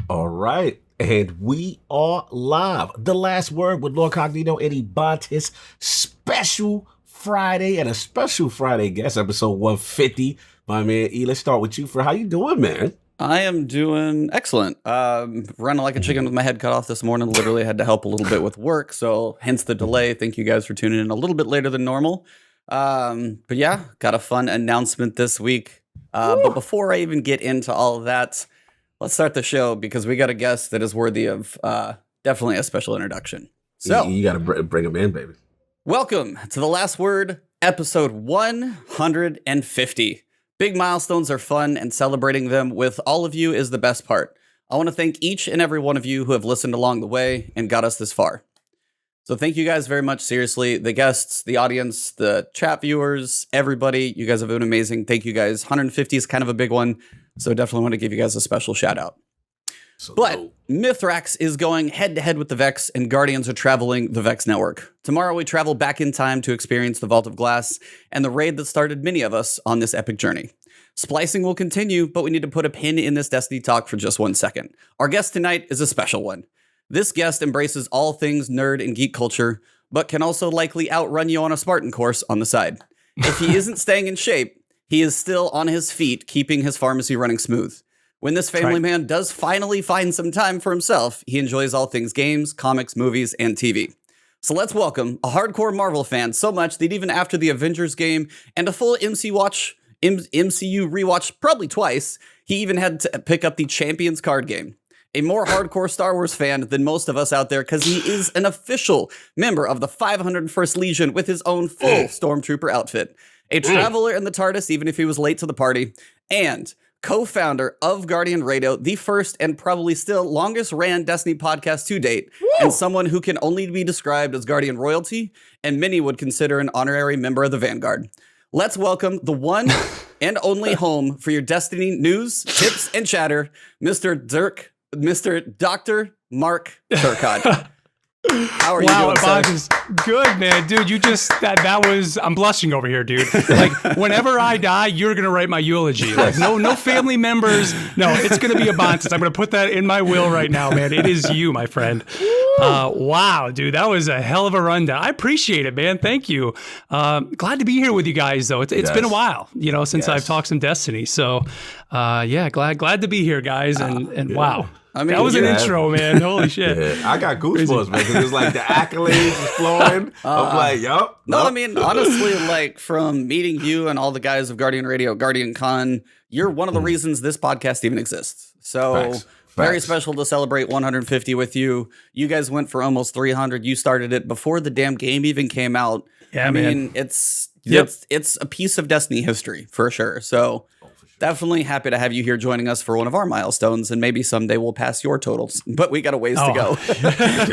All right. And we are live. The last word with LordCognito and Ebontis. Special Friday and a special Friday guest, episode 150. My man E, let's start with you. How you doing, man? I am doing excellent. Running like a chicken with my head cut off this morning. Literally had to help a little bit with work, so hence the delay. Thank you guys for tuning in a little bit later than normal. But yeah, got a fun announcement this week. But before I even get into all of that, let's start the show because we got a guest that is worthy of definitely a special introduction. So you got to bring him in, baby. Welcome to The Last Word, episode 150. Big milestones are fun, and celebrating them with all of you is the best part. I want to thank each and every one of you who have listened along the way and got us this far. So thank you guys very much. Seriously, the guests, the audience, the chat viewers, everybody, you guys have been amazing. Thank you guys. 150 is kind of a big one, so definitely want to give you guys a special shout out. But Mithrax is going head-to-head with the Vex, and Guardians are traveling the Vex network. Tomorrow we travel back in time to experience the Vault of Glass and the raid that started many of us on this epic journey. Splicing will continue, but we need to put a pin in this Destiny talk for just 1 second. Our guest tonight is a special one. This guest embraces all things nerd and geek culture, but can also likely outrun you on a Spartan course on the side. If he isn't staying in shape, he is still on his feet, keeping his pharmacy running smooth. When this family man does finally find some time for himself, he enjoys all things games, comics, movies, and TV. So let's welcome a hardcore Marvel fan so much that even after the Avengers game and a full MCU rewatch probably twice, he even had to pick up the Champions card game. A more hardcore Star Wars fan than most of us out there because he is an official member of the 501st Legion with his own full Stormtrooper outfit. A traveler in the TARDIS even if he was late to the party, and co-founder of Guardian Radio, the first and probably still longest ran Destiny podcast to date, and someone who can only be described as Guardian royalty, and many would consider an honorary member of the Vanguard. Let's welcome the one and only home for your Destiny news, tips, and chatter, Mr. Dr. Mark Turcotte. How are you doing, Ebontis? Good, man. Dude, you just, that was, I'm blushing over here, dude. Like, whenever I die, you're going to write my eulogy. Like, no family members. No, it's going to be Ebontis. I'm going to put that in my will right now, man. It is you, my friend. Wow, dude, that was a hell of a rundown. I appreciate it, man. Thank you. Glad to be here with you guys, though. It's been a while, since I've talked some Destiny. So, yeah, glad to be here, guys. And wow. I mean, that was an intro, man. Holy shit. Yeah, I got goosebumps, man, because it was like the accolades was flowing. I'm like, yup. No, I mean, honestly, like from meeting you and all the guys of Guardian Radio, Guardian Con, you're one of the reasons this podcast even exists. So very special to celebrate 150 with you. You guys went for almost 300. You started it before the damn game even came out. Yeah, I mean, it's a piece of Destiny history for sure. So definitely happy to have you here joining us for one of our milestones, and maybe someday we'll pass your totals, but we got a ways to go.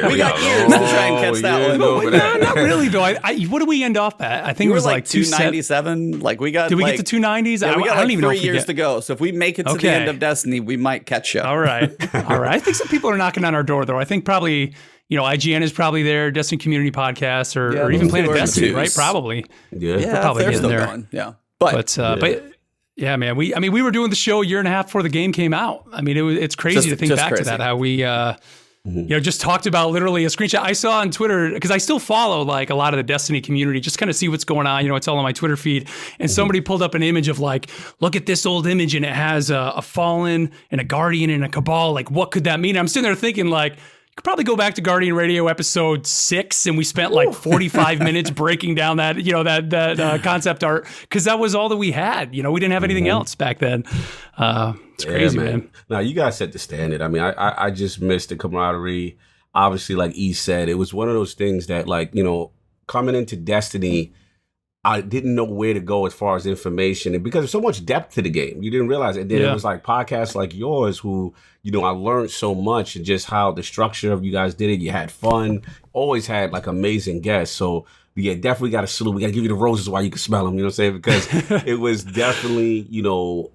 We got years to try and catch that one. No, not really, though. What did we end off at? I think it was like 297. Like we got. Did we get to 290s? Yeah, we got I don't even know 3 years to go. So if we make it to the end of Destiny, we might catch you. All right. I think some people are knocking on our door, though. I think probably, IGN is probably there, Destiny Community Podcast, or even Planet Destiny, right? Probably. Yeah, probably they're still there. going. Yeah, but yeah, man. We were doing the show a year and a half before the game came out. I mean, it's crazy to think back to that. How we, just talked about literally a screenshot I saw on Twitter, because I still follow like a lot of the Destiny community, just kind of see what's going on. It's all on my Twitter feed, and somebody pulled up an image of like, look at this old image, and it has a Fallen and a Guardian and a Cabal. Like, what could that mean? And I'm sitting there thinking like, could probably go back to Guardian Radio episode 6, and we spent like 45 minutes breaking down that, that concept art, because that was all that we had. We didn't have anything else back then. It's crazy, man. Now, you guys set the standard. I mean, I just missed the camaraderie. Obviously, like E said, it was one of those things that, like, coming into Destiny, I didn't know where to go as far as information, and because there's so much depth to the game, you didn't realize it. And then it was like podcasts like yours who, I learned so much, and just how the structure of you guys did it. You had fun, always had like amazing guests. So yeah, definitely got to salute. We got to give you the roses while you can smell them, you know what I'm saying? Because it was definitely,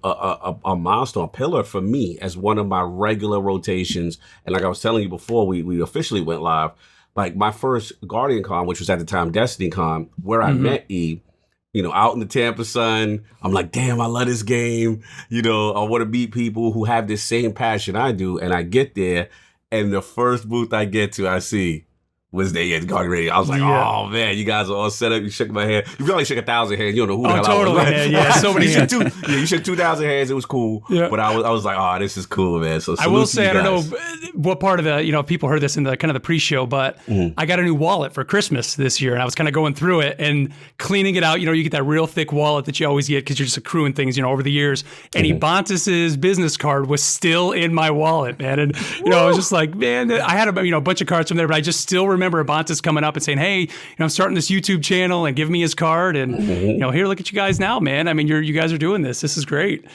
a milestone, a pillar for me as one of my regular rotations. And like I was telling you before we officially went live, like my first Guardian Con, which was at the time Destiny Con, where I met E, out in the Tampa sun. I'm like, damn, I love this game. I want to meet people who have this same passion I do. And I get there, and the first booth I get to, I see was they at Guardian Radio. I was like, oh man, you guys are all set up. You shook my hand. You probably shook 1,000 hands. You don't know who the hell totally, I was. Man. Yeah, so many hands. You shook 2,000 hands. It was cool. Yeah. But I was like, oh, this is cool, man. So I will say, I don't know what part of the, people heard this in the kind of the pre-show, but I got a new wallet for Christmas this year, and I was kind of going through it and cleaning it out. You get that real thick wallet that you always get because you're just accruing things, over the years. And Ebontis's business card was still in my wallet, man. And I was just like, man, I had a bunch of cards from there, but I just still remember Ebontis coming up and saying, hey, I'm starting this YouTube channel, and give me his card. And, here, look at you guys now, man. I mean, you guys are doing this. This is great.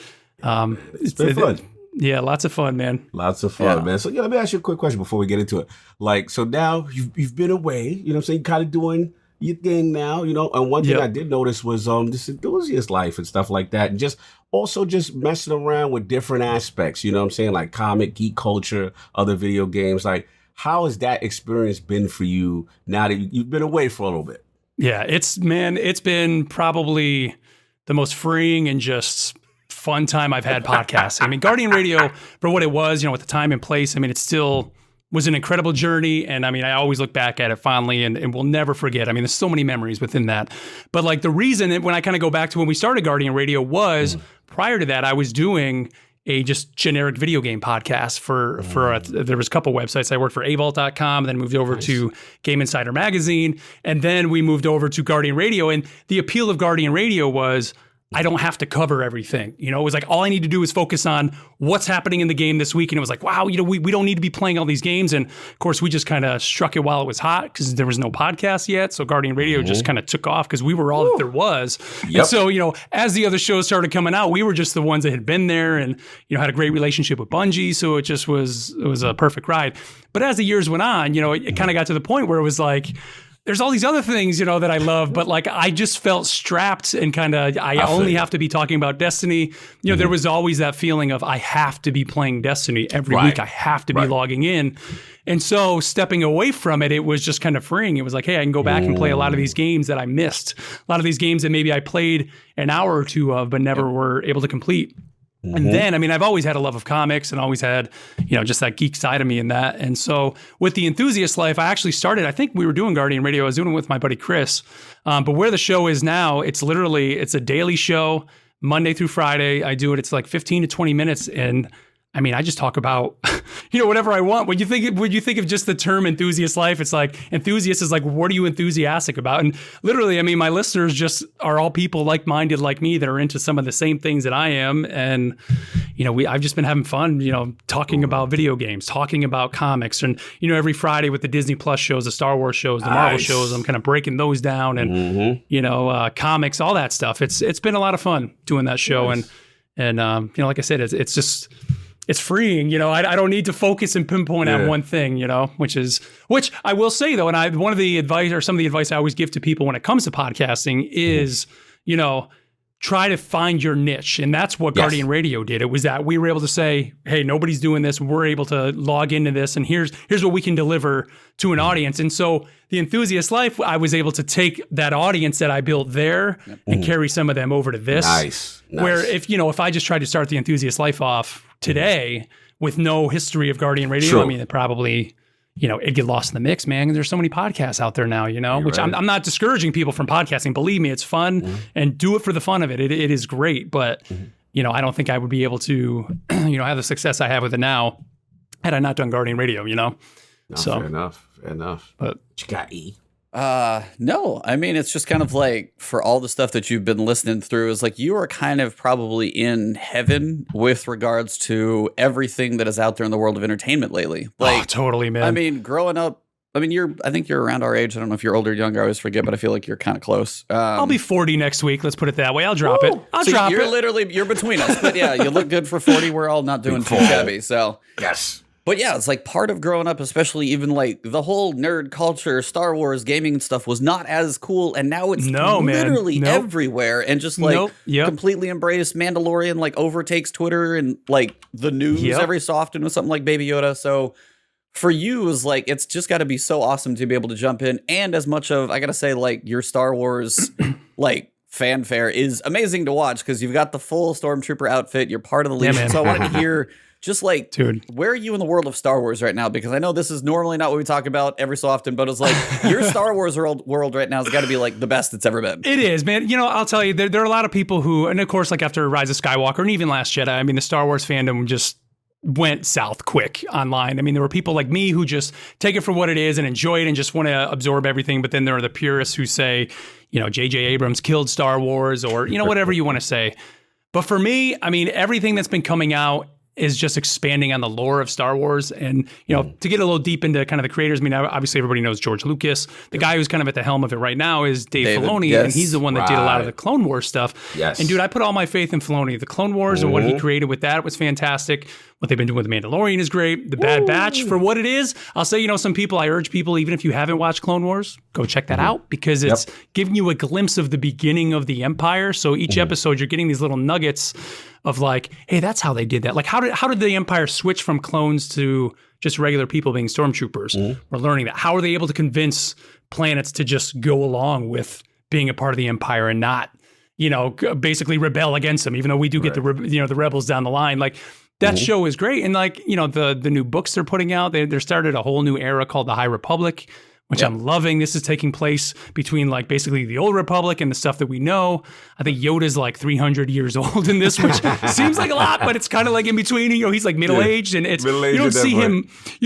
It's been fun. Yeah, lots of fun, man. Lots of fun, man. So, let me ask you a quick question before we get into it. Like, so now you've been away, I'm saying, kind of doing your thing now, and one thing I did notice was this enthusiast life and stuff like that. And just messing around with different aspects, I'm saying, like comic, geek culture, other video games. Like, how has that experience been for you now that you've been away for a little bit? Yeah, it's been probably the most freeing and just fun time I've had podcasting. I mean, Guardian Radio, for what it was, with the time and place, I mean, it still was an incredible journey. And I mean, I always look back at it fondly and will never forget. I mean, there's so many memories within that. But like the reason, when I kind of go back to when we started Guardian Radio was prior to that, I was doing a just generic video game podcast for there was a couple websites. I worked for Avault.com, then moved over to Game Insider Magazine, and then we moved over to Guardian Radio. And the appeal of Guardian Radio was I don't have to cover everything. It was like all I need to do is focus on what's happening in the game this week. And it was like, wow, we don't need to be playing all these games. And of course, we just kind of struck it while it was hot because there was no podcast yet. So Guardian Radio just kind of took off because we were all that there was. Yep. And so, as the other shows started coming out, we were just the ones that had been there and, had a great relationship with Bungie. So it was a perfect ride. But as the years went on, it kind of got to the point where it was like, there's all these other things, that I love, but like I just felt strapped and kind of I only have to be talking about Destiny. There was always that feeling of I have to be playing Destiny every week. I have to be logging in. And so stepping away from it, it was just kind of freeing. It was like, hey, I can go back and play a lot of these games that I missed. A lot of these games that maybe I played an hour or two of, but never were able to complete. And then, I mean, I've always had a love of comics and always had, just that geek side of me in that. And so with the enthusiast life, I actually started, I think we were doing Guardian Radio. I was doing it with my buddy Chris. But where the show is now, it's a daily show, Monday through Friday. I do it. It's like 15 to 20 minutes. And I mean, I just talk about, whatever I want. When you think of just the term enthusiast life, it's like enthusiast is like, what are you enthusiastic about? And literally, I mean, my listeners just are all people like-minded like me that are into some of the same things that I am. And, I've just been having fun, talking about video games, talking about comics. And, every Friday with the Disney Plus shows, the Star Wars shows, the Marvel shows, I'm kind of breaking those down and, comics, all that stuff. It's been a lot of fun doing that show. Nice. And like I said, it's freeing, I don't need to focus and pinpoint on one thing, which I will say though, and some of the advice I always give to people when it comes to podcasting is, try to find your niche. And that's what Guardian Radio did. It was that we were able to say, hey, nobody's doing this. We're able to log into this. And here's what we can deliver to an audience. And so the enthusiast life, I was able to take that audience that I built there and carry some of them over to this. Nice. Where if I just tried to start the enthusiast life off today with no history of Guardian Radio, I mean, it probably, it'd get lost in the mix, man. There's so many podcasts out there now, which right. I'm not discouraging people from podcasting. Believe me, it's fun and do it for the fun of it. It is great. But, I don't think I would be able to, have the success I have with it now had I not done Guardian Radio, No, so fair enough. But you got E. No, I mean, it's just kind of like for all the stuff that you've been listening through is like you are kind of probably in heaven with regards to everything that is out there in the world of entertainment lately. Like, totally, man. I mean, growing up, I think you're around our age. I don't know if you're older or younger. I always forget, but I feel like you're kind of close. I'll be 40 next week. Let's put it that way. I'll drop it. You're between us. But yeah, you look good for 40. We're all not doing too shabby. So yes. But yeah, it's like part of growing up, especially even like the whole nerd culture, Star Wars, gaming and stuff was not as cool. And now it's literally everywhere and just like completely embraced. Mandalorian like overtakes Twitter and like the news every so often with something like Baby Yoda. So for you is like, it's just got to be so awesome to be able to jump in. And as much of, I got to say, like your Star Wars like fanfare is amazing to watch because you've got the full Stormtrooper outfit. You're part of the Legion. So I wanted to hear just like, dude, where are you in the world of Star Wars right now? Because I know this is normally not what we talk about every so often, but it's like your Star Wars world right now has got to be like the best it's ever been. It is, man. You know, I'll tell you, there are a lot of people who, and of course, like after Rise of Skywalker and even Last Jedi, I mean, the Star Wars fandom just went south quick online. I mean, there were people like me who just take it for what it is and enjoy it and just want to absorb everything. But then there are the purists who say, you know, J.J. Abrams killed Star Wars or, you know, whatever you want to say. But for me, I mean, everything that's been coming out is just expanding on the lore of Star Wars. And, you know, to get a little deep into kind of the creators, I mean, obviously everybody knows George Lucas. The guy who's kind of at the helm of it right now is Dave Filoni, and he's the one that did a lot of the Clone Wars stuff. Yes. And dude, I put all my faith in Filoni. The Clone Wars and what he created with that was fantastic. What they've been doing with The Mandalorian is great. The Bad Batch, for what it is, I'll say, you know, I urge people, even if you haven't watched Clone Wars, go check that out because it's giving you a glimpse of the beginning of the Empire. So each episode, you're getting these little nuggets of like, hey, that's how they did that. Like, how did the Empire switch from clones to just regular people being stormtroopers? We're learning that. How are they able to convince planets to just go along with being a part of the Empire and not, you know, basically rebel against them, even though we do get the rebels down the line. Like, that show is great. And like, you know, the new books they're putting out, they started a whole new era called the High Republic, which I'm loving. This is taking place between like basically the old Republic and the stuff that we know. I think Yoda's like 300 years old in this, which seems like a lot, but it's kind of like in between. You know, he's like middle-aged and it's you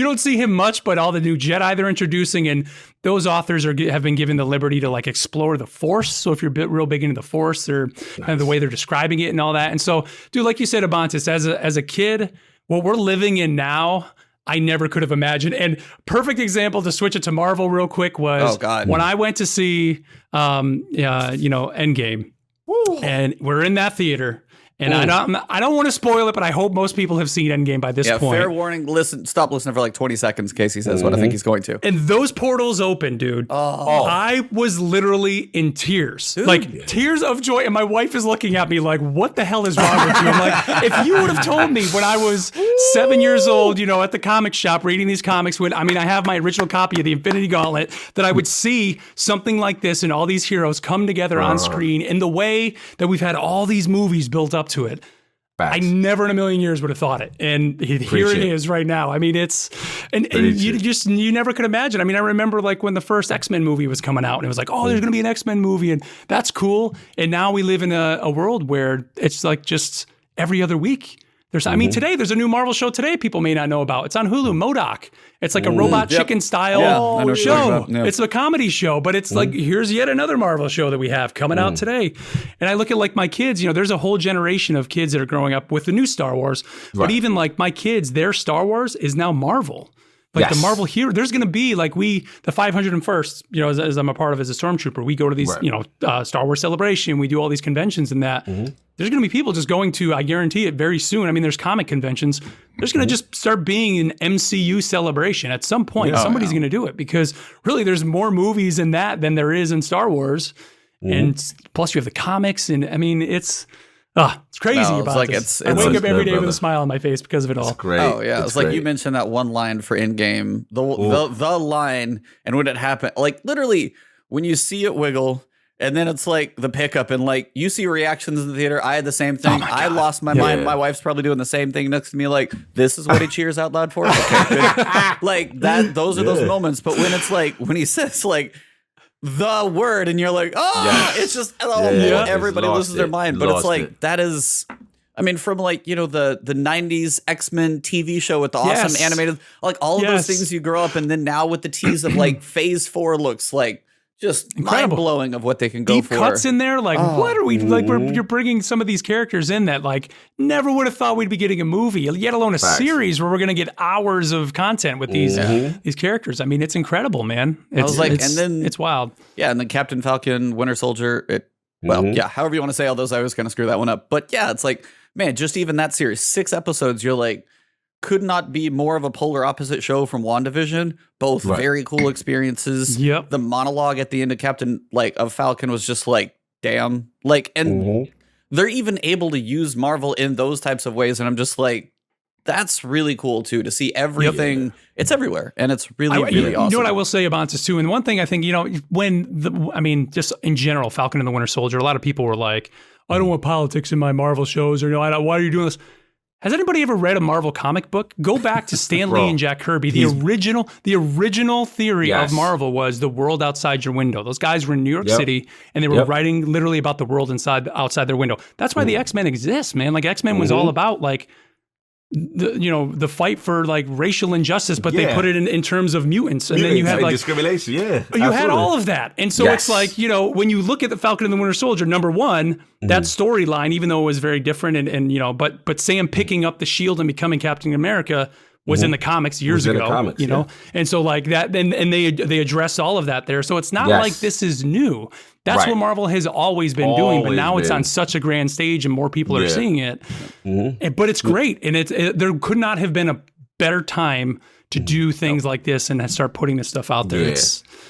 don't see him much, but all the new Jedi they're introducing, and those authors have been given the liberty to like explore the Force. So if you're real big into the Force, they're kind of the way they're describing it and all that. And so, dude, like you said, Ebontis, as a kid, what we're living in now, I never could have imagined. And perfect example to switch it to Marvel real quick was when I went to see, Endgame. Woo. And we're in that theater. And I don't want to spoil it, but I hope most people have seen Endgame by this point. Fair warning. Stop listening for like 20 seconds in case he says what I think he's going to. And those portals open, dude. Oh. I was literally in tears. Dude. Like tears of joy. And my wife is looking at me like, what the hell is wrong with you? I'm like, if you would have told me when I was 7 years old, you know, at the comic shop reading these comics, I have my original copy of the Infinity Gauntlet, that I would see something like this and all these heroes come together on screen in the way that we've had all these movies built up to it. Facts. I never in a million years would have thought it. And here it is right now. I mean, it's, and you never could imagine. I mean, I remember like when the first X-Men movie was coming out and it was like, oh, there's going to be an X-Men movie and that's cool. And now we live in a world where it's like just every other week. I mean, today there's a new Marvel show today people may not know about. It's on Hulu, MODOK. It's like a robot chicken style show. Yeah. It's a comedy show, but it's like, here's yet another Marvel show that we have coming out today. And I look at like my kids, you know, there's a whole generation of kids that are growing up with the new Star Wars. Right. But even like my kids, their Star Wars is now Marvel. Like the Marvel hero, there's going to be like the 501st, you know, as I'm a part of as a Stormtrooper, we go to these, you know, Star Wars Celebration, we do all these conventions and that. There's going to be people just going to, I guarantee it very soon. I mean, there's comic conventions. There's going to just start being an MCU celebration at some point. Somebody's going to do it because really there's more movies in that than there is in Star Wars. And plus you have the comics and I mean, it's crazy about this. I wake up every day with a smile on my face because of it all. It's great. Oh yeah, it's like you mentioned that one line for Endgame, the line, and when it happened, like literally when you see it wiggle, and then it's like the pickup, and like you see reactions in the theater. I had the same thing. I lost my mind. My wife's probably doing the same thing next to me. Like this is what he cheers out loud for. Okay, good. Like that. Those are those moments. But when it's like when he says like the word and you're like, it's just everybody loses their mind. But it's like that is, I mean, from like, you know, the 90s X-Men TV show with the awesome animated, like all of those things you grow up, and then now with the tease of like Phase 4 looks like just mind-blowing of what they can go deep for. Cuts in there, like what are we like? You're bringing some of these characters in that like never would have thought we'd be getting a movie, let alone a series where we're going to get hours of content with these characters. I mean, it's incredible, man. It's wild. Yeah, and then Captain Falcon, Winter Soldier. However you want to say all those, I always kind of screw that one up. But yeah, it's like, man, just even that series, 6 episodes, you're like, could not be more of a polar opposite show from WandaVision. Both very cool experiences. Yep. The monologue at the end of Falcon was just like, damn. Like, and they're even able to use Marvel in those types of ways. And I'm just like, that's really cool too, to see everything. Yep. It's everywhere, and it's really awesome. You know what I will say about this too, and one thing I think, just in general, Falcon and the Winter Soldier, a lot of people were like, I don't want politics in my Marvel shows, or why are you doing this? Has anybody ever read a Marvel comic book? Go back to Stan Lee and Jack Kirby. The original theory of Marvel was the world outside your window. Those guys were in New York City, and they were writing literally about the world outside their window. That's why the X-Men exist, man. Like X-Men was all about like the fight for like racial injustice, but they put it in terms of mutants, and then you had like discrimination. Yeah, you had all of that, and so it's like when you look at the Falcon and the Winter Soldier, number one, that storyline, even though it was very different, and but Sam picking up the shield and becoming Captain America was in the comics years ago, and so like that, and they address all of that there. So it's not like this is new. That's what Marvel has always been doing, but now it's on such a grand stage and more people are seeing it. But it's great, and there could not have been a better time to do things like this and start putting this stuff out there.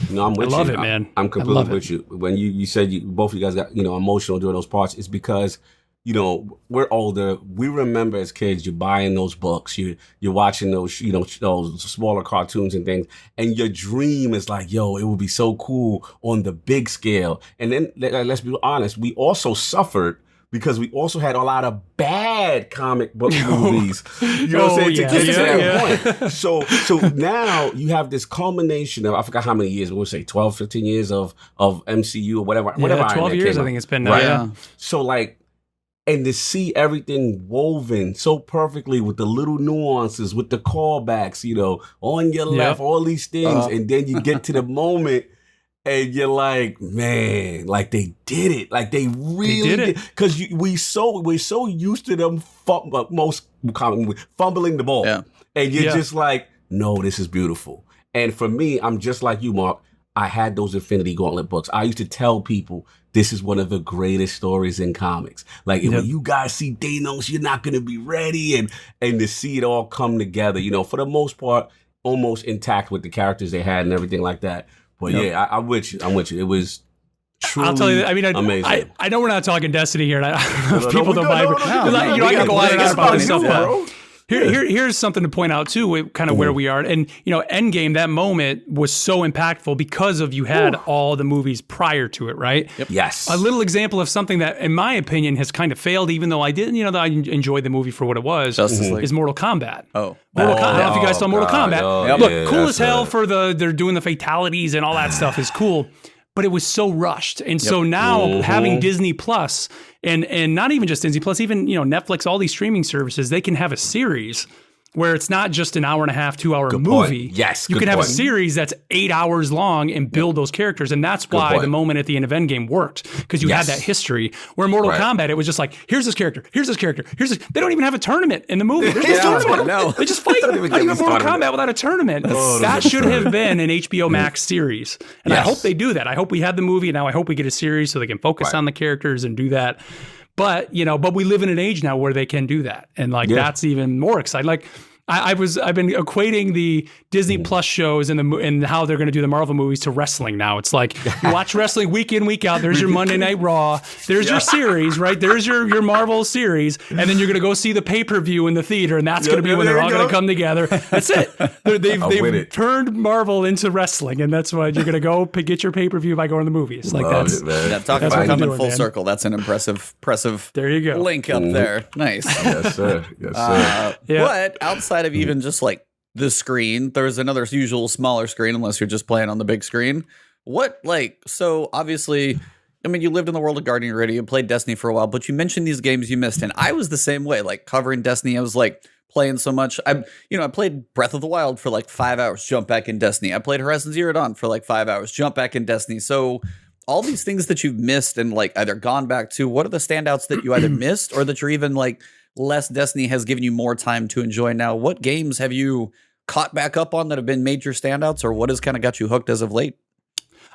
No, I'm with you. I love it, man. I'm completely with you. When you said both of you guys got emotional during those parts, it's because we're older. We remember as kids, you're buying those books, you're watching those, those smaller cartoons and things, and your dream is like, yo, it would be so cool on the big scale. And then let's be honest, we also suffered because we also had a lot of bad comic book movies. You know what I'm saying? To get to that point. So now you have this culmination of, I forgot how many years, we'll say 12, 15 years of MCU or whatever. 12 years, I think it's been now. Right? Yeah. So like, and to see everything woven so perfectly with the little nuances, with the callbacks, on your left, all these things. And then you get to the moment and you're like, man, like they did it. Like they really did. Because we're so used to them most common fumbling the ball. Yeah. And you're just like, no, this is beautiful. And for me, I'm just like you, Mark. I had those Infinity Gauntlet books. I used to tell people, this is one of the greatest stories in comics. Like, when you guys see Thanos, you're not going to be ready. And to see it all come together, for the most part, almost intact with the characters they had and everything like that. But I'm with you. It was truly I'll tell you, amazing. I know we're not talking Destiny here, and I don't know if people don't buy it. I can go on and on about this stuff, bro. Here's something to point out too, kind of where we are. And Endgame, that moment was so impactful because you had all the movies prior to it, right? Yep. Yes. A little example of something that, in my opinion, has kind of failed, even though I didn't, I enjoyed the movie for what it was, is Mortal Kombat. Mortal Kombat. I don't know if you guys saw Mortal Kombat. Look, cool as hell for they're doing the fatalities and all that stuff is cool. But it was so rushed. And so now having Disney Plus and not even just Disney Plus, even, Netflix, all these streaming services, they can have a series where it's not just an hour and a half, 2 hour movie. Point. Yes. You can have a series that's 8 hours long and build those characters. And that's why the moment at the end of Endgame worked, because you had that history. Where Mortal Kombat, it was just like, here's this character, here's this character, they don't even have a tournament in the movie. There's no tournament. No. They just fight. How do you have Mortal Kombat without a tournament? That should have been an HBO Max series. And I hope they do that. I hope we had the movie, and now I hope we get a series so they can focus on the characters and do that. But, but we live in an age now where they can do that. And that's even more exciting. Like, I've been equating the Disney Plus shows and how they're going to do the Marvel movies to wrestling now. It's like you watch wrestling week in, week out. There's your Monday Night Raw. There's your series, right? There's your Marvel series, and then you're going to go see the pay-per-view in the theater, and that's going to be when they're all going to come together. That's it. They've turned Marvel into wrestling, and that's why you're going to go get your pay-per-view by going to the movies. Like that's talking about coming full circle. That's an impressive there you go. Link up there. Nice. Yes, sir. Yes, sir. But outside of even just like the screen, there's another usual smaller screen, unless you're just playing on the big screen. So obviously, you lived in the world of Guardian Radio, you played Destiny for a while, but you mentioned these games you missed, and I was the same way, like covering Destiny. I was like playing so much. I played Breath of the Wild for like 5 hours, jump back in Destiny. I played Horizon Zero Dawn for like 5 hours, jump back in Destiny. So all these things that you've missed and like either gone back to, what are the standouts that you either missed or that you're even like less Destiny has given you more time to enjoy now? What games have you caught back up on that have been major standouts, or what has kind of got you hooked as of late?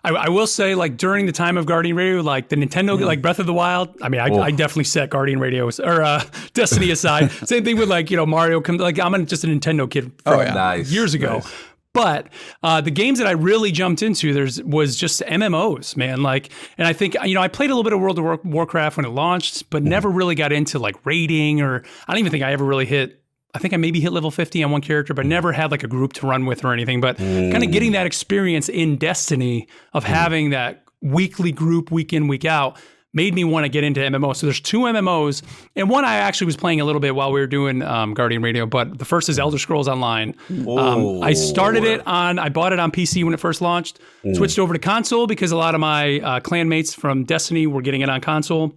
I will say, like, during the time of Guardian Radio, like the Nintendo, like Breath of the Wild, I definitely set Guardian Radio or Destiny aside. Same thing with like, Mario. Like, I'm just a Nintendo kid from years ago. Nice. But the games that I really jumped into, was just MMOs, man. Like, and I think, I played a little bit of World of Warcraft when it launched, but never really got into like raiding, or I don't even think I ever really hit. I think I maybe hit level 50 on one character, but never had like a group to run with or anything. But kind of getting that experience in Destiny of having that weekly group, week in, week out, made me want to get into MMO. So there's 2 MMOs, and one I actually was playing a little bit while we were doing Guardian Radio, but the first is Elder Scrolls Online. I started I bought it on PC when it first launched, switched over to console because a lot of my clan mates from Destiny were getting it on console.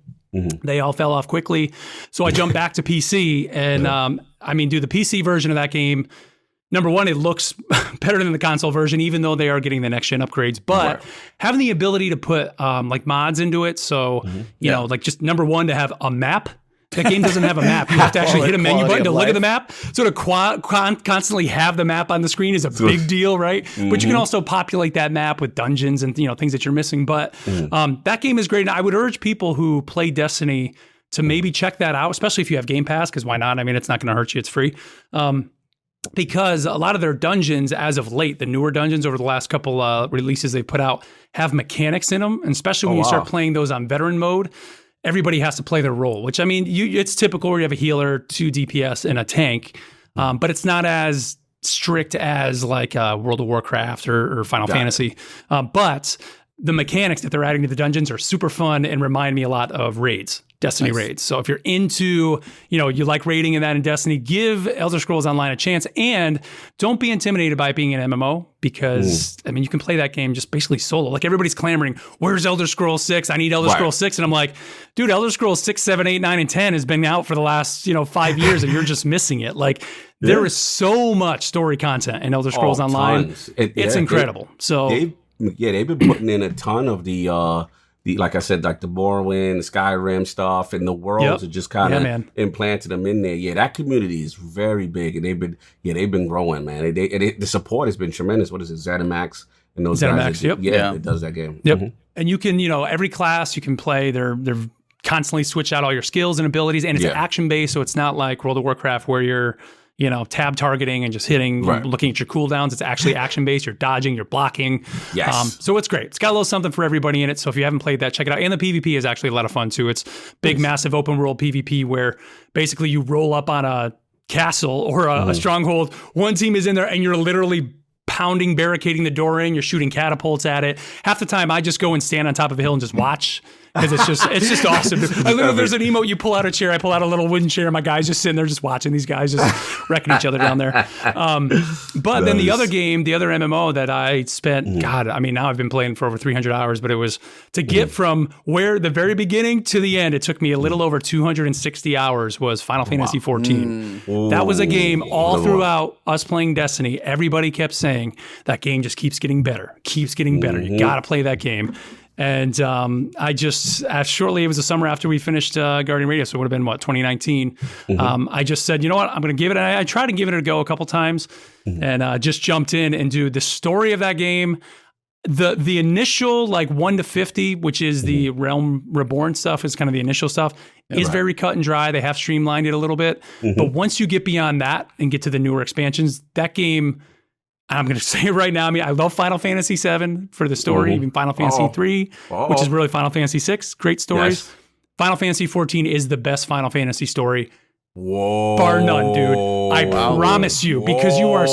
They all fell off quickly. So I jumped back to PC, and the PC version of that game, number one, it looks better than the console version, even though they are getting the next gen upgrades. But having the ability to put like mods into it, so you know, like just number one, to have a map. That game doesn't have a map. You have to actually hit a menu button to look at the map. So to constantly have the map on the screen is a big deal, right? But you can also populate that map with dungeons and things that you're missing. But that game is great. And I would urge people who play Destiny to maybe check that out, especially if you have Game Pass, because why not? I mean, it's not going to hurt you. It's free. Because a lot of their dungeons, as of late, the newer dungeons over the last couple releases they put out, have mechanics in them. And especially when you start playing those on veteran mode, everybody has to play their role, which I mean, it's typical where you have a healer, 2 DPS, and a tank, but it's not as strict as like World of Warcraft or Final Fantasy. But the mechanics that they're adding to the dungeons are super fun and remind me a lot of raids. Destiny raids. So if you're into, you like raiding and that in Destiny, give Elder Scrolls Online a chance, and don't be intimidated by it being an MMO because, I mean, you can play that game just basically solo. Like everybody's clamoring, where's Elder Scrolls 6? I need Elder Scrolls 6. And I'm like, dude, Elder Scrolls 6, 7, 8, 9, and 10 has been out for the last, 5 years and you're just missing it. Like there is so much story content in Elder Scrolls Online. It's incredible. They've been putting in a ton of the like I said, like the Morrowind, the Skyrim stuff, and the worlds are just kind of implanted them in there. Yeah, that community is very big, and they've been growing, man. The support has been tremendous. What is it, ZeniMax and those guys? It does that game. And you can, every class you can play. They're constantly switch out all your skills and abilities, and it's action based, so it's not like World of Warcraft where you're tab targeting and just hitting, looking at your cooldowns. It's actually action-based. You're dodging, you're blocking. So it's great. It's got a little something for everybody in it. So if you haven't played that, check it out. And the PvP is actually a lot of fun, too. It's big, massive open world PvP where basically you roll up on a castle or a stronghold. One team is in there and you're literally pounding, barricading the door in. You're shooting catapults at it. Half the time, I just go and stand on top of a hill and just watch. Because it's just awesome. I literally, there's an emote, you pull out a chair, I pull out a little wooden chair, my guy's just sitting there just watching these guys just wrecking each other down there. But then the other game, the other MMO that I spent, God, I mean, now I've been playing for over 300 hours, but it was to get from where the very beginning to the end, it took me a little over 260 hours, was Final Fantasy 14. That was a game all throughout us playing Destiny. Everybody kept saying, that game just keeps getting better. You got to play that game. And I just, shortly, it was the summer after we finished Guardian Radio, so it would have been, 2019. I just said, you know what, I'm going to give it, I tried to give it a go a couple times, and just jumped in and do the story of that game. The initial, 1 to 50, which is the Realm Reborn stuff, is kind of the initial stuff, is very cut and dry. They have streamlined it a little bit. But once you get beyond that and get to the newer expansions, that game... I'm going to say it right now. I mean, I love Final Fantasy VII for the story, even Final Fantasy III, which is really Final Fantasy VI. Great stories. Yes. Final Fantasy XIV is the best Final Fantasy story. Bar none, dude. I promise you, because you are,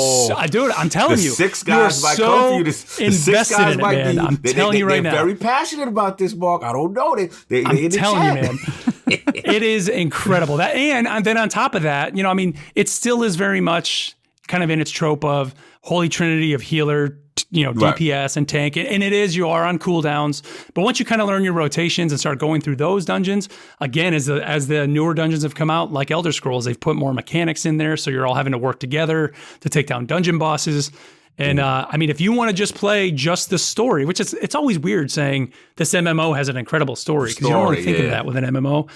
dude, I'm telling you. Six guys might come for you. The six guys might be, I'm telling you right now. They're very passionate about this, Mark. I don't know. I'm telling you, man. It is incredible. And then on top of that, I mean, it still is very much kind of in its trope of Holy Trinity of healer, DPS and tank. And you are on cooldowns. But once you kind of learn your rotations and start going through those dungeons, again, as the newer dungeons have come out, like Elder Scrolls, they've put more mechanics in there. So you're all having to work together to take down dungeon bosses. And I mean, if you want to just play just the story, which it's always weird saying this MMO has an incredible story, because you don't really think of that with an MMO.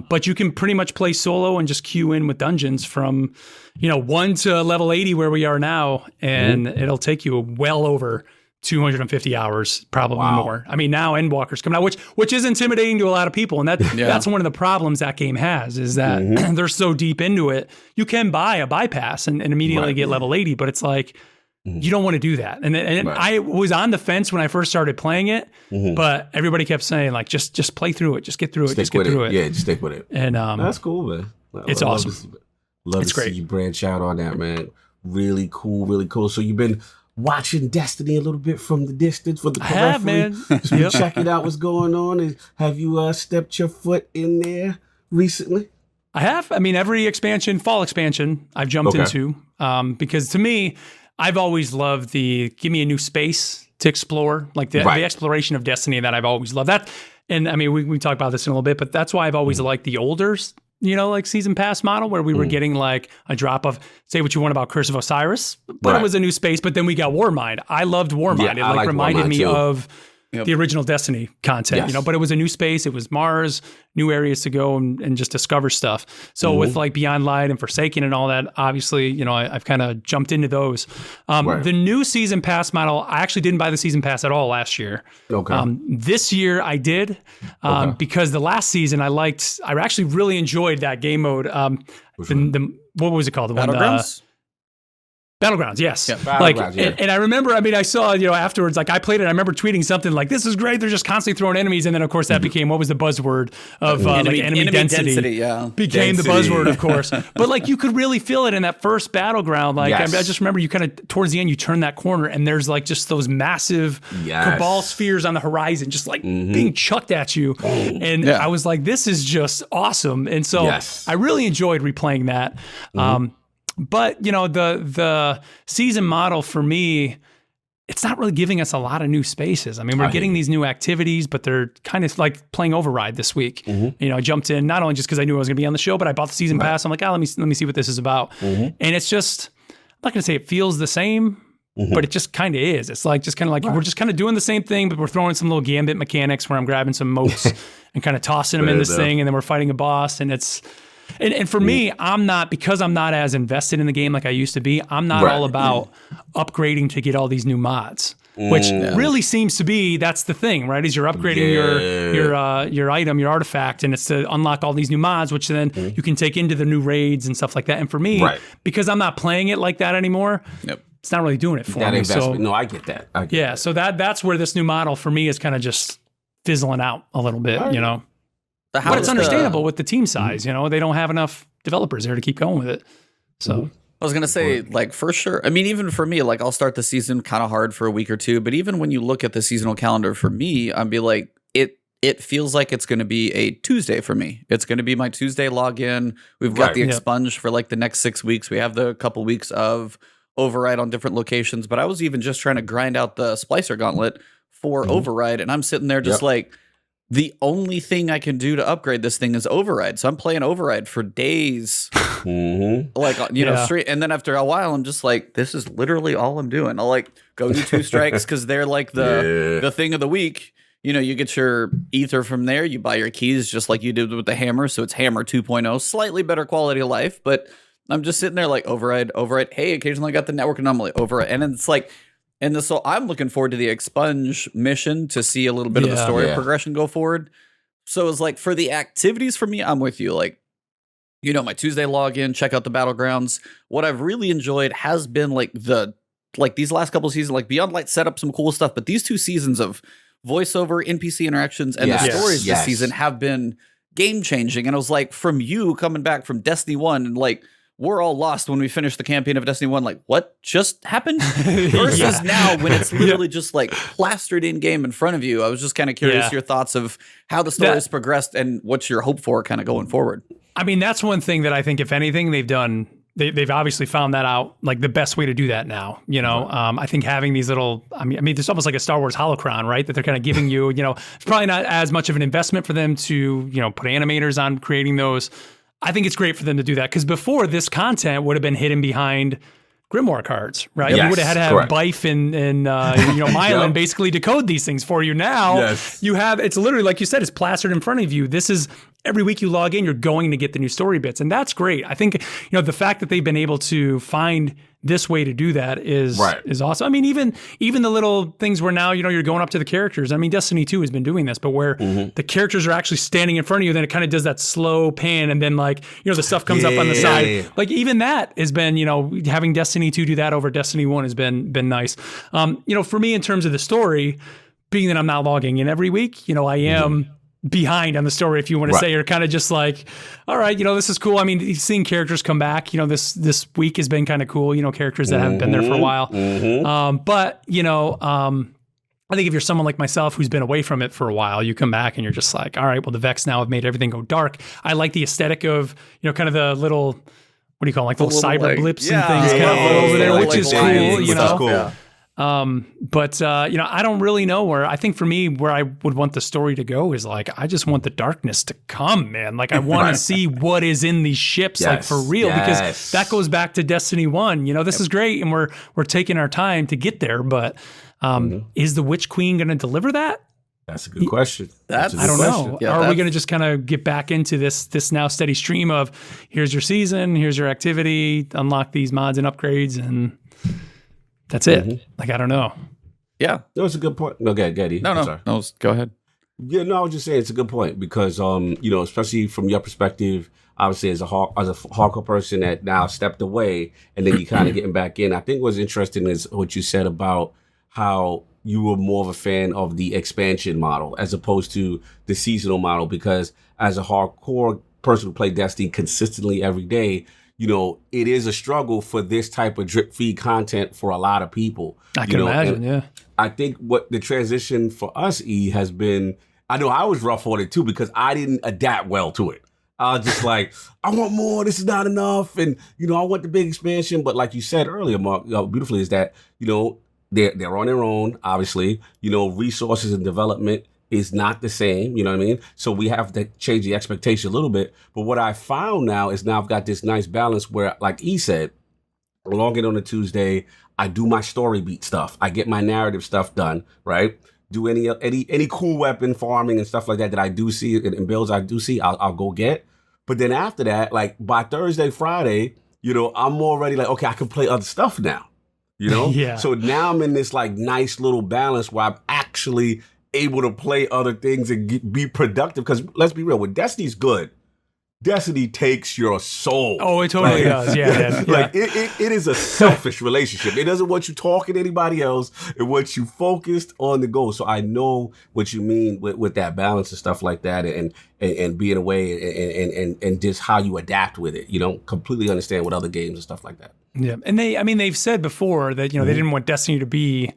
But you can pretty much play solo and just queue in with dungeons from, 1 to level 80 where we are now, and it'll take you well over 250 hours, probably more. I mean, now Endwalker's coming out, which is intimidating to a lot of people, and that's one of the problems that game has, is that they're so deep into it. You can buy a bypass and immediately get level 80, but it's like, you don't want to do that. And I was on the fence when I first started playing it, but everybody kept saying, just play through it. Just get through it. Just get through it. Yeah, just stick with it. And that's cool, man. It's awesome. Love it's to great. see you branch out on that, man. Really cool, really cool. So you've been watching Destiny a little bit from the distance for the periphery. I have, man. Just been checking out what's going on. Have you stepped your foot in there recently? I have. I mean, every fall expansion I've jumped into, because to me, I've always loved give me a new space to explore, like the exploration of Destiny that I've always loved. That, and I mean, we talk about this in a little bit, but that's why I've always liked the older, like season pass model where we were getting like a drop of, say what you want about Curse of Osiris, but it was a new space, but then we got Warmind. I loved Warmind. It like reminded me of the original Destiny content, but it was a new space. It was Mars, new areas to go and just discover stuff. So with like Beyond Light and Forsaken and all that, obviously, I've kind of jumped into those. The new season pass model, I actually didn't buy the season pass at all last year. This year I did, because the last season I actually really enjoyed that game mode. What was it called? The Battlegrounds? Battlegrounds, yes. Yeah, Battlegrounds, and I remember, I saw, afterwards, like I played it, I remember tweeting something like, this is great, they're just constantly throwing enemies, and then of course that became, what was the buzzword of enemy density became the buzzword, of course. But like you could really feel it in that first Battleground, like I just remember you kind of, towards the end, you turn that corner and there's like just those massive Cabal spheres on the horizon, just like being chucked at you. And I was like, this is just awesome. And so I really enjoyed replaying that. But, the season model for me, it's not really giving us a lot of new spaces. I mean, we're getting these new activities, but they're kind of like playing Override this week. I jumped in, not only just because I knew I was going to be on the show, but I bought the season pass. I'm like, let me see what this is about. And it's just, I'm not going to say it feels the same, but it just kind of is. It's like, just kind of like, we're just kind of doing the same thing, but we're throwing some little gambit mechanics where I'm grabbing some motes and kind of tossing them in this thing. And then we're fighting a boss, and it's, and for me, because I'm not as invested in the game like I used to be, I'm not all about upgrading to get all these new mods, which really seems to be, that's the thing, right? Is you're upgrading your item, your artifact, and it's to unlock all these new mods, which then you can take into the new raids and stuff like that. And for me, because I'm not playing it like that anymore, it's not really doing it for me. So, no, I get that. So that's where this new model for me is kind of just fizzling out a little bit, But it's understandable with the team size, they don't have enough developers there to keep going with it. So I was going to say, like, for sure. I mean, even for me, like, I'll start the season kind of hard for a week or two. But even when you look at the seasonal calendar for me, I'd be like, it feels like it's going to be a Tuesday for me. It's going to be my Tuesday login. We've got the expunge for like the next 6 weeks. We have the couple weeks of Override on different locations. But I was even just trying to grind out the Splicer Gauntlet for Override. And I'm sitting there just like, the only thing I can do to upgrade this thing is Override. So I'm playing Override for days, like, straight. And then after a while, I'm just like, this is literally all I'm doing. I'll like go do 2 strikes because they're like the thing of the week. You get your ether from there. You buy your keys just like you did with the hammer. So it's Hammer 2.0, slightly better quality of life. But I'm just sitting there like Override. Hey, occasionally I got the network anomaly, Override. And it's like, so I'm looking forward to the expunge mission to see a little bit of the story progression go forward. So it's like, for the activities for me, I'm with you. Like, my Tuesday login, check out the Battlegrounds. What I've really enjoyed has been like these last couple of seasons, like Beyond Light set up some cool stuff, but these 2 seasons of voiceover, NPC interactions, and the stories this season have been game changing. And it was like, from you coming back from Destiny 1 and like, we're all lost when we finish the campaign of Destiny 1. Like, what just happened? Versus now when it's literally just like plastered in game in front of you. I was just kind of curious your thoughts of how the story has progressed and what's your hope for kind of going forward. I mean, that's one thing that I think, if anything, they've done. They've obviously found that out, like the best way to do that now. I think having these little, I mean, it's almost like a Star Wars holocron, right? That they're kind of giving you. It's probably not as much of an investment for them to, put animators on creating those. I think it's great for them to do that, because before, this content would have been hidden behind Grimoire cards, right? You would have had to have Bife and Myelin basically decode these things for you. Now you have, it's literally, like you said, it's plastered in front of you. This is, every week you log in, you're going to get the new story bits, and that's great. I think the fact that they've been able to find this way to do that is awesome. I mean, even the little things where now you're going up to the characters. I mean, Destiny 2 has been doing this, but where the characters are actually standing in front of you, then it kind of does that slow pan, and then like the stuff comes up on the side. Like, even that has been having Destiny 2 do that over Destiny 1 has been nice. For me, in terms of the story, being that I'm not logging in every week, I am behind on the story, if you want to say. You're kind of just like, all right, this is cool. I mean, seeing characters come back, this week has been kind of cool, characters that haven't been there for a while. But, I think if you're someone like myself who's been away from it for a while, you come back and you're just like, all right, well, the Vex now have made everything go dark. I like the aesthetic of, kind of the little, what do you call them? Like little cyber blips and things kind of over there, which is cool, But I don't really know where. I think for me, where I would want the story to go is like, I just want the darkness to come, man. Like I want to see what is in these ships, like for real, because that goes back to Destiny 1. This is great, and we're taking our time to get there. But is the Witch Queen going to deliver that? That's a good question. I don't know. Yeah, are we going to just kind of get back into this now steady stream of here's your season, here's your activity, unlock these mods and upgrades, and that's it. Like, I don't know. Yeah. That was a good point. No, Getty. No, go ahead. Yeah, no, I was just saying it's a good point because, especially from your perspective, obviously as a hardcore person that now stepped away and then you kind of getting back in. I think what's interesting is what you said about how you were more of a fan of the expansion model as opposed to the seasonal model, because as a hardcore person who play Destiny consistently every day, it is a struggle for this type of drip feed content for a lot of people. I can imagine, yeah. I think what the transition for us, has been, I know I was rough on it too because I didn't adapt well to it. I was just like, I want more, this is not enough, and, I want the big expansion. But like you said earlier, Mark, beautifully, is that, they're on their own, obviously. Resources and development is not the same, you know what I mean? So we have to change the expectation a little bit. But what I found now is I've got this nice balance where, like E said, I log in on a Tuesday, I do my story beat stuff, I get my narrative stuff done, right? Do any cool weapon farming and stuff like that I do see, and builds I do see, I'll go get. But then after that, like by Thursday, Friday, I'm already like, okay, I can play other stuff now, Yeah. So now I'm in this like nice little balance where I'm actually able to play other things and be productive. Because let's be real, when Destiny's good, Destiny takes your soul. Oh, it totally does. Yeah. Like it is a selfish relationship. It doesn't want you talking to anybody else. It wants you focused on the goal. So I know what you mean with that balance and stuff like that, and being away and just how you adapt with it. Completely understand with other games and stuff like that. Yeah, and they've said before that they didn't want Destiny to be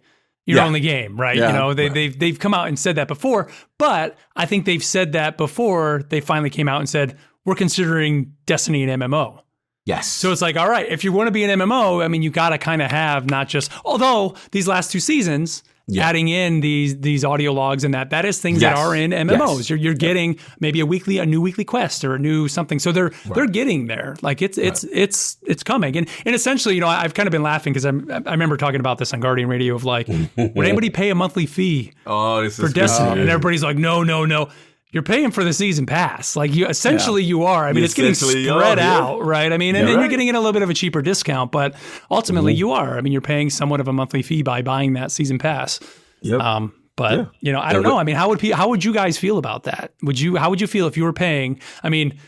your only game, right? Yeah. They've come out and said that before, but I think they've said that before they finally came out and said, we're considering Destiny an MMO. Yes. So it's like, all right, if you want to be an MMO, I mean, you got to kind of have not just, although these last two seasons, adding in these audio logs and that is things that are in MMOs. Yes. You're getting maybe a new weekly quest or a new something. So they're getting there. Like it's coming. And essentially, I've kind of been laughing because I remember talking about this on Guardian Radio of like, would anybody pay a monthly fee for Destiny? And everybody's like, no. You're paying for the season pass. Like you are. I mean, it's getting spread out, right? I mean, and then you're getting in a little bit of a cheaper discount, but ultimately you are. I mean, you're paying somewhat of a monthly fee by buying that season pass. Yep. I don't know. I mean, how would you guys feel about that? How would you feel if you were paying? I mean,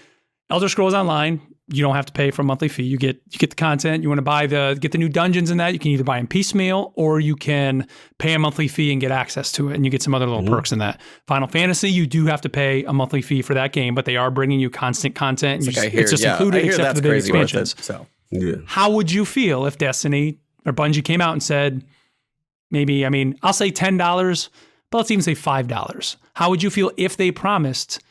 Elder Scrolls Online, you don't have to pay for a monthly fee. You get the content. You want to get the new dungeons and that, you can either buy in piecemeal or you can pay a monthly fee and get access to it, and you get some other little perks in that. Final Fantasy, you do have to pay a monthly fee for that game, but they are bringing you constant content. It's just included except for the big expansions. So, how would you feel if Destiny or Bungie came out and said, maybe, I mean, I'll say $10, but let's even say $5. How would you feel if they promised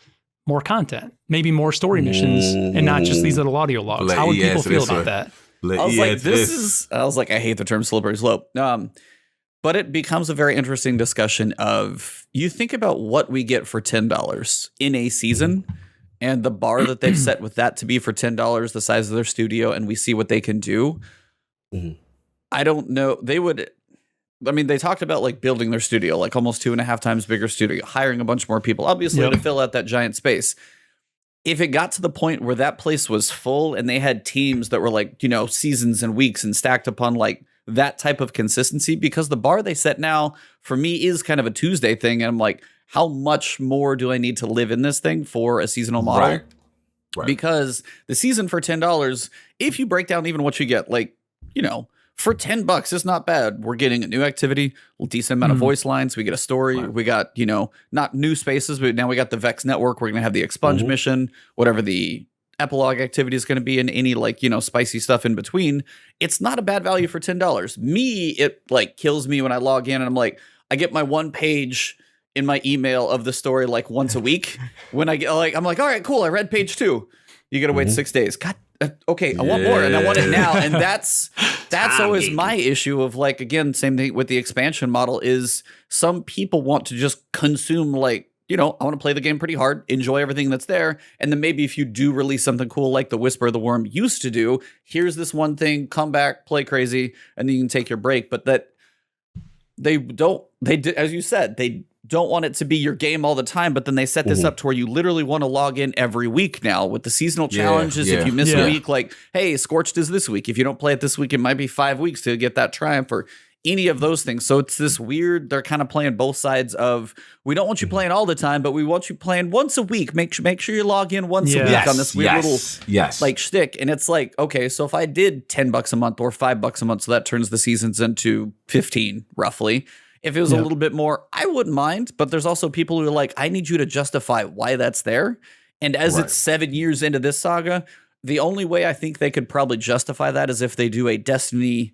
more content, maybe more story missions, and not just these little audio logs? How would people feel about that? I was like, I hate the term slippery slope. But it becomes a very interesting discussion of, you think about what we get for $10 in a season and the bar that they've set with that to be for $10, the size of their studio, and we see what they can do. I don't know. They talked about like building their studio, like almost 2.5 times bigger studio, hiring a bunch more people, obviously to fill out that giant space. If it got to the point where that place was full and they had teams that were like, seasons and weeks and stacked upon like that type of consistency, because the bar they set now for me is kind of a Tuesday thing. And I'm like, how much more do I need to live in this thing for a seasonal model? Right. Because the season for $10, if you break down even what you get, like, for $10, it's not bad. We're getting a new activity, a decent amount of voice lines. We get a story. Right. We got, not new spaces, but now we got the Vex network. We're going to have the expunge mission, whatever the epilogue activity is going to be, and any spicy stuff in between. It's not a bad value for $10. It like kills me when I log in and I'm like, I get my one page in my email of the story like once a week. When I get I'm like, all right, cool. I read page 2. You got to wait 6 days. God. Okay, I want more, and I want it now, and that's always my issue of like, again, same thing with the expansion model is some people want to just consume I want to play the game pretty hard, enjoy everything that's there, and then maybe if you do release something cool like the Whisper of the Worm used to do, here's this one thing, come back, play crazy, and then you can take your break. But that as you said, they don't want it to be your game all the time, but then they set this up to where you literally want to log in every week now with the seasonal challenges. If you miss a week, like, hey, Scorched is this week. If you don't play it this week, it might be 5 weeks to get that triumph or any of those things. So it's this weird, they're kind of playing both sides of, we don't want you playing all the time, but we want you playing once a week. Make sure you log in once a week on this weird little like shtick. And it's like, okay, so if I did $10 a month or $5 a month, so that turns the seasons into 15 roughly. If it was a little bit more, I wouldn't mind. But there's also people who are like, I need you to justify why that's there. And as it's 7 years into this saga, the only way I think they could probably justify that is if they do a Destiny,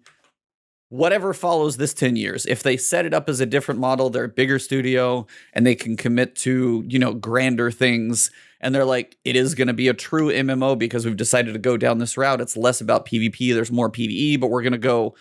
whatever follows this 10 years. If they set it up as a different model, they're a bigger studio and they can commit to, grander things. And they're like, it is going to be a true MMO because we've decided to go down this route. It's less about PvP. There's more PvE, but we're going to go,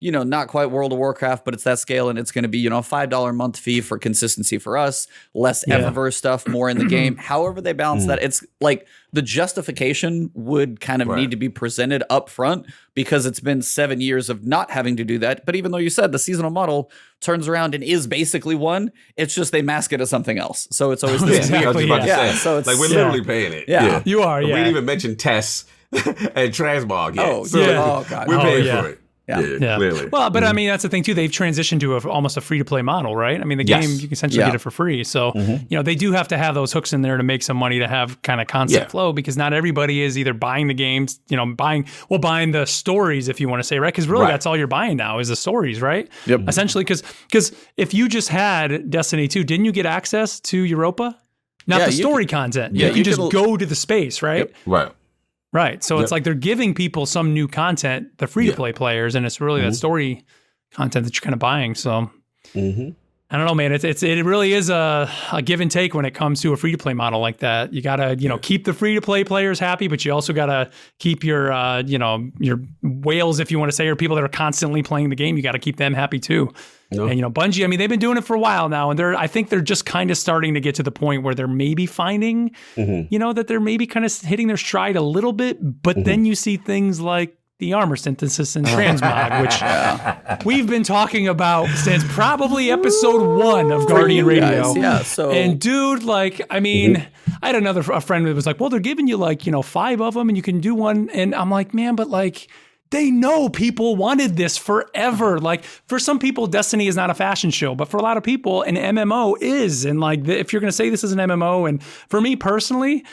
not quite World of Warcraft, but it's that scale, and it's going to be, a $5 a month fee for consistency for us, less Eververse stuff, more in the game. However they balance that, it's like the justification would kind of need to be presented up front because it's been 7 years of not having to do that. But even though you said the seasonal model turns around and is basically one, it's just they mask it as something else. So it's always this weird. So it's like we're literally paying it. Yeah. You are. We didn't even mention Tess and Transmog yet. Oh God, we're paying for it. Yeah, clearly. Well, but I mean, that's the thing too. They've transitioned to almost a free-to-play model, right? I mean, the game, you can essentially get it for free. So, they do have to have those hooks in there to make some money to have kind of constant flow, because not everybody is either buying the games, buying the stories, if you want to say, right? Because really that's all you're buying now is the stories, right? Yep. Essentially, because if you just had Destiny 2, didn't you get access to Europa? Not the story content. You can just go to the space, right? Yep. Right. Right. So it's like they're giving people some new content, the free-to-play players, and it's really that story content that you're kind of buying. So I don't know, man. It really is a give and take when it comes to a free-to-play model like that. You got to, keep the free-to-play players happy, but you also got to keep your, your whales, if you want to say, or people that are constantly playing the game. You got to keep them happy too. Nope. And, Bungie, I mean, they've been doing it for a while now, and I think they're just kind of starting to get to the point where they're maybe finding, that they're maybe kind of hitting their stride a little bit, but then you see things like the armor synthesis and Transmog, which we've been talking about since probably episode 1 of Guardian Radio. And dude, I mean, I had a friend that was like, well, they're giving you 5 of them and you can do one. And I'm like, man, but they know people wanted this forever. For some people, Destiny is not a fashion show, but for a lot of people, an MMO is. And if you're going to say this is an MMO, and for me personally,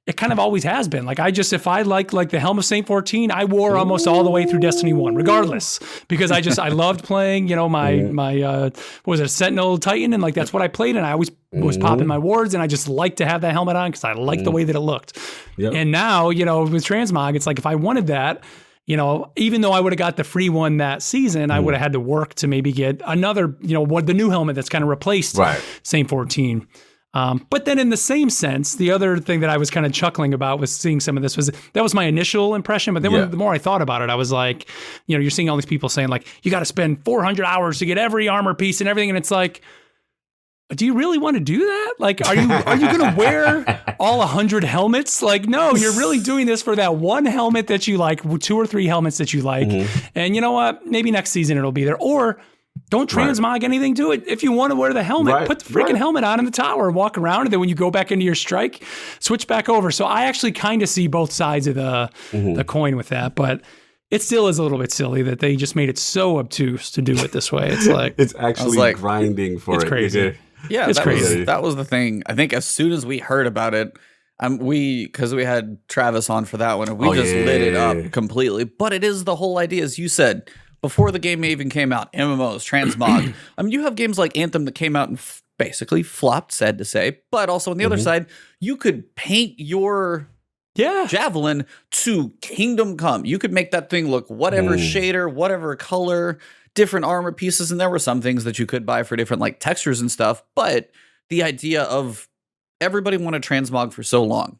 it kind of always has been. If I like the Helm of Saint 14, I wore almost all the way through Destiny 1, regardless, because I loved playing, my Sentinel Titan, and that's what I played, and I always was popping my wards, and I just liked to have that helmet on because I liked the way that it looked. Yep. And now, with Transmog, it's if I wanted that, even though I would have got the free one that season, I would have had to work to maybe get another, the new helmet that's kind of replaced Saint 14. But then in the same sense, the other thing that I was kind of chuckling about was seeing some of this that was my initial impression. But then the more I thought about it, I was like, you're seeing all these people saying you got to spend 400 hours to get every armor piece and everything. And it's do you really want to do that? Are you going to wear all 100 helmets? No, you're really doing this for that one helmet that you like, 2 or 3 helmets that you like. And you know what? Maybe next season it'll be there. Or don't transmog anything to it. If you want to wear the helmet, put the freaking helmet on in the tower and walk around. And then when you go back into your strike, switch back over. So I actually kind of see both sides of the coin with that. But it still is a little bit silly that they just made it so obtuse to do it this way. It's it's actually grinding for it's it. Crazy. Yeah, it's crazy. That was the thing. I think as soon as we heard about it, because we had Travis on for that one, and we lit it up completely. But it is the whole idea, as you said, before the game even came out, MMOs, Transmog. I mean, you have games like Anthem that came out and basically flopped, sad to say. But also on the other side, you could paint your javelin to Kingdom Come. You could make that thing look whatever shader, whatever color, different armor pieces. And there were some things that you could buy for different like textures and stuff. But the idea of everybody wanted Transmog for so long.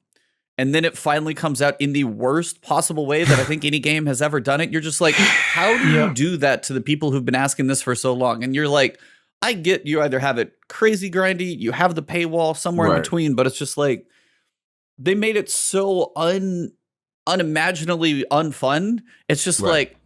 And then it finally comes out in the worst possible way that I think any game has ever done it. You're just like, how do you do that to the people who've been asking this for so long? And you're like, I get you either have it crazy grindy, you have the paywall somewhere in between, but it's just like, they made it so unimaginably unfun. It's just like,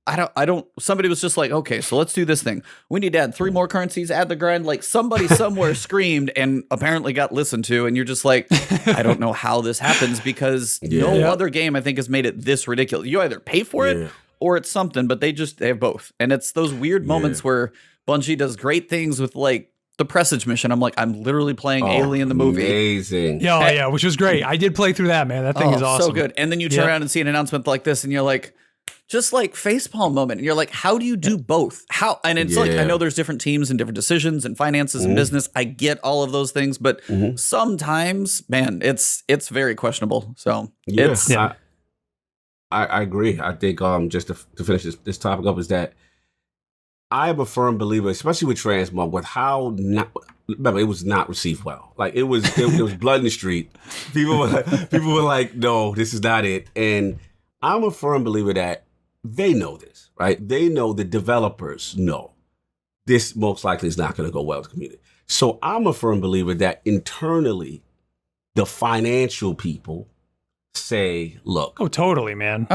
I don't, somebody was just like, okay, so let's do this thing. We need to add 3 more currencies, add the grind. Like somebody somewhere screamed and apparently got listened to. And you're just like, I don't know how this happens because no other game I think has made it this ridiculous. You either pay for it or it's something, but they have both. And it's those weird moments where Bungie does great things with like the Presage mission. I'm like, I'm literally playing Alien the movie. Amazing. Yeah, which was great. I did play through that, man. That thing is awesome. So good. And then you turn around and see an announcement like this and you're like, just like facepalm moment. And you're like, how do you do both? How? And it's like, I know there's different teams and different decisions and finances and business. I get all of those things, but sometimes, man, it's very questionable. So I agree. I think just to finish this topic up is that I am a firm believer, especially with Transmog, with how remember, it was not received well. Like it was blood in the street. People were like, no, this is not it. And I'm a firm believer that they know this, right? They know, the developers know this most likely is not going to go well with the community. So I'm a firm believer that internally, the financial people say, look. Oh, totally, man.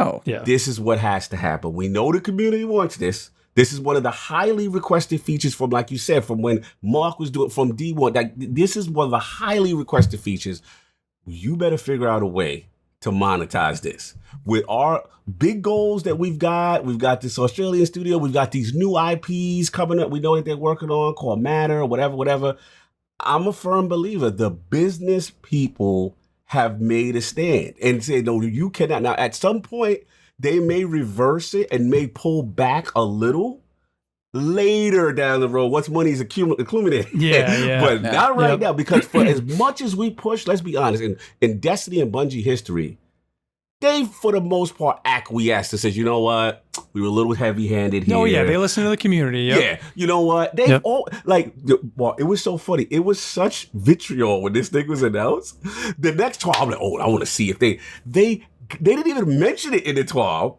This is what has to happen. We know the community wants this. This is one of the highly requested features from, like you said, from when Mark was doing from D1. Like, this is one of the highly requested features. You better figure out a way to monetize this. With our big goals that we've got this Australian studio, we've got these new IPs coming up. We know that they're working on called Matter or whatever. I'm a firm believer. The business people have made a stand and said, no, you cannot. Now, at some point, they may reverse it and may pull back a little later down the road once money is accumulated. But not right now, because for as much as we push, let's be honest, in Destiny and Bungie history, they, for the most part, acquiesced and said, you know what, we were a little heavy-handed here. Oh, yeah, they listen to the community. Yeah, you know what, they all, like, well, it was so funny. It was such vitriol when this thing was announced. The next 12, I'm like, oh, I want to see if they didn't even mention it in the 12.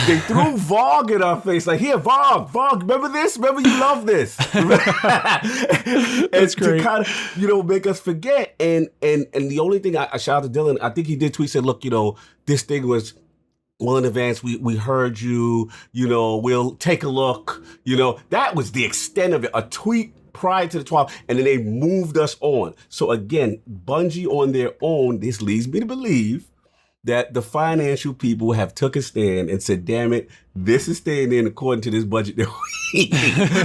They threw VoG in our face, like, here, VoG, remember this? Remember you love this. It's great. To kind of, make us forget. And the only thing I shout out to Dylan, I think he did tweet, said, look, this thing was well in advance. We heard you, we'll take a look. That was the extent of it. A tweet prior to the 12, and then they moved us on. So again, Bungie on their own, this leads me to believe that the financial people have took a stand and said, damn it, this is staying in according to this budget.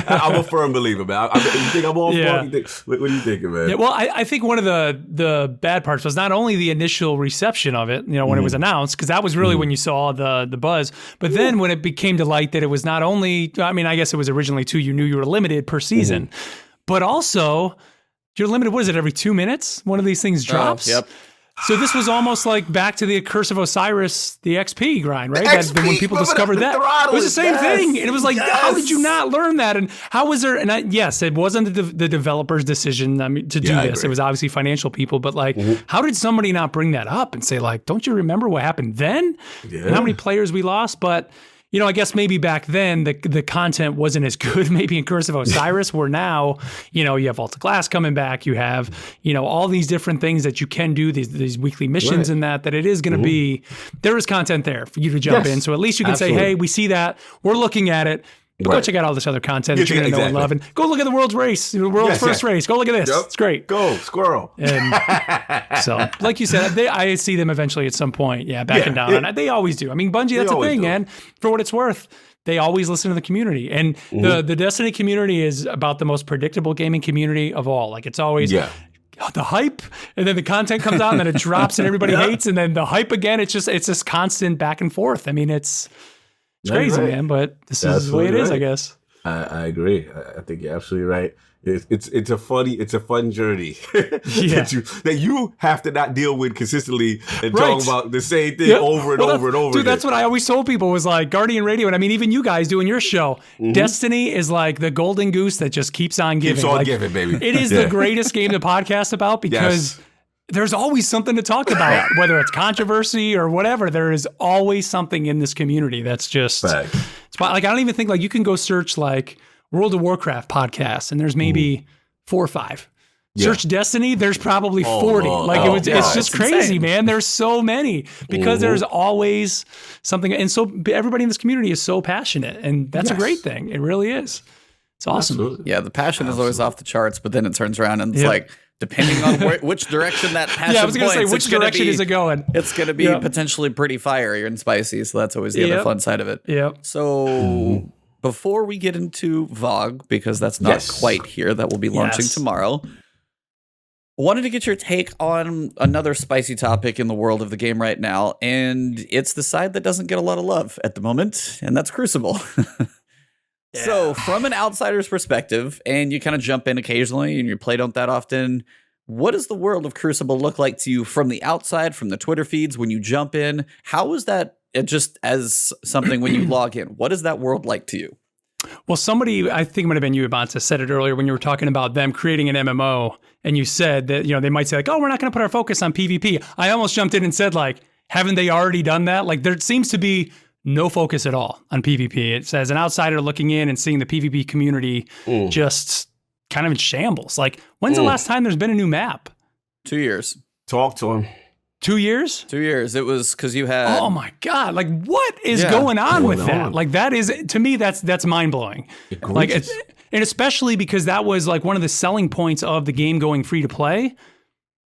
I'm a firm believer, man. You think I'm all what are you thinking, man? Yeah, well, I think one of the bad parts was not only the initial reception of it, when it was announced, because that was really when you saw the buzz, but then when it became to light that it was not only, I guess it was originally too, you knew you were limited per season, but also you're limited, what is it, every 2 minutes? One of these things drops? Yep. So this was almost like back to the Curse of Osiris, the XP grind, right? That when people discovered that, it was the same thing. And it was like, how did you not learn that? And how was there? And yes, it wasn't the developer's decision to do this. It was obviously financial people. But like, how did somebody not bring that up and say, like, don't you remember what happened then? And how many players we lost? But I guess maybe back then the content wasn't as good, maybe in Curse of Osiris, where now, you have Vault of Glass coming back, you have, all these different things that you can do, these weekly missions and that it is going to be, there is content there for you to jump in. So at least you can say, hey, we see that, we're looking at it. But go check out all this other content that you're going to know and love. And go look at the world's race, the world's first race. Go look at this. Yep. It's great. Go, squirrel. And so, like you said, I see them eventually at some point, backing down. And they always do. Bungie, that's the thing, man. For what it's worth, they always listen to the community. And the Destiny community is about the most predictable gaming community of all. Like, it's always... the hype, and then the content comes out, and then it drops, and everybody hates, and then the hype again. It's this constant back and forth. It's crazy, man, but this is the way it is, I guess. I agree. I think you're absolutely right. It's a fun journey that you have to not deal with consistently and talk about the same thing over and over and over. Dude, that's what I always told people was like Guardian Radio, and I mean even you guys doing your show. Destiny is like the golden goose that just keeps on giving. Keeps on giving, baby. It is the greatest game to podcast about because there's always something to talk about, whether it's controversy or whatever. There is always something in this community that's just like I don't even think like you can go search like World of Warcraft podcasts and there's maybe 4 or 5. Search Destiny, there's probably 40. It's just crazy, insane. Man. There's so many because there's always something. And so everybody in this community is so passionate, and that's a great thing. It really is. It's awesome. Absolutely. Yeah, the passion is always off the charts, but then it turns around and it's like, depending on which direction that passion I was going to say, which direction is it going? It's going to be potentially pretty fiery and spicy, so that's always the other fun side of it. So before we get into VoG, because that's not quite here, that will be launching tomorrow, I wanted to get your take on another spicy topic in the world of the game right now, and it's the side that doesn't get a lot of love at the moment, and that's Crucible. So from an outsider's perspective, and you kind of jump in occasionally and you play don't that often, what does the world of Crucible look like to you from the outside, from the Twitter feeds, when you jump in? How is that just as something when you log in? What is that world like to you? Well, somebody, I think it might have been you, Ebontis, said it earlier when you were talking about them creating an MMO, and you said that, they might say like, oh, we're not going to put our focus on PvP. I almost jumped in and said like, haven't they already done that? Like there seems to be no focus at all on PvP. It says an outsider looking in and seeing the PvP community just kind of in shambles. Like, when's the last time there's been a new map? 2 years. Talk to him. 2 years? 2 years. It was because you had... Oh my God. Like, what is going on with that? Like, that is, to me, that's mind-blowing. Like, and especially because that was like one of the selling points of the game going free to play.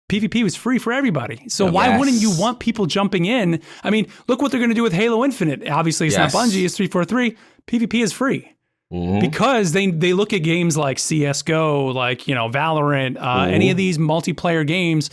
PvP was free for everybody. So why wouldn't you want people jumping in? I mean, look what they're going to do with Halo Infinite. Obviously, it's not Bungie, it's 343. PvP is free. Because they look at games like CSGO, like, Valorant, any of these multiplayer games,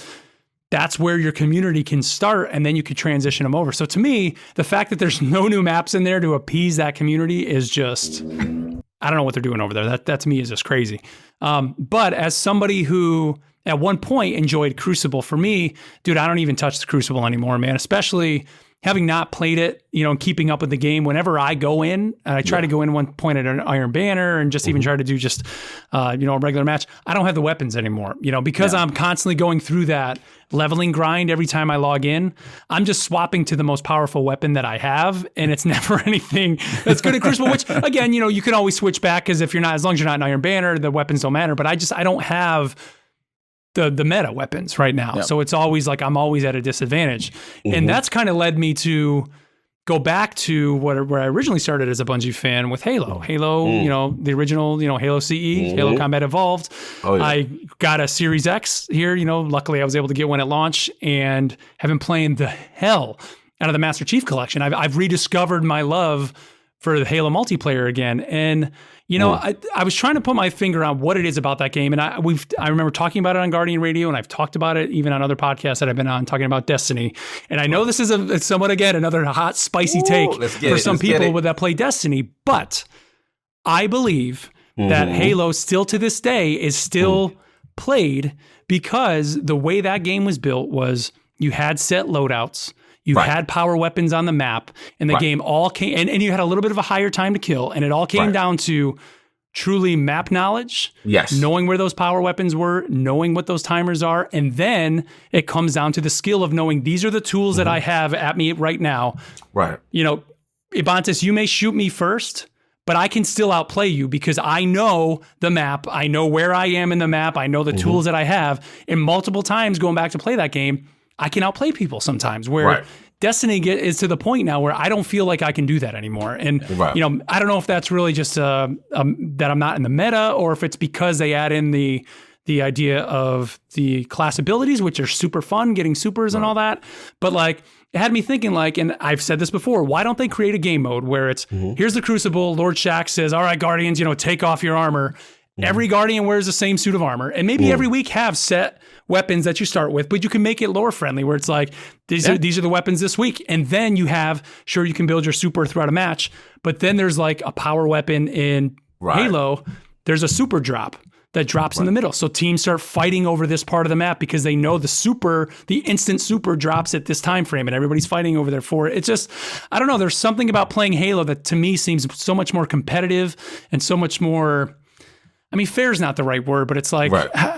that's where your community can start, and then you can transition them over. So to me, the fact that there's no new maps in there to appease that community is just, I don't know what they're doing over there. That to me is just crazy. But as somebody who at one point enjoyed Crucible, for me, dude, I don't even touch the Crucible anymore, man, especially having not played it, and keeping up with the game. Whenever I go in, and I try to go in one point at an Iron Banner and just even try to do just, a regular match, I don't have the weapons anymore, because I'm constantly going through that leveling grind every time I log in. I'm just swapping to the most powerful weapon that I have, and it's never anything that's good at Crucible, which again, you can always switch back, because if you're not, as long as you're not an Iron Banner, the weapons don't matter, but I don't have the meta weapons right now. So it's always like I'm always at a disadvantage. And that's kind of led me to go back to where I originally started as a Bungie fan with Halo. Halo, the original, Halo CE, Halo Combat Evolved. I got a Series X here, luckily I was able to get one at launch, and have been playing the hell out of the Master Chief Collection. I've rediscovered my love for the Halo multiplayer again. And I was trying to put my finger on what it is about that game, and I remember talking about it on Guardian Radio, and I've talked about it even on other podcasts that I've been on, talking about Destiny. And I know this is somewhat, again, another hot, spicy take for some people that play Destiny, but I believe that Halo still to this day is still played, because the way that game was built was you had set loadouts, you had power weapons on the map, and the game all came, and you had a little bit of a higher time to kill, and it all came down to truly map knowledge, knowing where those power weapons were, knowing what those timers are, and then it comes down to the skill of knowing these are the tools that I have at me right now. Right. Ebontis, you may shoot me first, but I can still outplay you because I know the map, I know where I am in the map, I know the tools that I have, and multiple times going back to play that game, I can outplay people sometimes, where Destiny is to the point now where I don't feel like I can do that anymore. And, I don't know if that's really just that I'm not in the meta, or if it's because they add in the idea of the class abilities, which are super fun, getting supers and all that. But like, it had me thinking like, and I've said this before, why don't they create a game mode where it's, here's the Crucible, Lord Shaxx says, all right, Guardians, take off your armor. Every Guardian wears the same suit of armor, and maybe every week have set weapons that you start with, but you can make it lore friendly where it's like, these are the weapons this week. And then you you can build your super throughout a match, but then there's like a power weapon in Halo. There's a super drop that drops in the middle. So teams start fighting over this part of the map because they know the instant super drops at this time frame and everybody's fighting over there for it. It's just, I don't know. There's something about playing Halo that to me seems so much more competitive and so much more, I mean, fair is not the right word, but it's like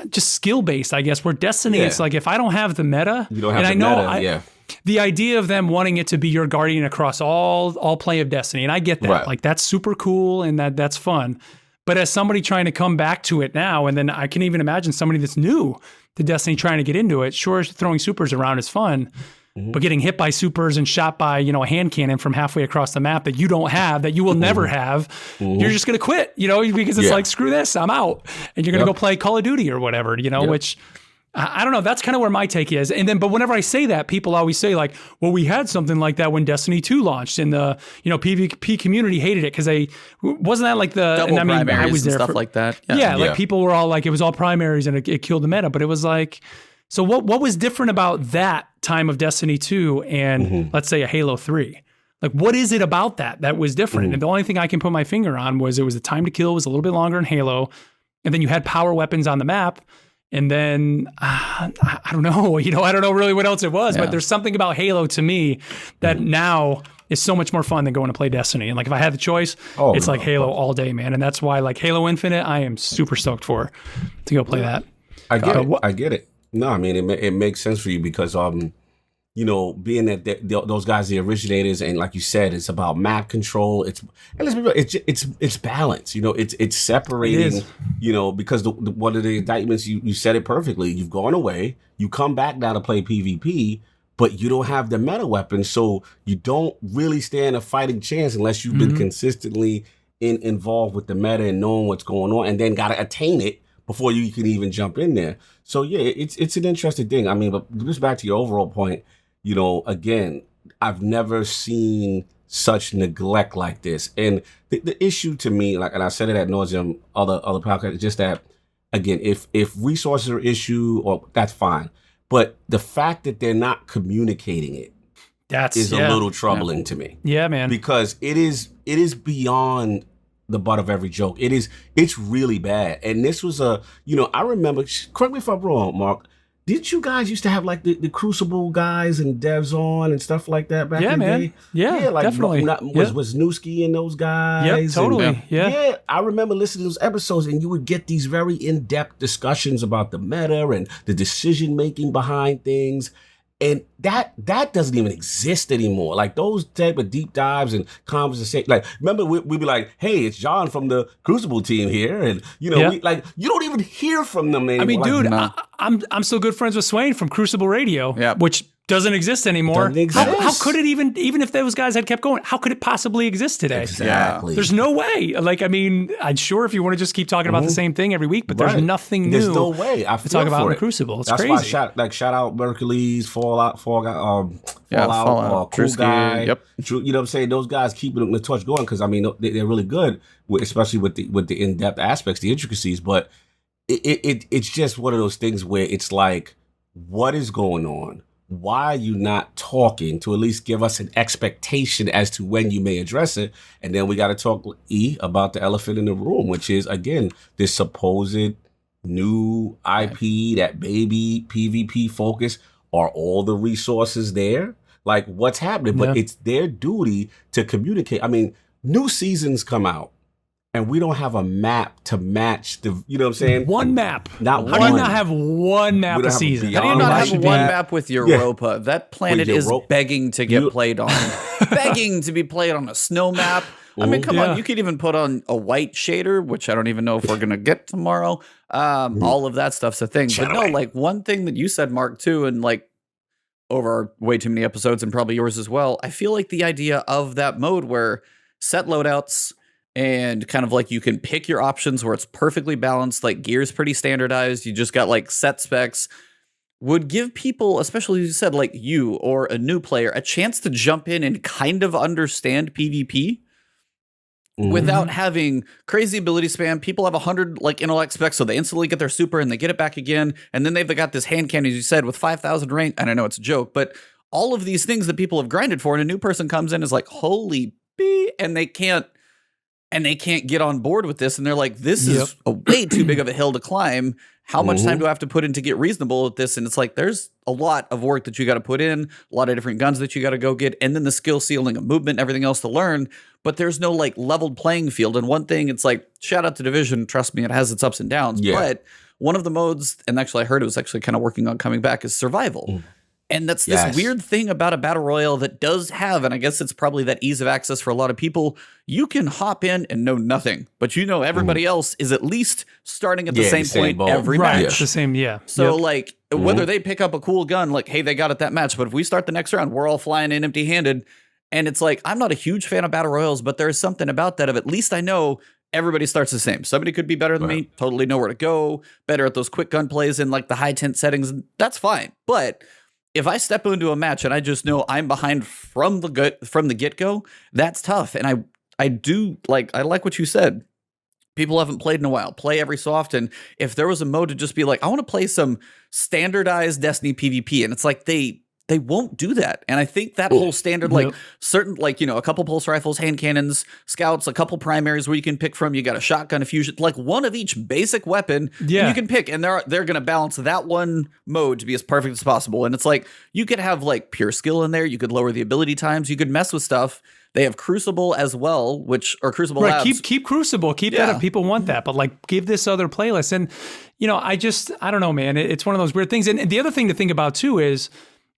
just skill-based, I guess, where Destiny, it's like, if I don't have the meta, you don't have the meta, the idea of them wanting it to be your guardian across all play of Destiny, and I get that. Like, that's super cool and that's fun. But as somebody trying to come back to it now, and then I can even imagine somebody that's new to Destiny trying to get into it, sure, throwing supers around is fun, but getting hit by supers and shot by, a hand cannon from halfway across the map that you don't have, that you will never have, you're just going to quit, because it's like, screw this, I'm out. And you're going to go play Call of Duty or whatever, which I don't know. That's kind of where my take is. And then, but whenever I say that, people always say like, well, we had something like that when Destiny 2 launched and the, PvP community hated it because wasn't that like the, double primaries I was there and stuff for, like that. Like people were all like, it was all primaries and it killed the meta, but it was like, so what was different about that time of Destiny 2 and let's say a Halo 3? Like, what is it about that was different? And the only thing I can put my finger on was it was the time to kill was a little bit longer in Halo. And then you had power weapons on the map. And then, I don't know, I don't know really what else it was, but there's something about Halo to me that now is so much more fun than going to play Destiny. And like, if I had the choice, it's like Halo all day, man. And that's why like Halo Infinite, I am super stoked to go play that. I get it. No, I mean, it makes sense for you because, being that those guys, the originators, and like you said, it's about map control. It's balance. It's separating. Because one of the indictments, you said it perfectly. You've gone away. You come back now to play PvP, but you don't have the meta weapon, so you don't really stand a fighting chance unless you've been consistently involved with the meta and knowing what's going on, and then got to attain it before you can even jump in there. So yeah, it's an interesting thing. I mean, but just back to your overall point. Again, I've never seen such neglect like this. And the issue to me, like, and I said it ad nauseum, other podcasts, just that, again, if resources are an issue, or that's fine. But the fact that they're not communicating it is a little troubling to me. Yeah, man. Because it is beyond the butt of every joke. It's really bad. And this was I remember, correct me if I'm wrong, Mark, didn't you guys used to have like the Crucible guys and devs on and stuff like that back in the day? Yeah, like definitely. Was Newski and those guys? Yeah, totally. And, yeah, I remember listening to those episodes, and you would get these very in-depth discussions about the meta and the decision making behind things. And that doesn't even exist anymore. Like those type of deep dives and conversations. Like, remember we'd be like, "Hey, it's John from the Crucible team here," and we, like, you don't even hear from them anymore. I mean, dude, I'm still good friends with Swain from Crucible Radio, which doesn't exist anymore. How could it even if those guys had kept going? How could it possibly exist today? Exactly. There's no way. Like, I mean, I'm sure if you want to just keep talking about the same thing every week, but there's nothing new. There's no way. To talk about in the Crucible. It's crazy. That's why shout out Mercules, Fallout, Cool Drewski, Guy. Yep. You know what I'm saying? Those guys keeping the torch going because I mean they're really good, especially with the in-depth aspects, the intricacies. But it's just one of those things where it's like, what is going on? Why are you not talking to at least give us an expectation as to when you may address it? And then we got to talk, about the elephant in the room, which is, again, this supposed new IP, that baby PvP focus. Are all the resources there? Like, what's happening? But it's their duty to communicate. I mean, new seasons come out. And we don't have a map to match the, you know what I'm saying? One map. How do you not have one map a season? How do you not have one map with Europa? That planet is begging to get played on. Begging to be played on a snow map. I mean, come on. You could even put on a white shader, which I don't even know if we're going to get tomorrow. All of that stuff's a thing. But no, like one thing that you said, Mark, too, and like over way too many episodes and probably yours as well, I feel like the idea of that mode where set loadouts, and kind of like you can pick your options where it's perfectly balanced, like gear's pretty standardized. You just got like set specs, would give people, especially as you said, like you or a new player, a chance to jump in and kind of understand PvP without having crazy ability spam. People have 100 like intellect specs, so they instantly get their super and they get it back again. And then they've got this hand cannon, as you said, with 5,000 rank. And I know it's a joke, but all of these things that people have grinded for, and a new person comes in is like, holy B, and they can't get on board with this. And they're like, this is a way too big of a hill to climb. How much time do I have to put in to get reasonable at this? And it's like, there's a lot of work that you got to put in, a lot of different guns that you got to go get, and then the skill ceiling of movement and everything else to learn. But there's no like leveled playing field. And one thing, it's like, shout out to Division. Trust me, it has its ups and downs. Yeah. But one of the modes, and actually I heard it was actually kind of working on coming back, is survival. And that's this weird thing about a battle royale that does have, and I guess it's probably that ease of access for a lot of people. You can hop in and know nothing, but you know everybody else is at least starting at the same point every match. It's the same, So like whether they pick up a cool gun, like, hey, they got it that match, but if we start the next round, we're all flying in empty-handed. And it's like, I'm not a huge fan of battle royals, but there's something about that of at least I know everybody starts the same. Somebody could be better than me, totally know where to go, better at those quick gun plays in like the high tent settings. That's fine. But if I step into a match and I just know I'm behind from the get-go, that's tough. And I like what you said. People haven't played in a while. Play every so often. If there was a mode to just be like, I want to play some standardized Destiny PvP, and it's like they won't do that. And I think that whole standard, like certain, like, you know, a couple pulse rifles, hand cannons, scouts, a couple primaries where you can pick from. You got a shotgun, a fusion, like one of each basic weapon you can pick. And they're going to balance that one mode to be as perfect as possible. And it's like, you could have like pure skill in there. You could lower the ability times. You could mess with stuff. They have Crucible as well, or Crucible Labs. Keep Crucible. Keep that if people want that. But like, give this other playlist. And, you know, I don't know, man. It's one of those weird things. And the other thing to think about too is,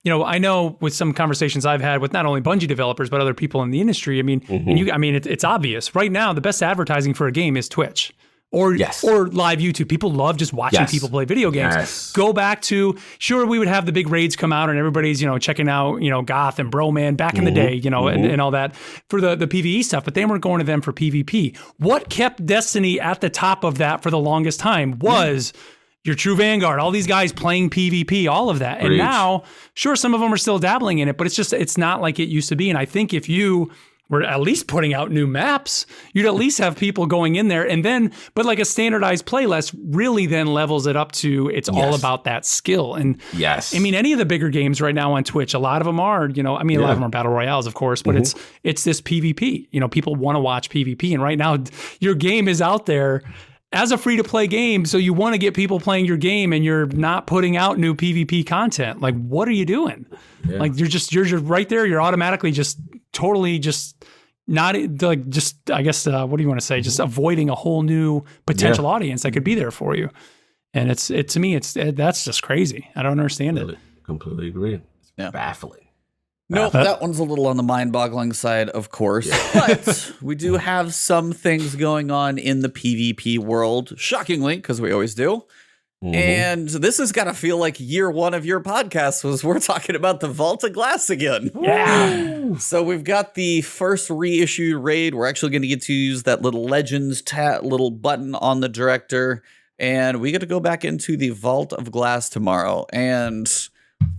you know, I know with some conversations I've had with not only Bungie developers, but other people in the industry, I mean, it's obvious. Right now, the best advertising for a game is Twitch or live YouTube. People love just watching people play video games. Go back to, sure, we would have the big raids come out and everybody's, you know, checking out, you know, Goth and Broman back in the day, you know, and all that for the PvE stuff, but they weren't going to them for PvP. What kept Destiny at the top of that for the longest time was your True Vanguard, all these guys playing PvP, all of that. And now, sure, some of them are still dabbling in it, but it's not like it used to be. And I think if you were at least putting out new maps, you'd at least have people going in there. And then, but like a standardized playlist really then levels it up to, it's all about that skill. And I mean, any of the bigger games right now on Twitch, a lot of them are, you know, I mean, a lot of them are battle royales, of course, but it's this PvP, you know, people want to watch PvP. And right now your game is out there as a free-to-play game, so you want to get people playing your game, and you're not putting out new PvP content. Like, what are you doing? Like, you're just right there. You're automatically just totally just not like just I guess what do you want to say? Just avoiding a whole new potential audience that could be there for you. And it's to me, that's just crazy. I don't understand it. Completely agree. It's baffling. No, that one's a little on the mind-boggling side, of course. But we do have some things going on in the PvP world, shockingly, because we always do. And this has got to feel like year one of your podcast was we're talking about the Vault of Glass again. Yeah. So we've got the first reissued raid. We're actually going to get to use that little Legends little button on the director. And we get to go back into the Vault of Glass tomorrow. And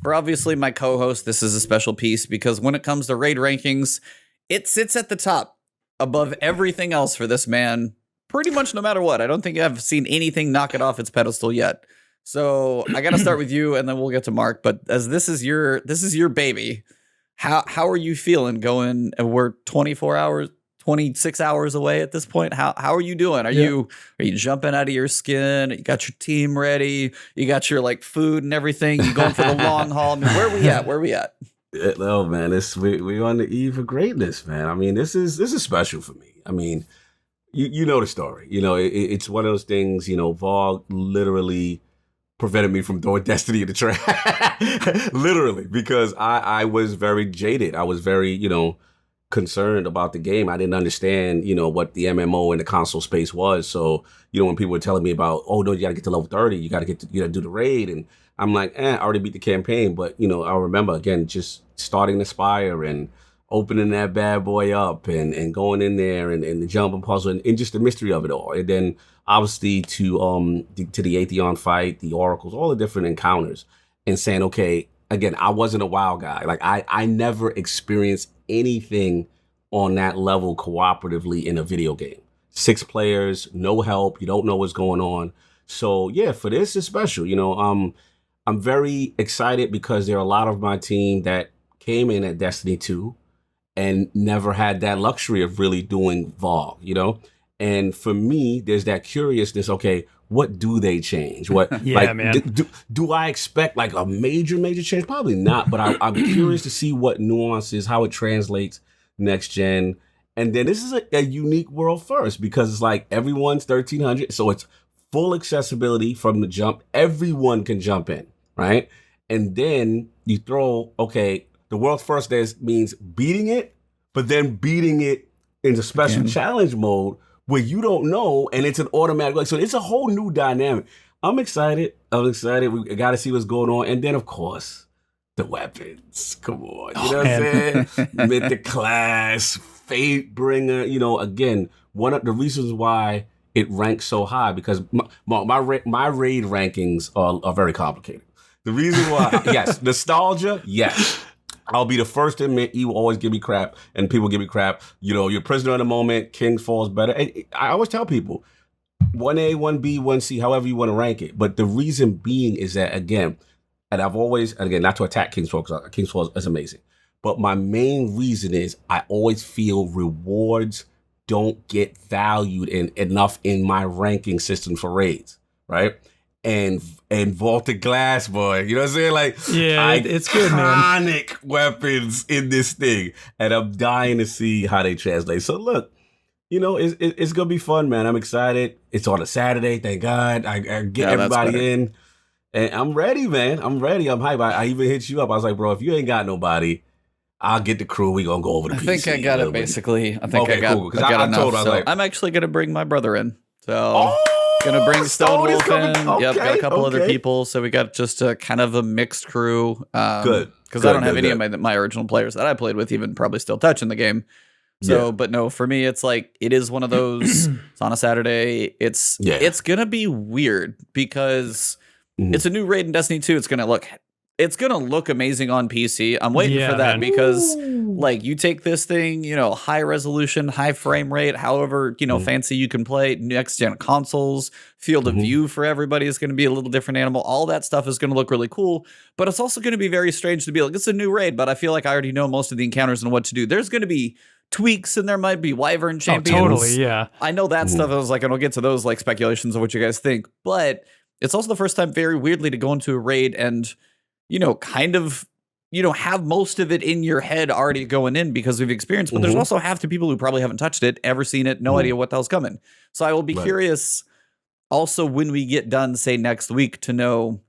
for obviously my co-host, this is a special piece because when it comes to raid rankings, it sits at the top above everything else for this man, pretty much no matter what. I don't think I've seen anything knock it off its pedestal yet. So I got to start with you, and then we'll get to Mark. But as this is your baby, how are you feeling going? We're 26 hours away at this point. How are you doing? Are you jumping out of your skin? You got your team ready? You got your like food and everything? You going for the long haul? I mean, where are we at? Oh man, we're on the eve of greatness, man. I mean, this is special for me. I mean, you know the story. You know, it's one of those things. You know, VoG literally prevented me from throwing Destiny in the trash, literally, because I was very jaded. I was very, you know, concerned about the game. I didn't understand, you know, what the MMO in the console space was. So, you know, when people were telling me about, oh no, you got to get to level 30, you got to do the raid, and I'm like, I already beat the campaign. But you know, I remember again just starting the Spire and opening that bad boy up and going in there and the jumping puzzle and just the mystery of it all. And then obviously to the Atheon fight, the oracles, all the different encounters, and saying, okay, again, I wasn't a WoW guy. Like I never experienced anything on that level cooperatively in a video game. 6 players, no help. You don't know what's going on. So yeah, for this it's special. I'm very excited because there are a lot of my team that came in at Destiny 2 and never had that luxury of really doing VoG, And for me, there's that curiousness. Okay, what do they change? What, man. Do I expect like a major change? Probably not, but I'm curious to see what nuances, how it translates next gen. And then this is a unique world first because it's like everyone's 1300, so it's full accessibility from the jump. Everyone can jump in, right? And then you throw, okay, the world's first means beating it, but then beating it in the special challenge mode where you don't know, and it's an automatic. So it's a whole new dynamic. I'm excited. We got to see what's going on. And then, of course, the weapons. Come on. You know what I'm saying? Mythic class, Fate Bringer. Again, one of the reasons why it ranks so high, because my raid rankings are very complicated. The reason why, yes, nostalgia, yes. I'll be the first to admit you always give me crap, and people give me crap. You're prisoner in the moment, King falls better. And I always tell people, 1A, 1B, 1C, however you want to rank it. But the reason being is that, again, and I've always, and again, not to attack King's Fall, because King's Fall is amazing. But my main reason is I always feel rewards don't get valued enough in my ranking system for raids, right? And Vaulted Glass, boy, you know what I'm saying? Like, it's good, man. Iconic weapons in this thing, and I'm dying to see how they translate. So look, it's gonna be fun, man. I'm excited. It's on a Saturday, thank God. I get everybody in, and I'm ready, man. I'm ready. I'm hyped. I even hit you up. I was like, bro, if you ain't got nobody, I'll get the crew. We gonna go over the PC. I think I got it basically. I think I got. Cool, I got enough. I was like, I'm actually gonna bring my brother in. So. Gonna bring Stonewolf in. Okay, got a couple other people. So we got just a kind of a mixed crew. Good. Because I don't have any of my original players that I played with even probably still touching the game. So, but no, for me, it's like, it is one of those, it's on a Saturday. It's gonna be weird because it's a new raid in Destiny 2. It's gonna look amazing on PC. I'm waiting for that because like you take this thing, high resolution, high frame rate, however, fancy you can play, next gen consoles, field of view for everybody is going to be a little different animal. All that stuff is going to look really cool, but it's also going to be very strange to be like, it's a new raid, but I feel like I already know most of the encounters and what to do. There's going to be tweaks and there might be Wyvern champions. Totally, yeah. I know that stuff. I was like, and we'll get to those like speculations of what you guys think, but it's also the first time very weirdly to go into a raid and kind of, have most of it in your head already going in because we've experienced, but there's also half the people who probably haven't touched it, ever seen it, no idea what the hell's coming. So I will be curious also when we get done, say next week, to know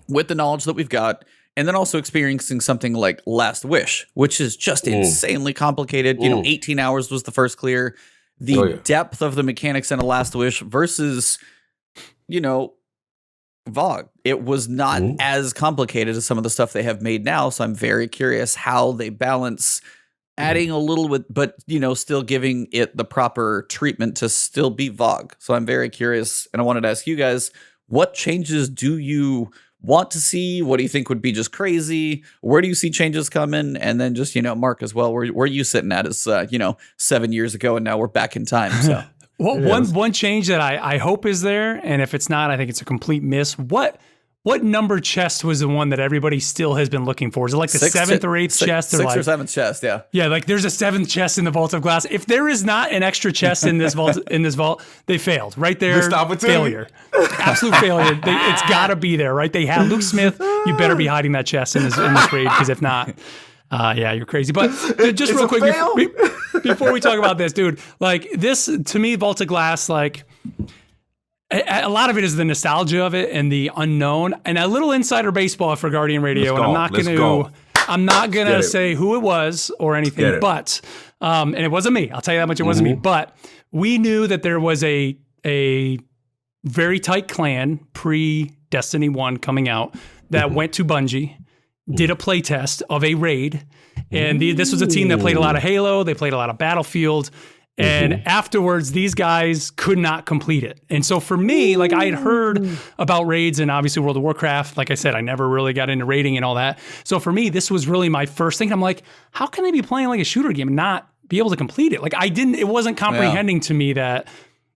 with the knowledge that we've got, and then also experiencing something like Last Wish, which is just insanely complicated. 18 hours was the first clear. The depth of the mechanics in a Last Wish versus, VoG. It was not as complicated as some of the stuff they have made now, so I'm very curious how they balance adding a little bit, but still giving it the proper treatment to still be VoG. So I'm very curious, and I wanted to ask you guys, what changes do you want to see? What do you think would be just crazy? Where do you see changes coming? And then just, Mark as well, where are you sitting at as 7 years ago, and now we're back in time, so. Well, one change that I hope is there, and if it's not, I think it's a complete miss. What number chest was the one that everybody still has been looking for? Is it like the 7th or 8th chest? Sixth or 7th chest, yeah. Yeah, like there's a 7th chest in the Vault of Glass. If there is not an extra chest in this vault, they failed. Right there, failure. Absolute failure. It's got to be there, right? They have Luke Smith. You better be hiding that chest in this raid, because if not, you're crazy. But just real quick, before we talk about this, dude, like this, to me, Vault of Glass, like a lot of it is the nostalgia of it and the unknown, and a little insider baseball for Guardian Radio. And I'm not gonna say who it was or anything, but and it wasn't me. I'll tell you that much. It wasn't me. But we knew that there was a very tight clan pre Destiny 1 coming out that went to Bungie, did a play test of a raid. And this was a team that played a lot of Halo. They played a lot of Battlefield. And afterwards, these guys could not complete it. And so for me, like I had heard about raids and obviously World of Warcraft. Like I said, I never really got into raiding and all that. So for me, this was really my first thing. I'm like, how can they be playing like a shooter game and not be able to complete it. Like it wasn't comprehending to me that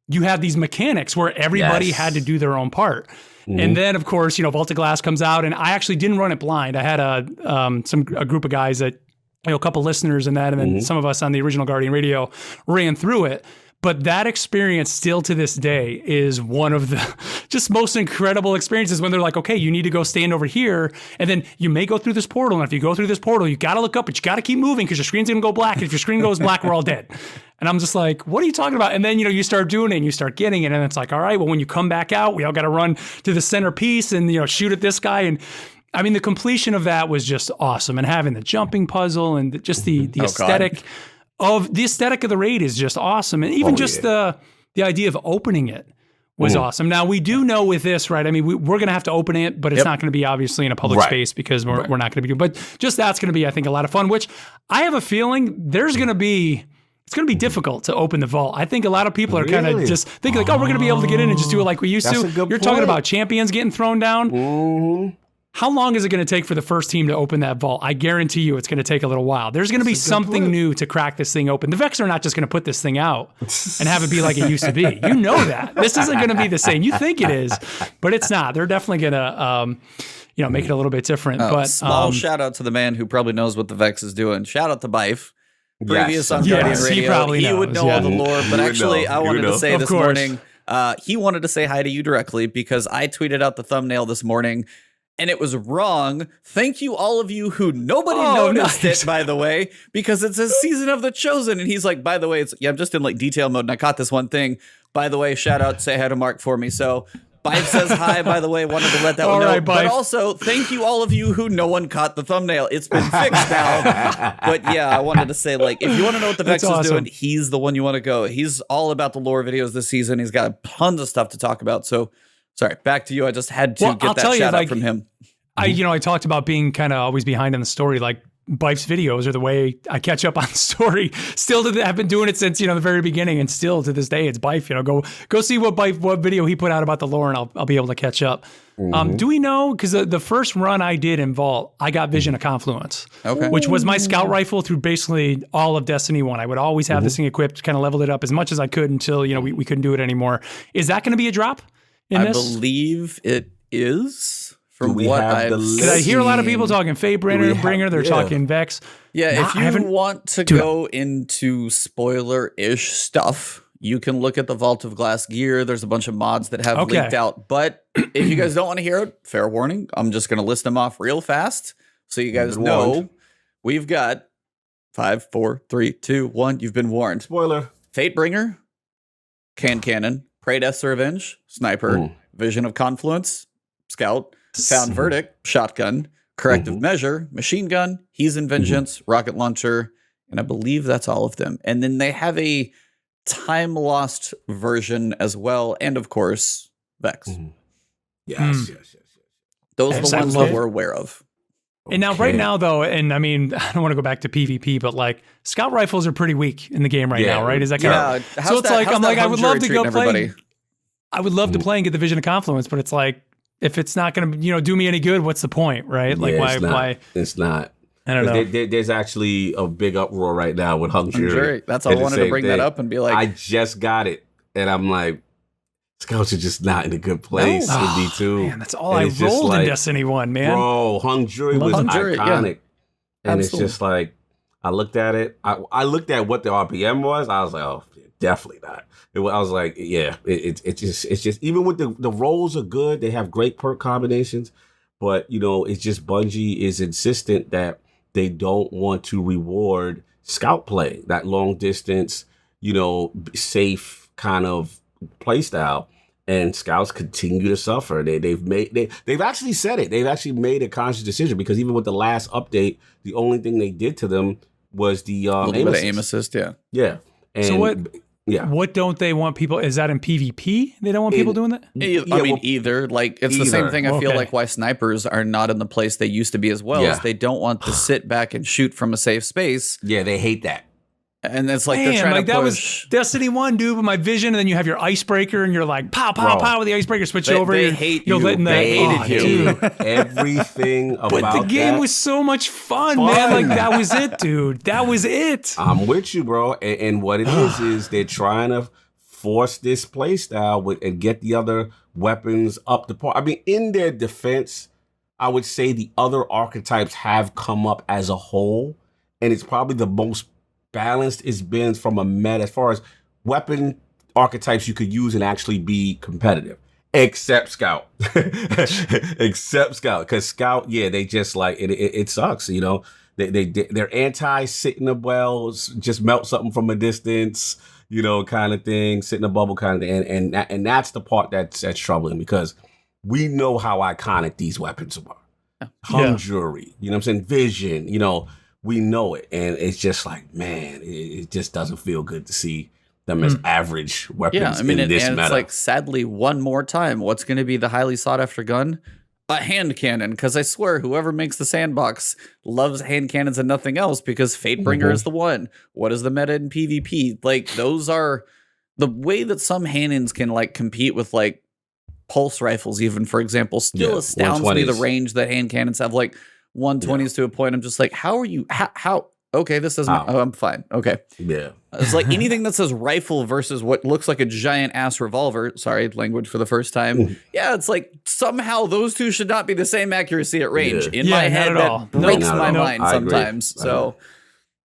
you have these mechanics where everybody had to do their own part. And then, of course, Vault of Glass comes out, and I actually didn't run it blind. I had a group of guys that, a couple listeners and that, and then some of us on the original Guardian Radio ran through it. But that experience still to this day is one of the just most incredible experiences when they're like, okay, you need to go stand over here. And then you may go through this portal. And if you go through this portal, you got to look up, but you got to keep moving because your screen's going to go black. And if your screen goes black, we're all dead. And I'm just like, what are you talking about? And then, you start doing it and you start getting it. And it's like, all right, well, when you come back out, we all got to run to the centerpiece and, shoot at this guy. And I mean, the completion of that was just awesome. And having the jumping puzzle and just the aesthetic of the raid is just awesome. And even the idea of opening it was awesome. Now we do know with this, right? I mean, we're going to have to open it, but it's not going to be obviously in a public space because we're not going to be doing, but just that's going to be, I think, a lot of fun, which I have a feeling it's going to be difficult to open the vault. I think a lot of people are kind of just thinking like, we're going to be able to get in and just do it like we used to. You're talking about champions getting thrown down. How long is it going to take for the first team to open that vault? I guarantee you it's going to take a little while. There's going to be something new to crack this thing open. The Vex are not just going to put this thing out and have it be like it used to be. You know that. This isn't going to be the same. You think it is, but it's not. They're definitely going to make it a little bit different. But small shout out to the man who probably knows what the Vex is doing. Shout out to Bife. Previous on Guardian Radio. He would know all the lore. But actually, I wanted to say this morning, he wanted to say hi to you directly because I tweeted out the thumbnail this morning. And it was wrong. Thank you, all of you who nobody noticed it, by the way, because it says Season of the Chosen. And he's like, by the way, I'm just in like detail mode and I caught this one thing. By the way, shout out, say hi to Mark for me. So Bife says hi, by the way, wanted to let that one know. Right, but also, thank you, all of you who no one caught the thumbnail. It's been fixed now. But yeah, I wanted to say, like, if you want to know what the Vex is doing, he's the one you want to go. He's all about the lore videos this season. He's got tons of stuff to talk about. So sorry, back to you. I just had to get that shout out from him. I talked about being kind of always behind in the story. Like Bife's videos are the way I catch up on the story. Still, I've been doing it since the very beginning, and still to this day, it's Bife. Go see what video he put out about the lore, and I'll be able to catch up. Do we know? Because the first run I did in Vault, I got Vision of Confluence, which was my scout rifle through basically all of Destiny 1. I would always have this thing equipped, kind of leveled it up as much as I could until we couldn't do it anymore. Is that going to be a drop in this? I believe it is. From what because I hear a lot of people talking Fatebringer, they're talking Vex. Yeah, if you want to go into spoiler-ish stuff, you can look at the Vault of Glass gear. There's a bunch of mods that have leaked out. But if you guys don't want to hear it, fair warning, I'm just going to list them off real fast so you guys know. We've got 5, 4, 3, 2, 1. You've been warned. Spoiler. Fatebringer, Cannon, Prey Death's Revenge, Sniper, Vision of Confluence, Scout, Found Verdict, Shotgun, Corrective Measure, Machine Gun, He's in Vengeance, Rocket Launcher, and I believe that's all of them. And then they have a Time Lost version as well, and of course, Vex. Yes. Those are the ones that we're aware of. And now, right now, though, and I mean, I don't want to go back to PvP, but like scout rifles are pretty weak in the game right now, right? Is that kind of so? It's like I would love to go play. I would love to play and get the Vision of Confluence, but it's like, if it's not going to, do me any good, what's the point, right? Like, why? It's not. I don't know. There's actually a big uproar right now with Hung Jury. That's all I wanted to bring that up and be like, I just got it, and I'm like, Scouts are just not in a good place with D2. Man, that's all I rolled in Destiny 1, man. Bro, Hung Jury was iconic, and it's just like, I looked at it. I looked at what the RPM was. I was like, oh, definitely not. I was like, it's just even with the rolls are good. They have great perk combinations, but it's just Bungie is insistent that they don't want to reward scout play, that long distance, safe kind of play style, and scouts continue to suffer. They've actually said it. They've actually made a conscious decision because even with the last update, the only thing they did to them was the aim assist. Yeah. And so what? Yeah. What don't they want people? Is that in PvP? They don't want people doing that? Either. Like, it's the same thing. I feel like why snipers are not in the place they used to be as well. Is they don't want to sit back and shoot from a safe space. Yeah, they hate that. And it's like they're trying to that push. was Destiny 1, dude, with my vision, and then you have your icebreaker, and you're like, pow, pow, pow, with the icebreaker, switch over. They hate you. They hated you. Dude, everything about But the game was so much fun, man. Like, that was it, dude. That was it. I'm with you, bro. And what it is they're trying to force this play style and get the other weapons up the par. I mean, in their defense, I would say the other archetypes have come up as a whole, and it's probably the most balanced it's been from a meta as far as weapon archetypes you could use and actually be competitive, except Scout. Except Scout, because Scout, they just like it sucks, you know. They're anti sitting a well, just melt something from a distance, you know, kind of thing, sit in a bubble kind of thing, and that's the part that's troubling, because we know how iconic these weapons are. Hung Jury, you know what I'm saying? Vision, you know. We know it, and it's just like, man, it just doesn't feel good to see them as average weapons in this meta. It's like, sadly, one more time, what's going to be the highly sought-after gun? A hand cannon, because I swear, whoever makes the sandbox loves hand cannons and nothing else, because Fatebringer is the one. What is the meta in PvP? Like, those are the way that some hand-ins can, like, compete with, like, pulse rifles, even, for example, still astounds me, the range that hand cannons have, like, 120s to a point. I'm just like, how are you? How? Okay, this doesn't. Oh, I'm fine. Okay. Yeah. It's like anything that says rifle versus what looks like a giant ass revolver. Sorry, language for the first time. Yeah, it's like somehow those two should not be the same accuracy at range. In my head, that breaks my mind sometimes. So,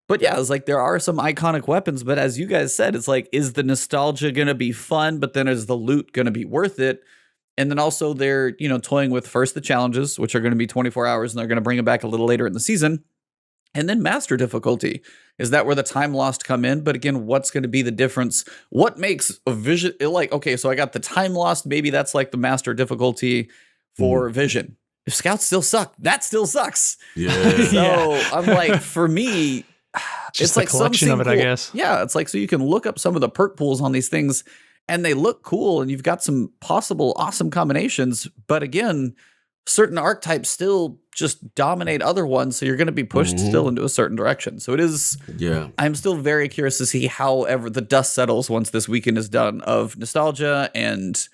but yeah, it's like there are some iconic weapons, but as you guys said, it's like, is the nostalgia going to be fun? But then is the loot going to be worth it? And then also they're, you know, toying with first the challenges, which are going to be 24 hours, and they're going to bring it back a little later in the season. And then master difficulty. Is that where the time lost come in? But again, what's going to be the difference? What makes a vision, like, okay, so I got the time lost. Maybe that's like the master difficulty for vision. If scouts still suck, that still sucks. Yeah. So I'm like, for me, just it's like a collection of it, I guess. Yeah, it's like, so you can look up some of the perk pools on these things, and they look cool, and you've got some possible awesome combinations. But again, certain archetypes still just dominate other ones, so you're going to be pushed still into a certain direction. So it is. Yeah, I'm still very curious to see how ever the dust settles once this weekend is done of nostalgia, and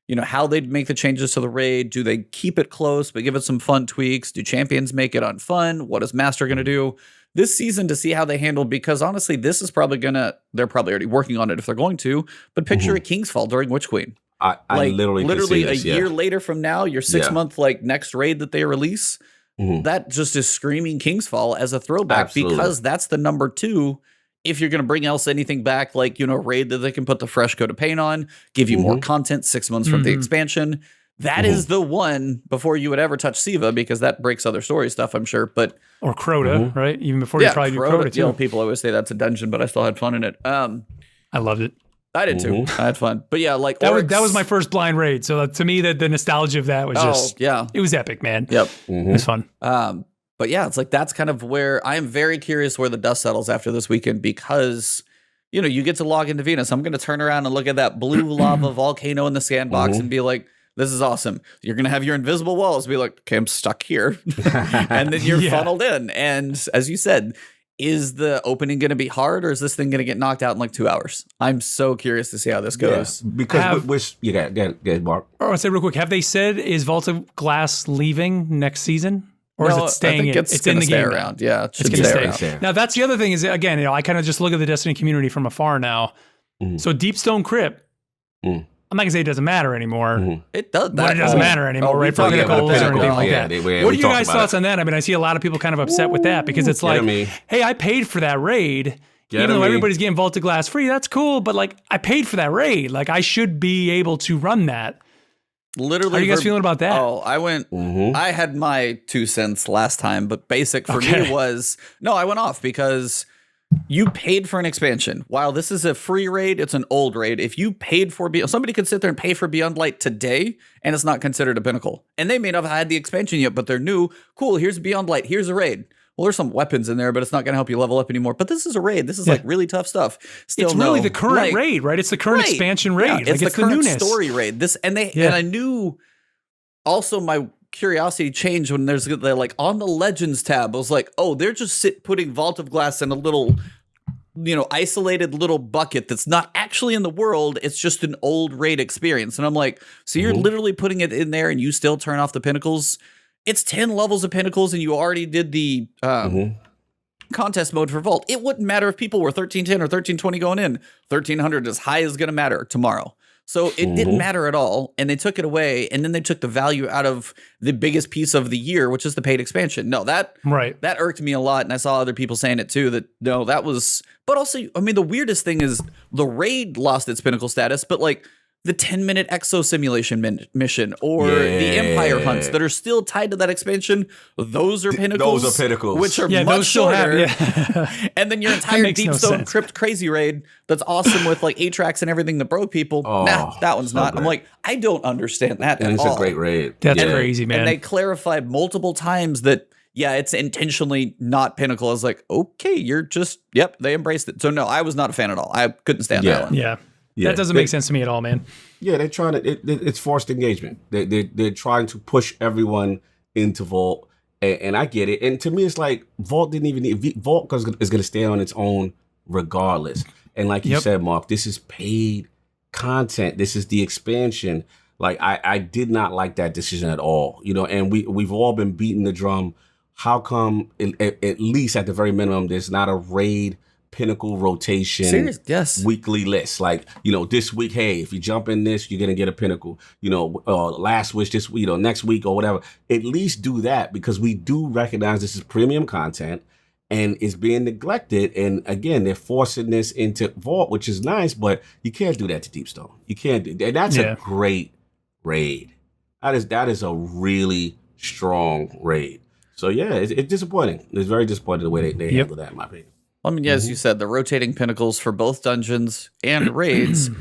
you know how they'd make the changes to the raid. Do they keep it close but give it some fun tweaks? Do champions make it unfun? What is Master going to do this season to see how they handle? Because honestly, this is probably they're probably already working on it if they're going to, but picture a King's Fall during Witch Queen. I literally a year later from now, your 6 month like next raid that they release, that just is screaming King's Fall as a throwback. Absolutely. Because that's the number 2. If you're going to bring anything back, like, you know, raid that they can put the fresh coat of paint on, give you more content 6 months from the expansion. That is the one before you would ever touch Siva, because that breaks other story stuff, I'm sure. But or Crota, right? Even before you try to do Crota too. You know, people always say that's a dungeon, but I still had fun in it. I loved it. I did too. I had fun. But yeah, like that was my first blind raid. So to me, the nostalgia of that was it was epic, man. Yep. It was fun. But yeah, it's like that's kind of where I am very curious where the dust settles after this weekend, because you know, you get to log into Venus. I'm going to turn around and look at that blue lava volcano in the sandbox and be like, this is awesome. You're going to have your invisible walls be like, okay, I'm stuck here. And then you're funneled in. And as you said, is the opening going to be hard, or is this thing going to get knocked out in like 2 hours? I'm so curious to see how this goes. Yeah, because you got Mark. I'll say real quick, have they said, is Vault of Glass leaving next season? Or is it staying in? It's in the game around. Yeah, it's going to stay around. Now, that's the other thing is, again, you know, I kind of just look at the Destiny community from afar now. So Deepstone Crypt, I'm not going to say it doesn't matter anymore. It does. But it doesn't matter anymore, right? For pinnacles or anything like that. What are you guys' thoughts on that? I mean, I see a lot of people kind of upset with that, because it's like, hey, I paid for that raid. Even though everybody's getting Vault of Glass free, that's cool. But like, I paid for that raid. Like, I should be able to run that. Literally, how are you guys feeling about that? Oh, I went. I had my 2 cents last time, but basic for me was I went off because you paid for an expansion. While this is a free raid, it's an old raid. If you paid for somebody could sit there and pay for Beyond Light today, and it's not considered a pinnacle. And they may not have had the expansion yet, but they're new. Cool. Here's Beyond Light. Here's a raid. Well, there's some weapons in there, but it's not going to help you level up anymore. But this is a raid. This is like really tough stuff. Still, it's really the current raid, right? It's the current expansion raid. Yeah, it's the current story raid. And I knew. Also, my curiosity changed when they're like on the Legends tab. I was like, oh, they're just putting Vault of Glass in a little isolated little bucket that's not actually in the world. It's just an old raid experience. And I'm like, so you're literally putting it in there and you still turn off the pinnacles? It's 10 levels of pinnacles and you already did the contest mode for Vault. It wouldn't matter if people were 1310 or 1320 going in. 1300 as high is going to matter tomorrow. So it didn't matter at all. And they took it away. And then they took the value out of the biggest piece of the year, which is the paid expansion. No, that irked me a lot. And I saw other people saying it too, that no, that was, but also, I mean, the weirdest thing is the raid lost its pinnacle status, but like the 10-minute exo simulation mission or the Empire hunts that are still tied to that expansion, those are pinnacles. Those are pinnacles. Which are much shorter. And then your entire Deepstone Crypt Crazy Raid that's awesome with like 8-tracks and everything that broke people. That one's not. Great. I'm like, I don't understand that at all. It's a great raid. That's crazy, man. And they clarified multiple times that, it's intentionally not pinnacle. I was like, okay, you're just, they embraced it. So no, I was not a fan at all. I couldn't stand that one. Yeah. That doesn't make sense to me at all, man. Yeah, they're trying to. It's forced engagement. They're trying to push everyone into Vault, and I get it. And to me, it's like Vault didn't even need. Vault is going to stand on its own regardless. And like you said, Mark, this is paid content. This is the expansion. Like I did not like that decision at all. And we've all been beating the drum. How come at least at the very minimum there's not a raid pinnacle rotation weekly list? Like, this week, hey, if you jump in this, you're going to get a pinnacle, last wish this, next week or whatever. At least do that, because we do recognize this is premium content and it's being neglected. And again, they're forcing this into Vault, which is nice, but you can't do that to Deepstone. You can't do that. That's a great raid. That is a really strong raid. So yeah, it's disappointing. It's very disappointing the way they handle that, in my opinion. I mean, as you said, the rotating pinnacles for both dungeons and raids, I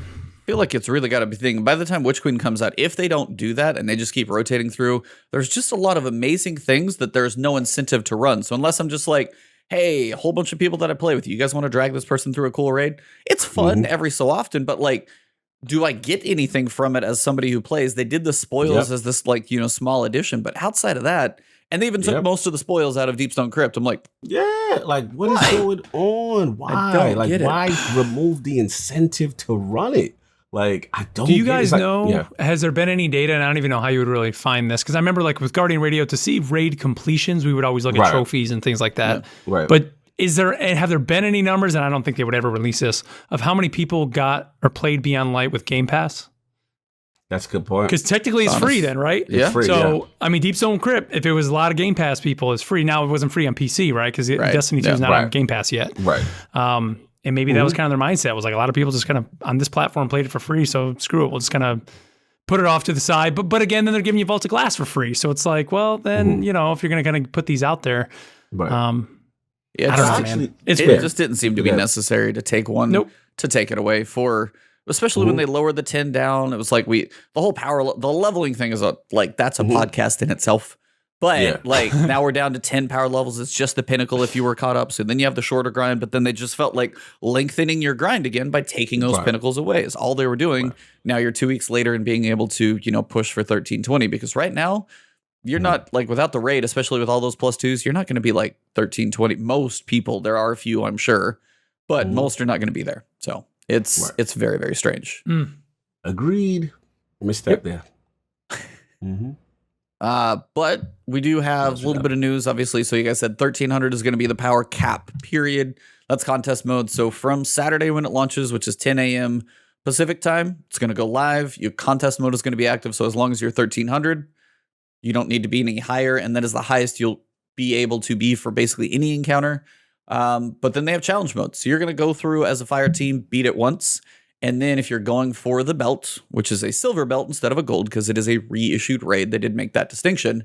feel like it's really got to be a thing. By the time Witch Queen comes out, if they don't do that and they just keep rotating through, there's just a lot of amazing things that there's no incentive to run. So unless I'm just like, hey, a whole bunch of people that I play with, you guys want to drag this person through a cool raid? It's fun every so often, but like, do I get anything from it as somebody who plays? They did the spoils as this like, small addition, but outside of that, and they even took most of the spoils out of Deepstone Crypt. I'm like, like what is going on? Why? Like, why remove the incentive to run it? Like, I don't. Do you guys know? Has there been any data? And I don't even know how you would really find this, because I remember like with Guardian Radio, to see raid completions, we would always look at trophies and things like that. But have there been any numbers? And I don't think they would ever release this, of how many people got or played Beyond Light with Game Pass. That's a good point. Because technically it's free then, right? Yeah. Free, so, I mean, Deepstone Crypt, if it was a lot of Game Pass people, it's free. Now, it wasn't free on PC, right? Because Destiny 2 is not on Game Pass yet. Right. And maybe that was kind of their mindset. Was like, a lot of people just kind of, on this platform, played it for free, so screw it. We'll just kind of put it off to the side. But again, then they're giving you Vault of Glass for free. So it's like, well, then, if you're going to kind of put these out there. Right. I don't know, man. It just didn't seem to be necessary to take one, to take it away for... Especially when they lowered the 10 down. It was like the leveling thing is that's a podcast in itself. But like now we're down to 10 power levels. It's just the pinnacle if you were caught up. So then you have the shorter grind, but then they just felt like lengthening your grind again by taking those pinnacles away. It's all they were doing. Now you're 2 weeks later and being able to, push for 1320, because right now you're not like, without the raid, especially with all those +2s, you're not going to be like 1320. Most people, there are a few, I'm sure, but most are not going to be there. So it's very, very strange. Agreed. Misstep there. But we do have a little bit of news, obviously. So you guys said 1300 is going to be the power cap, period. That's contest mode. So from Saturday when it launches, which is 10 a.m. Pacific time, it's going to go live. Your contest mode is going to be active. So as long as you're 1300, you don't need to be any higher. And that is the highest you'll be able to be for basically any encounter. But then they have challenge mode. So you're going to go through as a fire team, beat it once. And then if you're going for the belt, which is a silver belt instead of a gold, because it is a reissued raid, they did make that distinction.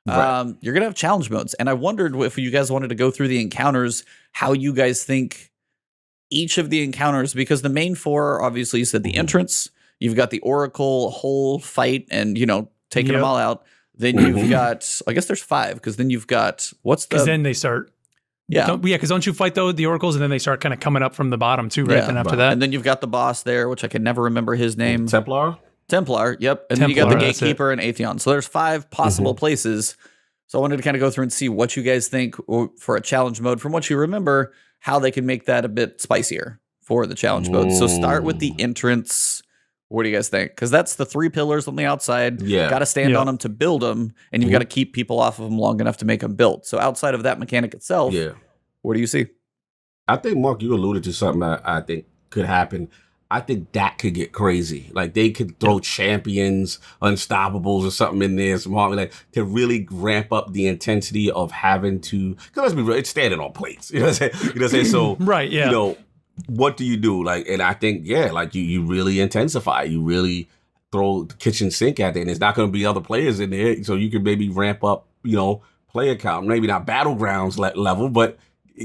You're going to have challenge modes. And I wondered if you guys wanted to go through the encounters, how you guys think each of the encounters, because the main four are obviously, you said the entrance, you've got the Oracle whole fight and, taking them all out. Then you've got, I guess there's 5, because then you've got, because then they start. Because don't you fight the oracles and then they start kind of coming up from the bottom too, right? Then after that, and then you've got the boss there, which I can never remember his name. Templar, yep. And then you got the Gatekeeper and Atheon. So there's 5 possible places. So I wanted to kind of go through and see what you guys think for a challenge mode. From what you remember, how they can make that a bit spicier for the challenge mode. So start with the entrance. What do you guys think? Because that's the 3 pillars on the outside. Yeah. Got to stand on them to build them, and you've got to keep people off of them long enough to make them built. So outside of that mechanic itself, what do you see? I think, Mark, you alluded to something that I think could happen. I think that could get crazy. Like, they could throw champions, unstoppables, or something in there, like, to really ramp up the intensity of having to. Because let's be real, it's standing on plates. You know what I'm saying? You know what I'm saying? So, right, yeah. You know, what do you do? Like, and I think, like you really intensify. You really throw the kitchen sink at it, and there's not going to be other players in there, so you can maybe ramp up, player count. Maybe not battlegrounds level, but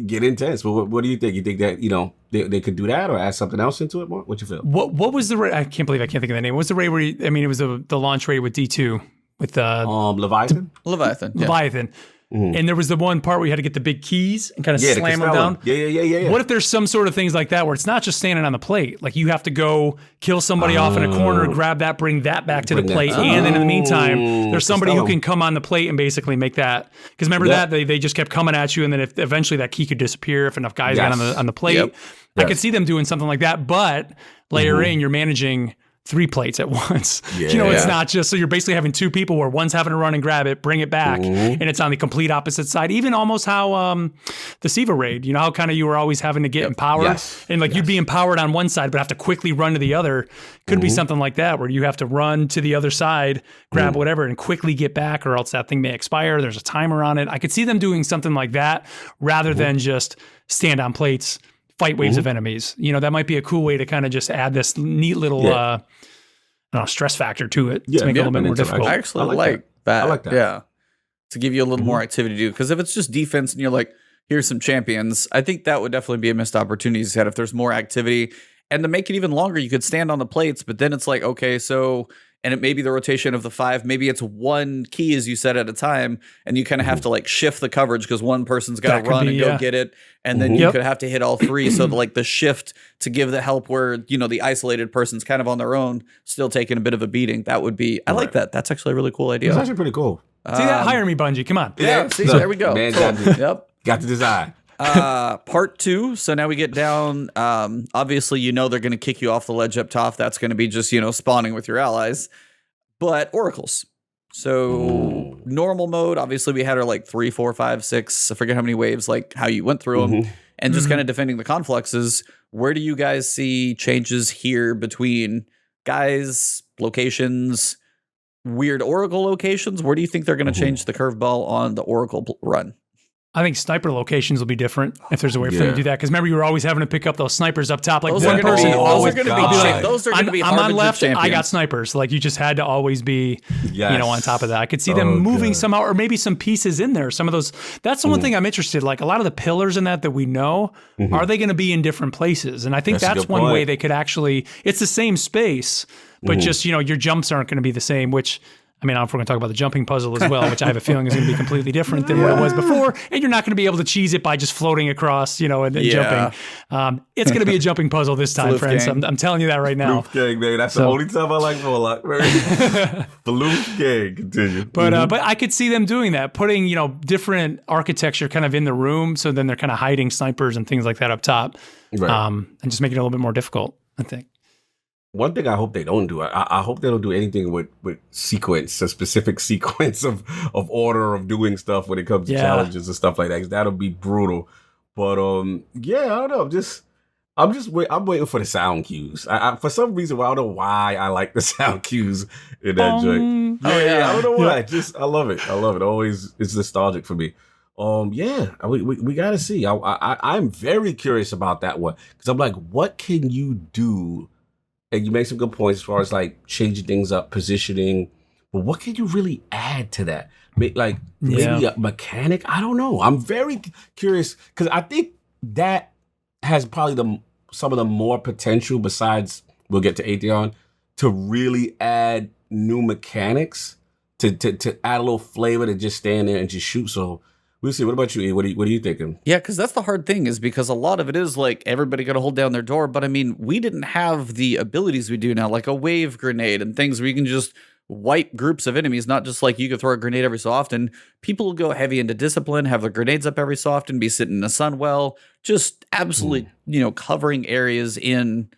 get intense. But what do you think? You think that they could do that or add something else into it? More? What you feel? What was the raid? I can't believe I can't think of the name. What was the raid where it was the launch raid with D2 with Leviathan? Leviathan. Yeah. Leviathan. And there was the one part where you had to get the big keys and kind of slam them down. Yeah. What if there's some sort of things like that where it's not just standing on the plate? Like you have to go kill somebody off in a corner, grab that, bring that back to the plate. And then in the meantime, there's somebody who can come on the plate and basically make that. Because remember that? They just kept coming at you. And then if eventually that key could disappear if enough guys got on the plate. Yep. I could see them doing something like that. But later in, you're managing 3 plates at once. It's not just, so you're basically having 2 people where one's having to run and grab it, bring it back, and it's on the complete opposite side. Even almost how the Siva raid, how kind of you were always having to get empowered, and you'd be empowered on one side but have to quickly run to the other. Could be something like that where you have to run to the other side, grab whatever, and quickly get back, or else that thing may expire. There's a timer on it. I could see them doing something like that rather than just stand on plates, fight waves of enemies. That might be a cool way to kind of just add this neat little stress factor to it to make it a little bit more difficult. I actually like that. I like that. Yeah. To give you a little more activity to do. Because if it's just defense and you're like, here's some champions, I think that would definitely be a missed opportunity set if there's more activity. And to make it even longer, you could stand on the plates, but then it's like, okay, so, and it may be the rotation of the 5, maybe it's 1 key, as you said, at a time, and you kind of have to shift the coverage because one person's got to run and go get it, and then you could have to hit all 3, so the shift to give the help where, the isolated person's kind of on their own, still taking a bit of a beating, that would be, I like that. That's actually a really cool idea. It's actually pretty cool. See that? Hire me, Bungie. Come on. Yeah, see, there we go. Man, got the design. Part 2. So now we get down. Obviously, they're going to kick you off the ledge up top. That's going to be just, spawning with your allies. But oracles. So normal mode, obviously we had our 3, 4, 5, 6. I forget how many waves, how you went through them, and just kind of defending the confluxes. Where do you guys see changes here between guys, locations, weird oracle locations? Where do you think they're going to change the curveball on the oracle run? I think sniper locations will be different if there's a way for them to do that. Because remember, you were always having to pick up those snipers up top. Those one person always going to be I'm on left, I got snipers. You just had to always be, on top of that. I could see them moving somehow, or maybe some pieces in there. Some of those. That's the one thing I'm interested. A lot of the pillars in that we know, are they going to be in different places? And I think that's one way they could actually. It's the same space, but just your jumps aren't going to be the same. Which. I mean, if we're going to talk about the jumping puzzle as well, which I have a feeling is going to be completely different than what it was before, and you're not going to be able to cheese it by just floating across, and then jumping. It's going to be a jumping puzzle this time, friends. I'm telling you that right now. Floof gang, man. That's the only time I like Warlock. Floof gang, continue. But I could see them doing that, putting different architecture kind of in the room, so then they're kind of hiding snipers and things like that up top, and just making it a little bit more difficult, I think. One thing I hope they don't do, I hope they don't do anything with sequence, a specific sequence of order of doing stuff when it comes to challenges and stuff like that. 'Cause that'll be brutal. But I don't know. I'm waiting for the sound cues. I for some reason, I don't know why I like the sound cues in that joint. I don't know why. I love it. I love it. Always, it's nostalgic for me. We gotta see. I'm very curious about that one because I'm like, what can you do? And you make some good points as far as changing things up, positioning. But what can you really add to that? Maybe a mechanic? I don't know. I'm very curious because I think that has probably some of the more potential besides, we'll get to Atheon, to really add new mechanics, to add a little flavor to just stand there and just shoot. So we'll see. What about you, E? What are you thinking? Yeah, because that's the hard thing is because a lot of it is everybody got to hold down their door. But I mean, we didn't have the abilities we do now, like a wave grenade and things where you can just wipe groups of enemies, not just like you could throw a grenade every so often. People will go heavy into discipline, have their grenades up every so often, be sitting in a sun well, just absolutely, covering areas in,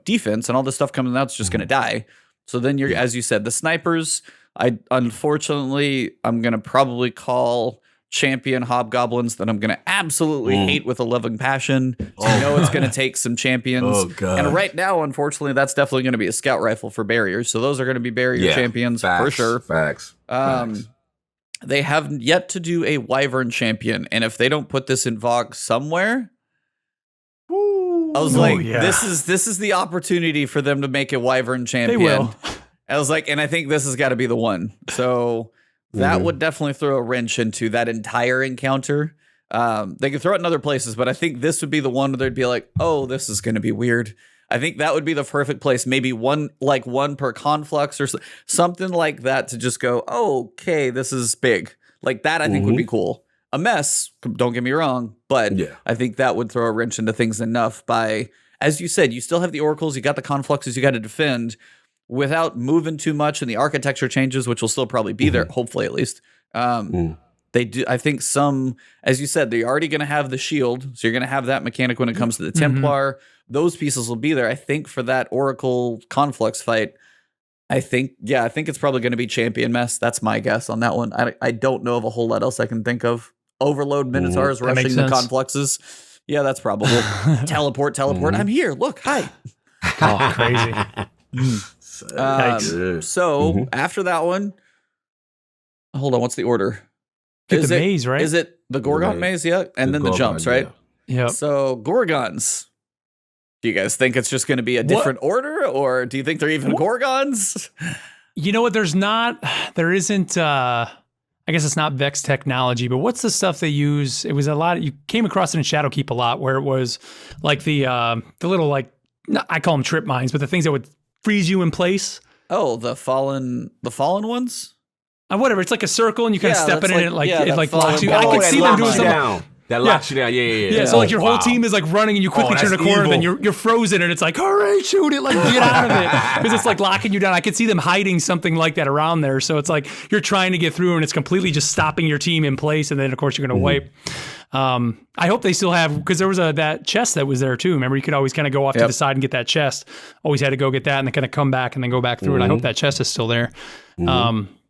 defense, and all this stuff coming out's just going to die. So then you're, as you said, the snipers, I'm going to probably call champion hobgoblins that I'm going to absolutely hate with a loving passion. I know it's going to take some champions. Oh, God. And right now, unfortunately, that's definitely going to be a scout rifle for barriers. So those are going to be barrier champions for sure. Facts. They have yet to do a wyvern champion. And if they don't put this in VoG somewhere, I was this is the opportunity for them to make a wyvern champion. They will. I was like, and I think this has got to be the one. So that would definitely throw a wrench into that entire encounter. They could throw it in other places, but I think this would be the one where they'd be like, oh, this is going to be weird. I think that would be the perfect place. Maybe one per conflux or something like that to just go, oh, okay, this is big. Like that, I think would be cool. A mess, don't get me wrong, but I think that would throw a wrench into things enough by, as you said, you still have the oracles, you got the confluxes you got to defend, without moving too much, and the architecture changes, which will still probably be there, hopefully at least. They do. I think some, as you said, they're already going to have the shield, so you're going to have that mechanic when it comes to the Templar. Those pieces will be there. I think for that Oracle conflux fight, I think it's probably going to be champion mess. That's my guess on that one. I don't know of a whole lot else I can think of. Overload Minotaurs rushing the confluxes. Yeah, that's probable. Teleport. I'm here. Look, hi. Oh, crazy. So after that one, hold on, what's the order? Is the maze, right? Is it the Gorgon maze? Yeah, and then the jumps, right? Yeah. So Gorgons. Do you guys think it's just going to be a different order, or do you think they're even Gorgons? You know what? There isn't. I guess it's not Vex technology, but what's the stuff they use? It was a lot. You came across it in Shadowkeep a lot, where it was like the little I call them trip mines, but the things that would freeze you in place. Oh, the fallen ones? Whatever. It's like a circle and you kind of step in it and it locks you. I could see them doing something. That locks you down. Yeah. So your whole team is running and you quickly turn a corner and then you're frozen and it's like, all right, shoot it, get out of it. Because it's locking you down. I could see them hiding something like that around there. So it's like you're trying to get through and it's completely just stopping your team in place. And then of course you're going to wipe. I hope they still have, because there was that chest that was there too. Remember, you could always kind of go off to the side and get that chest. Always had to go get that and then kind of come back and then go back through it. I hope that chest is still there.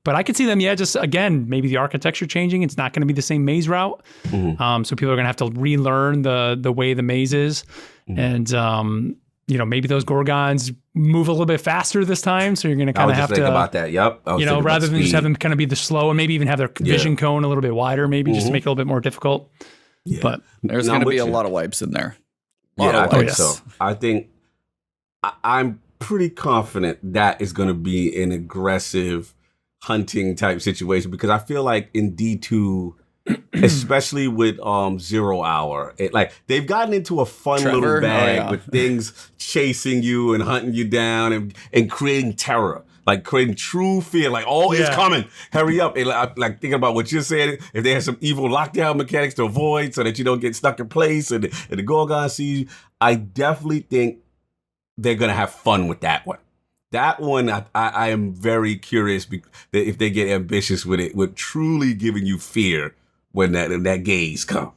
But I could see them, just again, maybe the architecture changing. It's not going to be the same maze route. So people are going to have to relearn the way the maze is. And, maybe those Gorgons move a little bit faster this time. So you're going to kind of have to think about that. Yep. Rather than just have them kind of be the slow and maybe even have their vision cone a little bit wider, maybe just to make it a little bit more difficult. Yeah. But there's going to be a lot of wipes in there. I think so. I think I'm pretty confident that is going to be an aggressive hunting type situation, because I feel like in D2, especially with 0 hour, they've gotten into a fun little bag with things chasing you and hunting you down and creating terror, creating true fear, it's coming, hurry up. And thinking about what you're saying, if they have some evil lockdown mechanics to avoid so that you don't get stuck in place and the Gorgon sees you, I definitely think they're going to have fun with that one. That one, I am very curious if they get ambitious with it, with truly giving you fear when that gaze comes.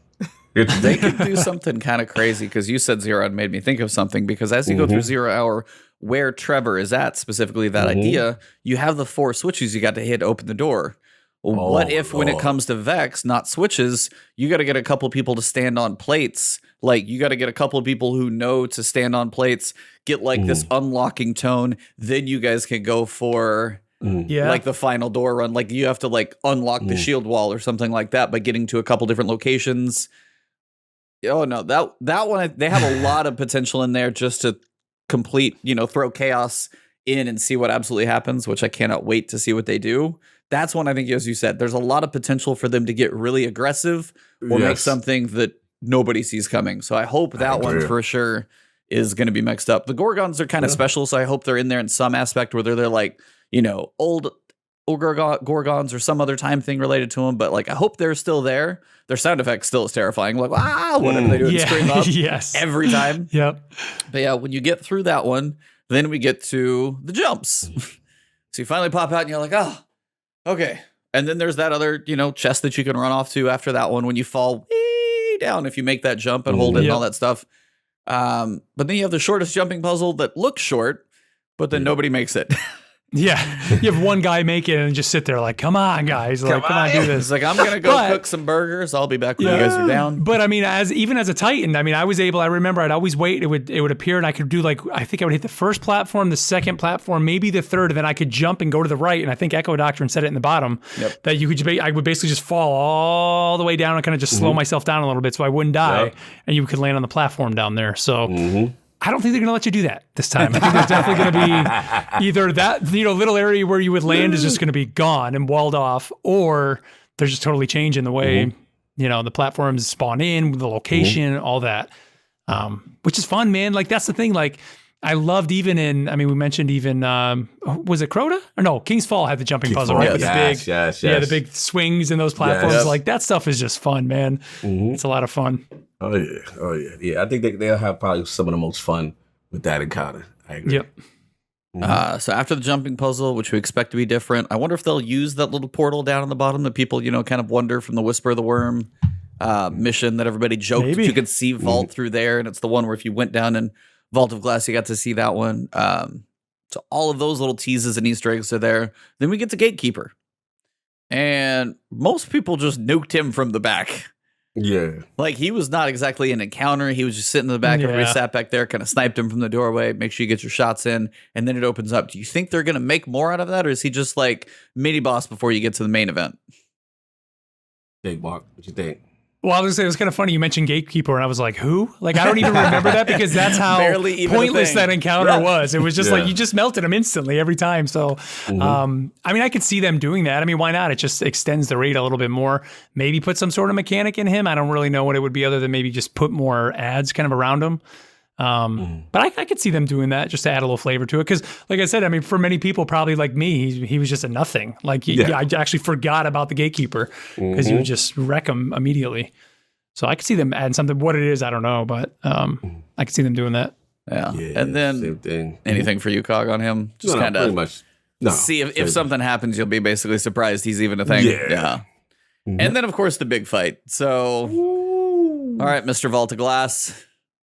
They could do something kind of crazy, because you said 0 and made me think of something, because as you go through 0 hour, where Trevor is at, specifically that idea, you have the 4 switches you got to hit to open the door. What if when it comes to Vex, not switches, you got to get a couple people to stand on plates? You got to get a couple of people who know to stand on plates, get this unlocking tone. Then you guys can go for the final door run. You have to unlock the shield wall or something like that by getting to a couple different locations. Oh no, that one, they have a lot of potential in there just to complete, throw chaos in and see what absolutely happens, which I cannot wait to see what they do. That's one I think, as you said, there's a lot of potential for them to get really aggressive or make something that nobody sees coming. So I hope that one for sure is going to be mixed up. The Gorgons are kind of special, so I hope they're in there in some aspect, whether they're old Gorgons or some other time thing related to them. But I hope they're still there. Their sound effect still is terrifying. Whatever they do, and scream up every time. Yep. But when you get through that one, then we get to the jumps. So you finally pop out and you're like, oh, okay. And then there's that other, chest that you can run off to after that one when you fall way down if you make that jump and hold it and all that stuff. But then you have the shortest jumping puzzle that looks short, but then nobody makes it. Yeah, you have one guy make it and just sit there like, come on, guys. Like, come on, do this. It's like, I'm going to go cook some burgers. I'll be back when you guys are down. But I mean, even as a Titan, I mean, I remember I'd always wait. It would appear and I could do I think I would hit the first platform, the second platform, maybe the third, and then I could jump and go to the right. And I think Echo Doctrine said it in the bottom that you could, I would basically just fall all the way down and kind of just slow myself down a little bit so I wouldn't die. And you could land on the platform down there. So I don't think they're going to let you do that this time. I think there's definitely going to be either that, little area where you would land is just going to be gone and walled off, or they're just totally changing the way, the platforms spawn in, the location, all that, which is fun, man. Like, that's the thing. Like, I loved we mentioned even, was it Crota? Or no, King's Fall had the jumping puzzle, right? With the big swings and those platforms. Yes. Like, that stuff is just fun, man. It's a lot of fun. Oh yeah. Yeah, I think they'll have probably some of the most fun with that encounter. I agree. Yep. So after the jumping puzzle, which we expect to be different, I wonder if they'll use that little portal down on the bottom that people, kind of wonder from the Whisper of the Worm mission that everybody joked that you could see Vault through there. And it's the one where if you went down in Vault of Glass, you got to see that one. So all of those little teases and Easter eggs are there. Then we get to Gatekeeper. And most people just nuked him from the back. Yeah. Like, he was not exactly an encounter. He was just sitting in the back. Everybody sat back there, kind of sniped him from the doorway. Make sure you get your shots in. And then it opens up. Do you think they're going to make more out of that? Or is he just like mini boss before you get to the main event? Big Mark, what you think? Well, I was going to say, it was kind of funny. You mentioned Gatekeeper, and I was like, who? Like, I don't even remember that because that's how pointless that encounter was. It was just like, you just melted him instantly every time. So, I could see them doing that. I mean, why not? It just extends the raid a little bit more. Maybe put some sort of mechanic in him. I don't really know what it would be other than maybe just put more ads kind of around him. But I could see them doing that just to add a little flavor to it. Because, like I said, I mean, for many people, probably like me, he was just a nothing. Like, I actually forgot about the Gatekeeper because you would just wreck him immediately. So I could see them adding something. What it is, I don't know, but I could see them doing that. Yeah. And then same thing. Anything for you, Cog, on him? Just kind of see if something happens, you'll be basically surprised he's even a thing. Yeah. And then, of course, the big fight. So, all right, Mr. Vault of Glass.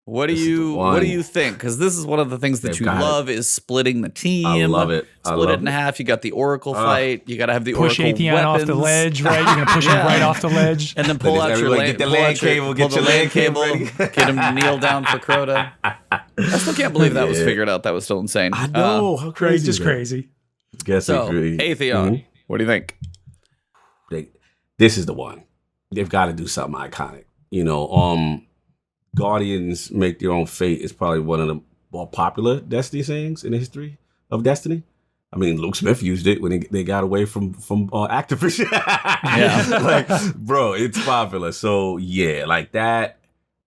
What do you think? Because this is one of the things that you love is splitting the team. I love it. Split it in half. You got the Oracle fight. You got to have the push Oracle Atheon off the ledge, right? You're gonna push him right off the ledge, and then pull out your get the land cable. Get your land cable. Get him to kneel down for Crota. I still can't believe that was figured out. That was still insane. I know how crazy. Just crazy. Atheon, what do you think? This is the one. They've got to do something iconic. Guardians make their own fate is probably one of the more popular Destiny sayings in the history of Destiny. I mean, Luke Smith used it when they got away from Activision. Bro, it's popular. So yeah, like that.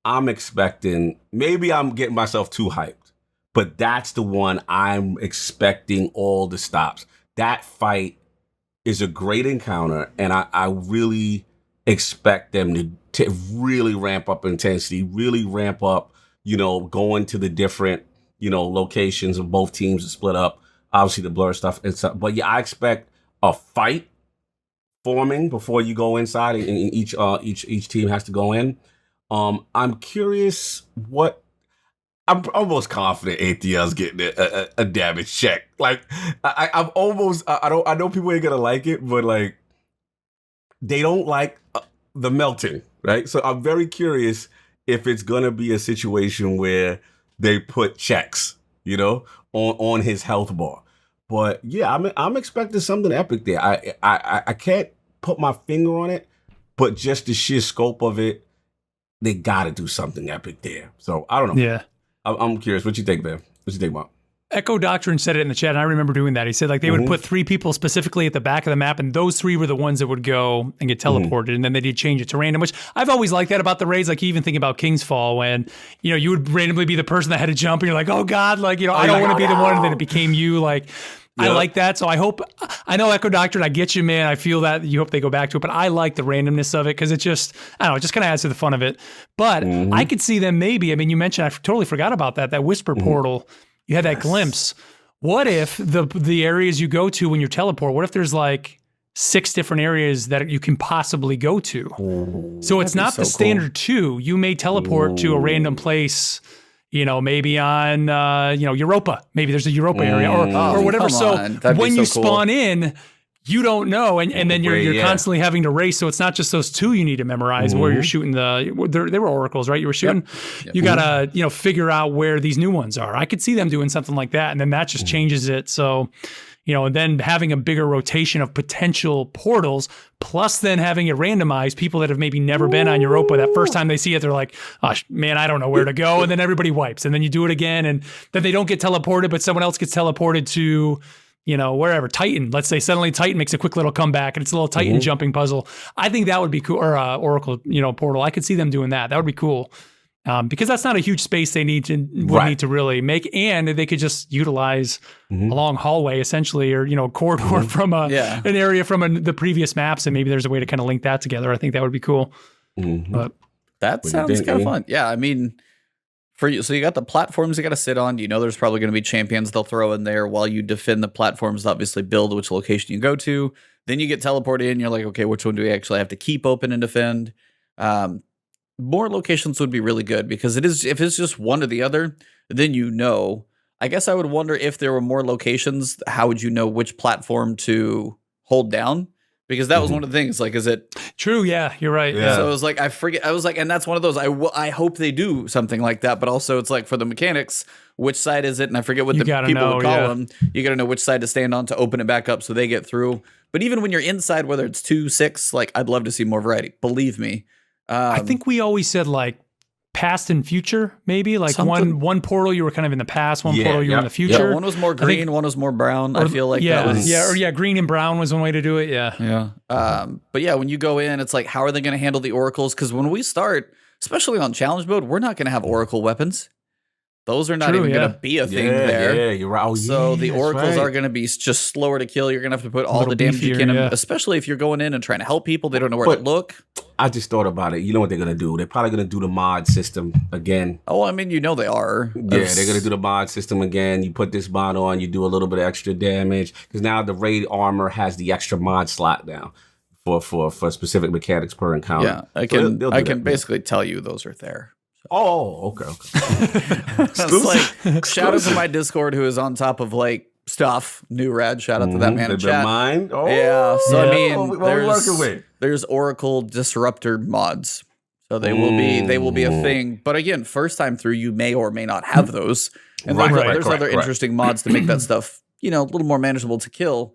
I'm expecting. Maybe I'm getting myself too hyped, but that's the one I'm expecting all the stops. That fight is a great encounter, and I really expect them to really ramp up intensity, really ramp up, going to the different, locations of both teams to split up. Obviously the blur stuff and stuff. But yeah, I expect a fight forming before you go inside, and each team has to go in. I'm curious I'm almost confident ATL's getting a damage check. Like I'm almost I know people ain't gonna like it, but like they don't like the melting, right? So I'm very curious if it's gonna be a situation where they put checks, on his health bar. But yeah, I'm expecting something epic there. I can't put my finger on it, but just the sheer scope of it, they got to do something epic there. So I don't know. Yeah, I'm curious. What you think, man? What you think about? Echo Doctrine said it in the chat, and I remember doing that. He said they would put 3 people specifically at the back of the map, and those 3 were the ones that would go and get teleported, and then they did change it to random, which I've always liked that about the raids. Like, you even think about King's Fall when, you would randomly be the person that had to jump, and you're like, oh God, I don't want to be the one, and then it became you. Like, I like that. So I know Echo Doctrine, I get you, man. I feel that you hope they go back to it, but I like the randomness of it because it just kind of adds to the fun of it. But I could see them maybe, you mentioned, I totally forgot about that Whisper portal. You had that glimpse what if the areas you go to when you teleport, what if there's like 6 different areas that you can possibly go to? So it's not the standard 2. You may teleport to a random place, maybe on, Europa. Maybe there's a Europa area or whatever. So when you spawn in, you don't know, and then you're constantly having to race. So it's not just those 2 you need to memorize where you're shooting they were oracles, right? You were shooting. Yep. You gotta figure out where these new ones are. I could see them doing something like that, and then that just changes it. So and then having a bigger rotation of potential portals, plus then having it randomized, people that have maybe never been on Europa, that first time they see it, they're like, oh, man, I don't know where to go. And then everybody wipes, and then you do it again, and then they don't get teleported, but someone else gets teleported to wherever, Titan. Let's say suddenly Titan makes a quick little comeback, and it's a little Titan jumping puzzle. I think that would be cool. Or Oracle, portal. I could see them doing that. That would be cool. Because that's not a huge space they need to really make, and they could just utilize a long hallway essentially, or a corridor from an area from the previous maps, and maybe there's a way to kind of link that together. I think that would be cool. But that sounds kind of fun. Yeah, I mean, for you, so you got the platforms you got to sit on. There's probably going to be champions they'll throw in there while you defend the platforms. Obviously, build which location you go to. Then you get teleported in. You're like, okay, which one do we actually have to keep open and defend? More locations would be really good, because if it's just one or the other, then I guess I would wonder if there were more locations, how would you know which platform to hold down? Because that was one of the things, like, is it true? Yeah, you're right. Yeah. So it was like, and that's one of those, I hope they do something like that, but also it's like for the mechanics, which side is it? And I forget what the people would call them. You got to know which side to stand on to open it back up so they get through. But even when you're inside, whether it's 2, 6, like, I'd love to see more variety. Believe me. I think we always said like past and future, maybe like one portal you were kind of in the past, one portal you were in the future. Yeah, one was more green, one was more brown. I feel like that was green and brown was one way to do it. Yeah. But yeah, when you go in, it's like, how are they going to handle the oracles? Because when we start, especially on challenge mode, we're not going to have oracle weapons. Those are not even going to be a thing there. Yeah, you're right. So the oracles are going to be just slower to kill. You're going to have to put all the damage you can, especially if you're going in and trying to help people. They don't know where to look. I just thought about it. You know what they're going to do? They're probably going to do the mod system again. Oh, I mean, they are. Yeah, they're going to do the mod system again. You put this mod on, you do a little bit of extra damage. Because now the raid armor has the extra mod slot now for specific mechanics per encounter. Yeah, I can basically tell you those are there. Oh, okay. It's like, shout out to my Discord who is on top of like stuff. New rad. Shout out to that man in chat. Oh, yeah. So I mean, there's Oracle Disruptor mods, so they will be a thing. But again, first time through, you may or may not have those. And there's other interesting mods to make that stuff a little more manageable to kill.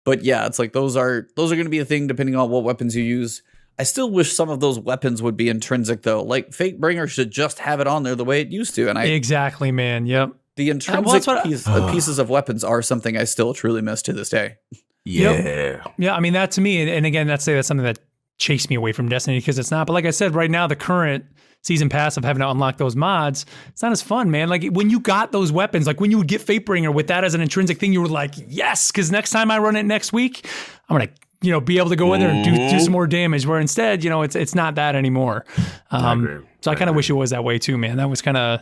But yeah, it's like those are going to be a thing depending on what weapons you use. I still wish some of those weapons would be intrinsic, though. Like, Fatebringer should just have it on there the way it used to. And exactly, man. Yep. The intrinsic pieces of weapons are something I still truly miss to this day. Yeah. Yep. Yeah, I mean, that to me, and again, that's something that chased me away from Destiny, because it's not. But like I said, right now, the current season pass of having to unlock those mods, it's not as fun, man. Like, when you got those weapons, like when you would get Fatebringer with that as an intrinsic thing, you were like, yes, because next time I run it next week, I'm going to be able to go in there and do some more damage, where instead, it's not that anymore. So I kind of wish it was that way too, man. That was kind of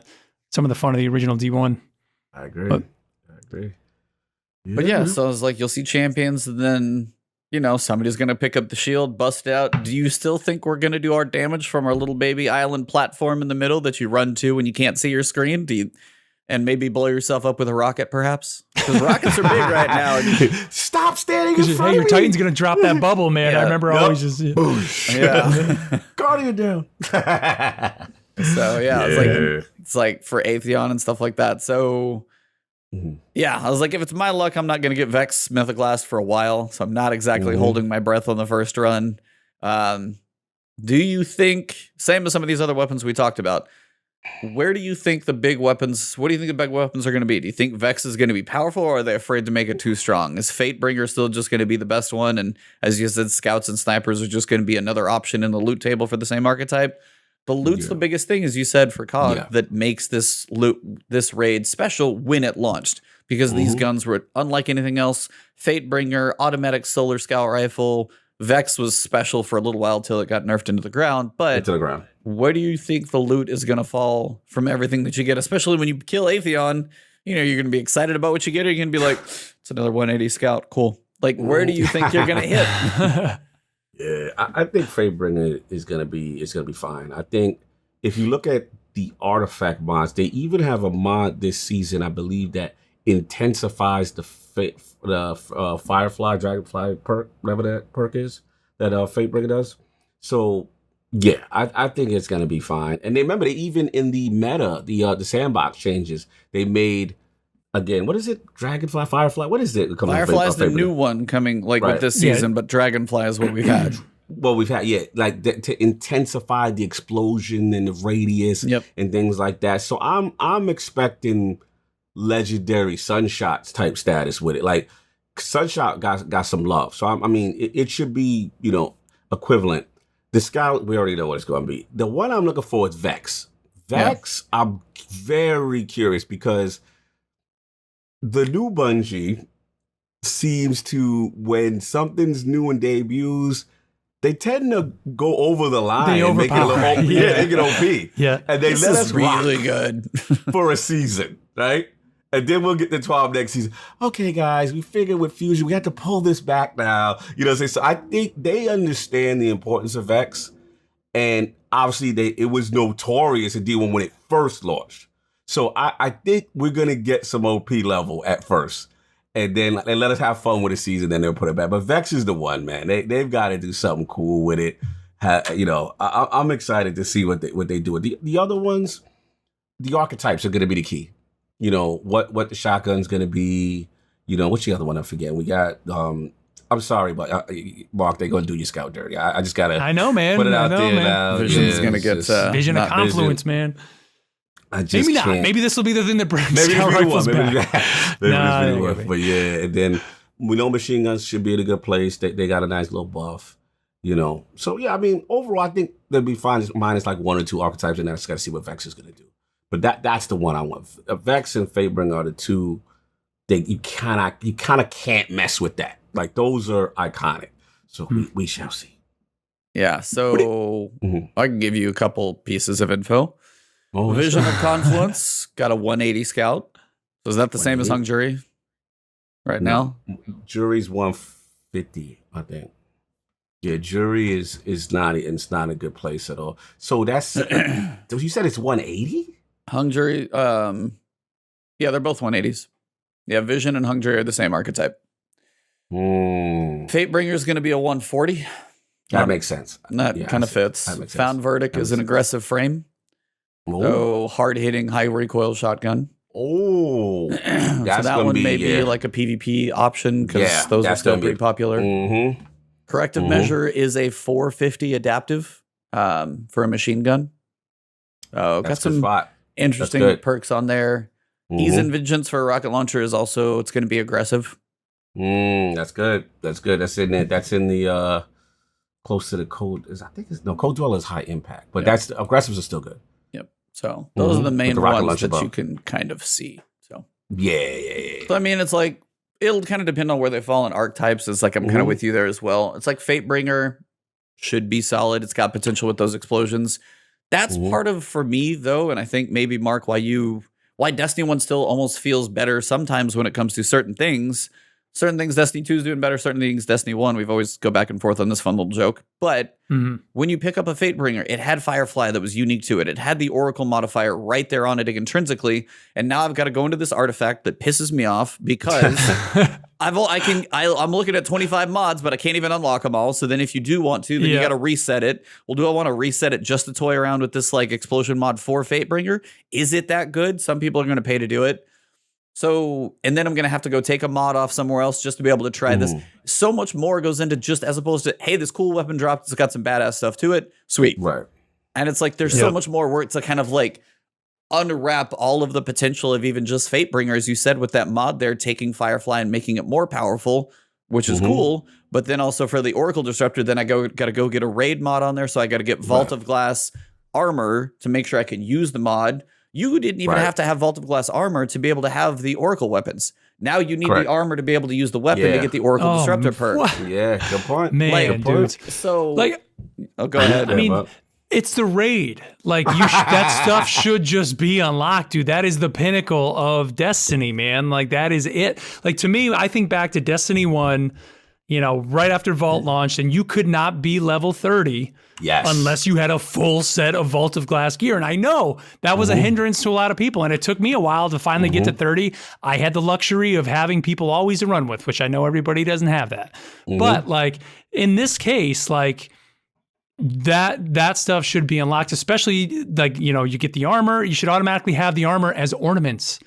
some of the fun of the original D1. I agree. But yeah, so it's like, you'll see champions, and then, somebody's going to pick up the shield, bust it out. Do you still think we're going to do our damage from our little baby island platform in the middle that you run to when you can't see your screen? And maybe blow yourself up with a rocket, perhaps? Because rockets are big right now. Stop standing in front of me. Your Titan's going to drop that bubble, man. I remember always just... Guardian down. So, it's like for Atheon and stuff like that. So, yeah, I was like, if it's my luck, I'm not going to get Vex Mythoclast for a while. So I'm not exactly holding my breath on the first run. Do you think, same as some of these other weapons we talked about, where do you think the big weapons, what do you think the big weapons are going to be? Do you think Vex is going to be powerful, or are they afraid to make it too strong? Is Fatebringer still just going to be the best one? And as you said, scouts and snipers are just going to be another option in the loot table for the same archetype? The loot's the biggest thing, as you said, for COG, that makes this raid special when it launched. Because these guns were unlike anything else. Fatebringer, automatic solar scout rifle, Vex was special for a little while till it got nerfed into the ground. But where do you think the loot is going to fall from everything that you get, especially when you kill Atheon? you're going to be excited about what you get, or you're going to be like, it's another 180 scout. Cool. Like, where do you think you're going to hit? Yeah, I think Fatebringer is going to be fine. I think if you look at the artifact mods, they even have a mod this season, I believe, that intensifies the Firefly, Dragonfly perk, whatever that perk is that Fatebringer does. So yeah, I think it's gonna be fine. And remember, they even in the meta, the sandbox changes, they made again. What is it? Dragonfly, Firefly. What is it? Firefly is the new one coming with this season, but Dragonfly is what we've had. Well, we've had to intensify the explosion and the radius and things like that. So I'm expecting legendary sunshots type status with it. Like Sunshot got some love. So I mean, it should be equivalent. The Scout, we already know what it's going to be. The one I'm looking for is Vex. I'm very curious because the new Bungie seems to, when something's new and debuts, they tend to go over the line and make it a little OP. They get OP. Yeah. And they let us really rock good for a season, right? And then we'll get the 12 next season. Okay, guys, we figured with Fusion, we have to pull this back now. So I think they understand the importance of Vex. And obviously, it was notorious to deal with when it first launched. So I think we're going to get some OP level at first. And then they let us have fun with the season, then they'll put it back. But Vex is the one, man. They've got to do something cool with it. I'm excited to see what they do. The other ones, the archetypes are going to be the key. What the shotgun's going to be. What's the other one? I forget. We got, I'm sorry, but Mark, they're going to do your Scout dirty. I just got to I know, man. Put it out there man. now. Vision's going to get Vision of Confluence, man. Maybe not. Can't. Maybe this will be the thing that brings maybe Scout rifles back. Maybe but yeah, and then we know machine guns should be in a good place. They got a nice little buff, So yeah, I mean, overall, I think they'll be fine. Minus like one or two archetypes, and I just got to see what Vex is going to do. But that's the one I want. Vex and Fatebringer are the two that you kind of can't mess with that. Like those are iconic. So we shall see. Yeah. So I can give you a couple pieces of info. Vision of Confluence got a 180 Scout. So is that the same as Hung Jury right now? Jury's 150, I think. Yeah, Jury is not. It's not a good place at all. So that's. You said it's 180. Hung Jury. Yeah, they're both 180s. Yeah, Vision and Hung Jury are the same archetype. Fatebringer is going to be a 140. That makes sense. That kind of fits. Found Verdict is an aggressive frame. So hard-hitting, high-recoil shotgun. Oh, so that one may be like a PvP option because those are still pretty popular. Corrective measure is a 450 adaptive for a machine gun. Got some interesting perks on there. Ease and Vengeance for a rocket launcher is also, it's going to be aggressive. That's good. That's in it. That's in the close to the code. Code Dweller is high impact, but that's aggressives are still good. So those are the main ones that you can kind of see. So yeah. So I mean, it's like it'll kind of depend on where they fall in archetypes. It's like I'm kind of with you there as well. It's like Fatebringer should be solid. It's got potential with those explosions. That's part of for me though, and I think maybe Mark, why Destiny 1 still almost feels better sometimes when it comes to certain things. Certain things Destiny 2 is doing better, certain things Destiny 1, we've always go back and forth on this fun little joke. But when you pick up a Fatebringer, it had Firefly that was unique to it. It had the Oracle modifier right there on it intrinsically. And now I've got to go into this artifact that pisses me off because I'm looking at 25 mods, but I can't even unlock them all. So then if you do want to, then you got to reset it. Well, do I want to reset it just to toy around with this like explosion mod for Fatebringer? Is it that good? Some people are going to pay to do it. So, and then I'm going to have to go take a mod off somewhere else just to be able to try this. So much more goes into just as opposed to, hey, this cool weapon dropped. It's got some badass stuff to it. Sweet. Right. And it's like, there's so much more work to kind of like unwrap all of the potential of even just Fatebringer, as you said, with that mod there, taking Firefly and making it more powerful, which is cool. But then also for the Oracle Disruptor, then I got to go get a raid mod on there. So I got to get Vault of Glass armor to make sure I can use the mod. You didn't even have to have Vault of Glass armor to be able to have the Oracle weapons. Now you need the armor to be able to use the weapon to get the Oracle Disruptor perk. Yeah, good point. Man, good point. So, go ahead. I mean, It's the raid. Like that stuff should just be unlocked, dude. That is the pinnacle of Destiny, man. Like that is it. Like to me, I think back to Destiny 1, right after Vault launched, and you could not be level 30 unless you had a full set of Vault of Glass gear. And I know that was a hindrance to a lot of people, and it took me a while to finally get to 30. I had the luxury of having people always to run with, which I know everybody doesn't have that. But like in this case, like that stuff should be unlocked, especially like, you get the armor. You should automatically have the armor as ornaments.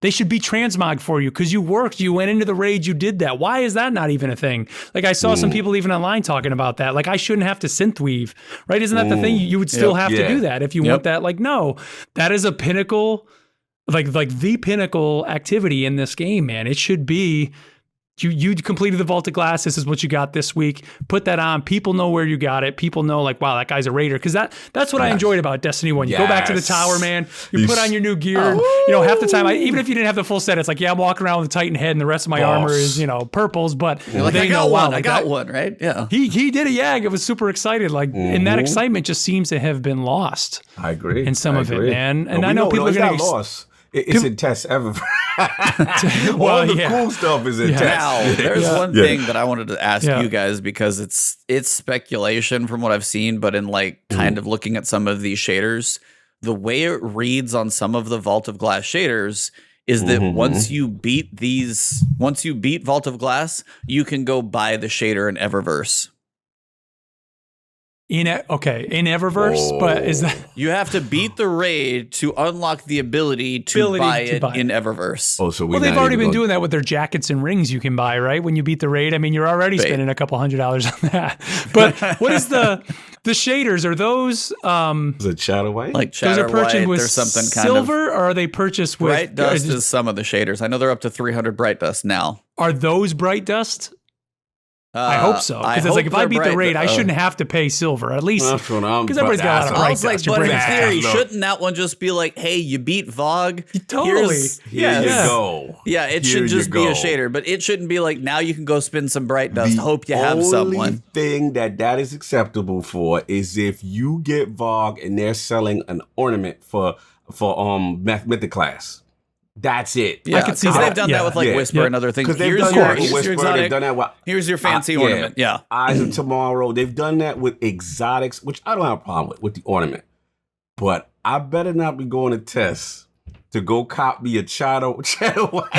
They should be transmog for you because you worked, you went into the raid, you did that. Why is that not even a thing? Like I saw some people even online talking about that. Like I shouldn't have to synth weave, right? Isn't that the thing? You would still have to do that if you want that. Like, no, that is a pinnacle, like the pinnacle activity in this game, man. It should be, you completed the Vault of Glass. This is what you got this week. Put that on. People know where you got it. People know like, wow, that guy's a raider. Because that's what I enjoyed about Destiny 1. You go back to the tower, man. You put on your new gear. Half the time, even if you didn't have the full set, it's like, yeah, I'm walking around with a Titan head and the rest of my armor is, purples. But like, they know, wow, I got one, right? Yeah. He did a YAG. It was super excited. Like, and that excitement just seems to have been lost. I agree. In some of it, man. And I know people are going to lost. It's in tests ever. All the cool stuff is in tests. Now, there's one thing that I wanted to ask you guys because it's speculation from what I've seen, but in like kind of looking at some of these shaders, the way it reads on some of the Vault of Glass shaders is that once you beat Vault of Glass, you can go buy the shader in Eververse. In Eververse, but is that you have to beat the raid to unlock the ability to buy it in Eververse? Oh, so they've already been doing that with their jackets and rings you can buy, right? When you beat the raid, I mean, you're already spending a couple $100 on that. But what is the shaders? Are those is it shadow white? Like shadow those are purchased white, with something silver, or are they purchased with bright dust? Is some of the shaders. I know they're up to 300 bright dust now. Are those bright dust? I hope so, because it's like if I beat the raid, I shouldn't have to pay silver at least, because everybody's got a lot of bright dust. But in theory, shouldn't that one just be like, hey, you beat VoG? Totally. Here you go. Yeah, it should just be a shader, but it shouldn't be like, now you can go spin some bright dust. Hope you have someone. The only thing that is acceptable for is if you get VoG and they're selling an ornament for Mythic class. That's it. Yeah, I can see they've done that with like Whisper and other things. Here's your exotic. Here's your fancy ornament. Yeah. Eyes of Tomorrow. They've done that with exotics, which I don't have a problem with the ornament. But I better not be going to test to go cop me a shadow white.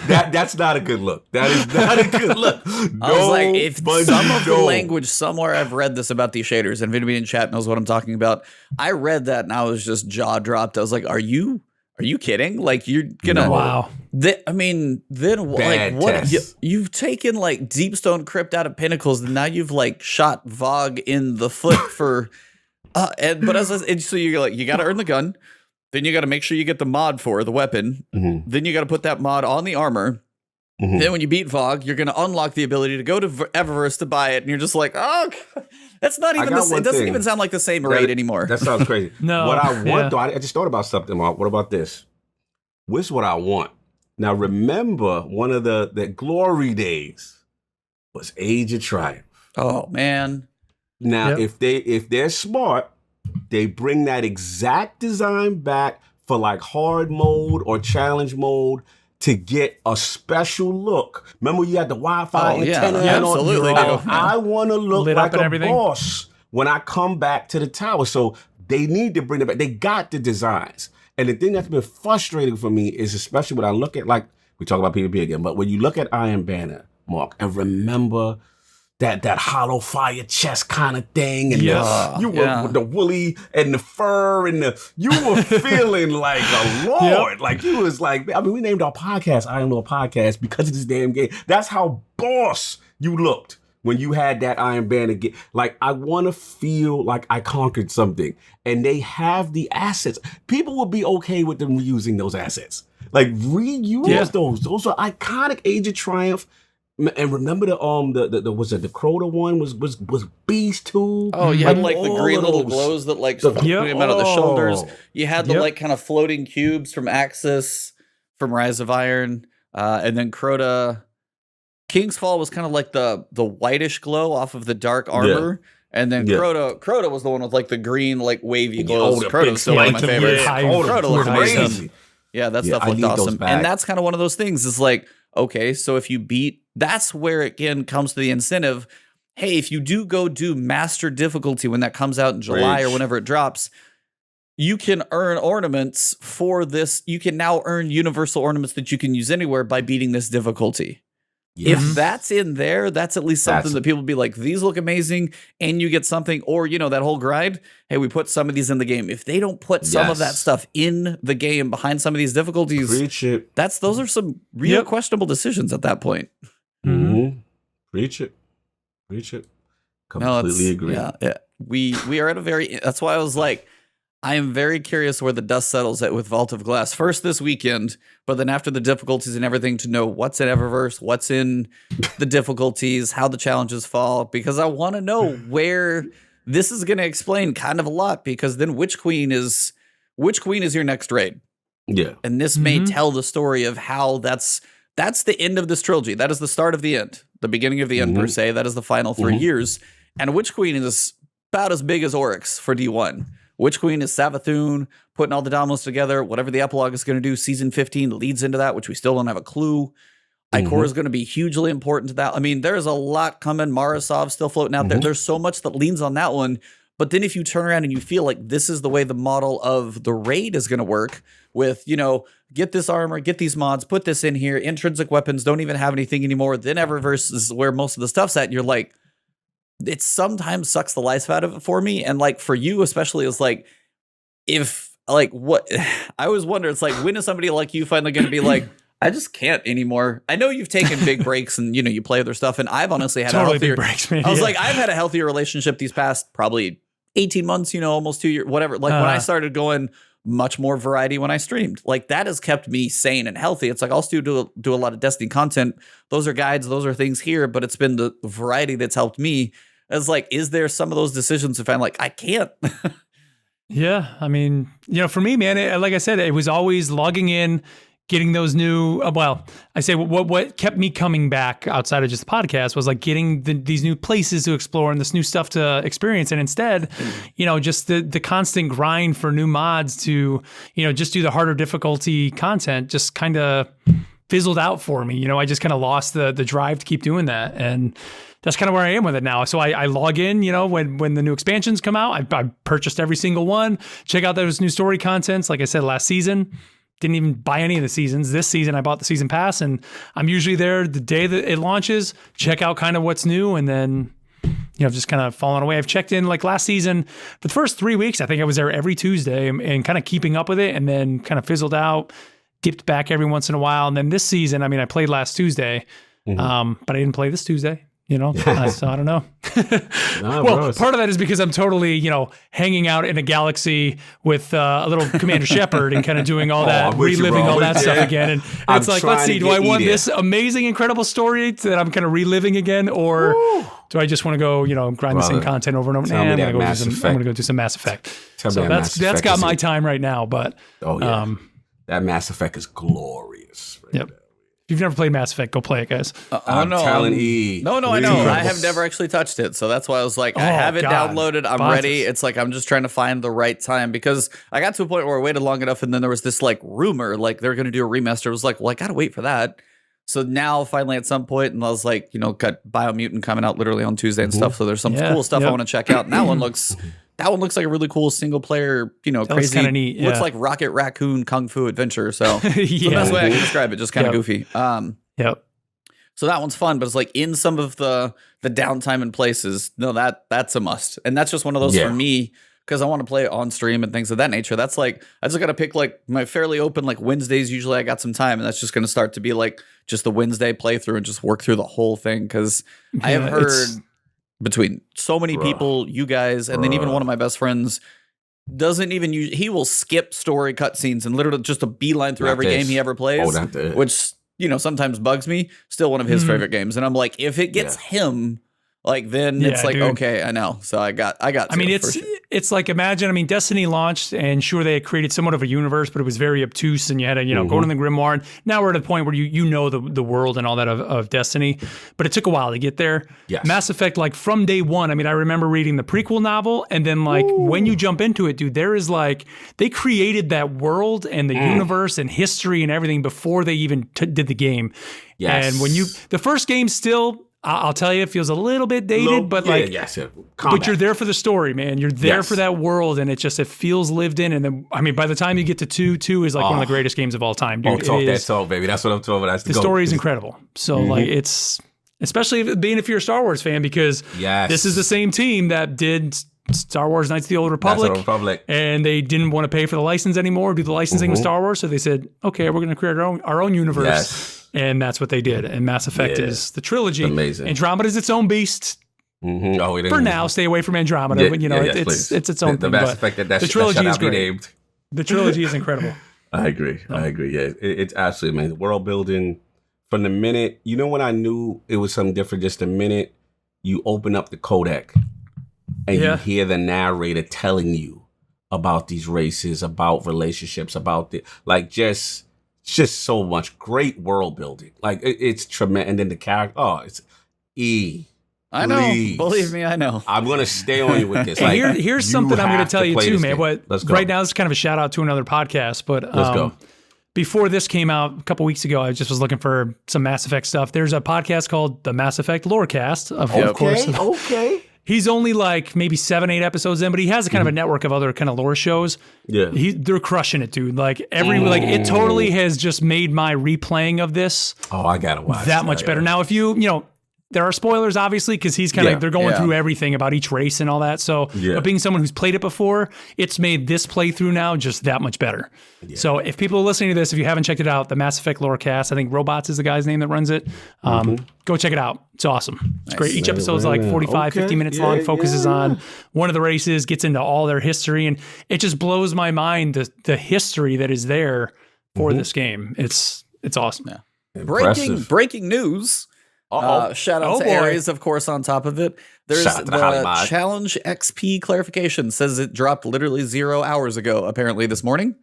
That's not a good look. That is not a good look. I was like, if some of the language somewhere I've read this about these shaders, and anybody in chat knows what I'm talking about. I read that and I was just jaw dropped. I was like, Are you kidding? Like you're gonna wow. Then like what you've taken like Deepstone Crypt out of Pinnacles, and now you've like shot VoG in the foot for so you're like, you got to earn the gun, then you got to make sure you get the mod for the weapon, then you got to put that mod on the armor. Then when you beat VoG, you're gonna unlock the ability to go to Eververse to buy it, and you're just like, oh. That's not even the same. It doesn't even sound like the same raid anymore. That sounds crazy. No. What I want, though, I just thought about something, Mark. What about this? What's what I want? Now, remember, one of the glory days was Age of Triumph. Oh, man. Now, if they're smart, they bring that exact design back for like hard mode or challenge mode to get a special look. Remember you had the Wi-Fi antenna? Yeah, absolutely. I want to look like a boss when I come back to the tower. So they need to bring it back. They got the designs. And the thing that's been frustrating for me is, especially when I look at, like, we talk about PvP again, but when you look at Iron Banner, Mark, and remember that hollow fire chest kind of thing, and you were with the woolly and the fur, and you were feeling like a lord. Like you was like, I mean, we named our podcast Iron Lord Podcast because of this damn game. That's how boss you looked when you had that Iron Banner. Like, I want to feel like I conquered something, and they have the assets. People would be okay with them reusing those assets. Like, reuse those. Those are iconic Age of Triumph. And remember the Crota one was beast too. Oh, you had like the green little glows that like came out of the shoulders. You had the like kind of floating cubes from Axis, from Rise of Iron, and then Crota. King's Fall was kind of like the whitish glow off of the dark armor. And then Crota was the one with like the green, like wavy glows. Crota's still one of my favorites. Crota looked crazy. awesome. Yeah, that stuff looked awesome. And that's kind of one of those things is like, okay, so if you beat, that's where again comes to the incentive. Hey, if you do master difficulty when that comes out in July or whenever it drops, you can earn ornaments for this. You can now earn universal ornaments that you can use anywhere by beating this difficulty. Yes. If that's in there, that's at least something that people be like, these look amazing, and you get something, or, that whole grind, hey, we put some of these in the game. If they don't put some of that stuff in the game behind some of these difficulties, those are some real questionable decisions at that point. Mm-hmm. Preach it. Completely agree. Yeah. We are at a very, that's why I was like, I am very curious where the dust settles with Vault of Glass. First this weekend, but then after the difficulties and everything to know what's in Eververse, what's in the difficulties, how the challenges fall, because I want to know where this is going to explain kind of a lot, because then Witch Queen is your next raid. Yeah. And this may tell the story of how that's the end of this trilogy. That is the start of the end, the beginning of the end per se. That is the final 3 years. And Witch Queen is about as big as Oryx for D1. Witch Queen is Savathun, putting all the dominoes together. Whatever the epilogue is going to do, season 15 leads into that, which we still don't have a clue. Ikora is going to be hugely important to that. I mean, there's a lot coming. Marasov still floating out there. There's so much that leans on that one. But then if you turn around and you feel like this is the way the model of the raid is going to work with, get this armor, get these mods, put this in here, intrinsic weapons don't even have anything anymore. Then Eververse is where most of the stuff's at. And you're like, it sometimes sucks the life out of it for me. And like for you, especially, is like, if like what I always wonder, it's like, when is somebody like you finally going to be like, I just can't anymore? I know you've taken big breaks and you play other stuff. And I've honestly had totally a healthier big breaks, man. I was like, I've had a healthier relationship these past probably 18 months, almost 2 years, whatever. Like when I started going much more variety when I streamed, like that has kept me sane and healthy. It's like I'll still do a lot of Destiny content. Those are guides, those are things here, but it's been the variety that's helped me. It's like, is there some of those decisions if I'm like, I can't? Yeah. I mean, for me, man, like I said, it was always logging in, getting those new, what kept me coming back outside of just the podcast was like getting these new places to explore and this new stuff to experience. And instead, just the constant grind for new mods to, just do the harder difficulty content just kind of fizzled out for me. I just kind of lost the drive to keep doing that. And that's kind of where I am with it now. So I log in, when the new expansions come out, I purchased every single one, check out those new story contents. Like I said, last season, didn't even buy any of the seasons. This season, I bought the season pass, and I'm usually there the day that it launches, check out kind of what's new, and then, just kind of falling away. I've checked in like last season, for the first 3 weeks, I think I was there every Tuesday and kind of keeping up with it, and then kind of fizzled out, dipped back every once in a while. And then this season, I played last Tuesday, but I didn't play this Tuesday. So I don't know. Part of that is because I'm totally, hanging out in a galaxy with a little Commander Shepard and kind of doing all that, reliving all that stuff again. And it's like, let's see, do I want this amazing, incredible story that I'm kind of reliving again, or do I just want to go, grind the same content over and over? I'm going to go do some Mass Effect. So that's got my time right now. But that Mass Effect is glorious. Yep. If you've never played Mass Effect, go play it, guys. I'm telling you. No, I know. I have never actually touched it. So that's why I was like, I have it downloaded. I'm ready. It's like, I'm just trying to find the right time, because I got to a point where I waited long enough. And then there was this like rumor, like they're going to do a remaster. I was like, well, I got to wait for that. So now finally at some point, and I was like, got Biomutant coming out literally on Tuesday and stuff. So there's some cool stuff I want to check out. And that one looks like a really cool single player, crazy, kind of neat. Yeah. Looks like Rocket Raccoon Kung Fu adventure. So the best way I can describe it, just kind of goofy. Yep. So that one's fun, but it's like in some of the downtime and places, no, that's a must. And that's just one of those for me, because I want to play it on stream and things of that nature. That's like, I just got to pick like my fairly open, like Wednesdays, usually I got some time, and that's just going to start to be like just the Wednesday playthrough and just work through the whole thing. Because I have heard between so many people, you guys, and then even one of my best friends doesn't even use, he will skip story cutscenes and literally just a beeline through every game he ever plays, which, sometimes bugs me. Still one of his favorite games. And I'm like, if it gets him, like, then it's like, dude. Okay, I know. So I got it's like, imagine, I mean, Destiny launched, and sure, they had created somewhat of a universe, but it was very obtuse, and you had to, go to the Grimoire. And now we're at a point where you know the world and all that of Destiny, but it took a while to get there. Yes. Mass Effect, like from day one, I mean, I remember reading the prequel novel, and then like when you jump into it, dude, there is like, they created that world and the universe and history and everything before they even did the game. Yes. And when the first game still, I'll tell you, it feels a little bit dated, but but you're there for the story, man. You're there for that world, and it feels lived in. And then, I mean, by the time you get to 2 is like one of the greatest games of all time, dude. Talk that talk, baby. That's what I'm talking about. The story is incredible. So, like, it's, especially if you're a Star Wars fan, because this is the same team that did Star Wars Knights of the Old Republic, and they didn't want to pay for the license anymore, do the licensing with Star Wars, so they said, okay, we're going to create our own universe. And that's what they did. And Mass Effect is the trilogy. Amazing. Andromeda is its own beast. For now, stay away from Andromeda. But it's its own thing. The Mass Effect the trilogy is great. The trilogy is incredible. I agree. Yeah, it's absolutely amazing. World building from the minute, when I knew it was something different, just the minute you open up the codec and you hear the narrator telling you about these races, about relationships, about just so much great world building. Like it's tremendous. And then the character, it's I know. Believe me, I know. I'm going to stay on you with this. Here's something I'm going to tell you too, man. Let's go. Right now, this is kind of a shout out to another podcast, but let's go. Before this came out a couple weeks ago, I just was looking for some Mass Effect stuff. There's a podcast called the Mass Effect Lorecast, of course. Okay. He's only like maybe 7-8 episodes in, but he has a kind of a network of other kind of lore shows. Yeah. They're crushing it, dude. Like it totally has just made my replaying of this. Oh, I gotta watch that much better. Now, if you there are spoilers, obviously, because he's kind of, they're going through everything about each race and all that. So, but being someone who's played it before, it's made this playthrough now just that much better. Yeah. So if people are listening to this, if you haven't checked it out, the Mass Effect Lorecast, I think Robots is the guy's name that runs it. Go check it out. It's awesome. It's great. Each episode's like 45, 50 minutes long, focuses on one of the races, gets into all their history, and it just blows my mind, the history that is there for this game. It's awesome. Yeah. Breaking news. Shout out to Ares, of course, on top of it. There's the Challenge XP clarification. Says it dropped literally 0 hours ago, apparently this morning.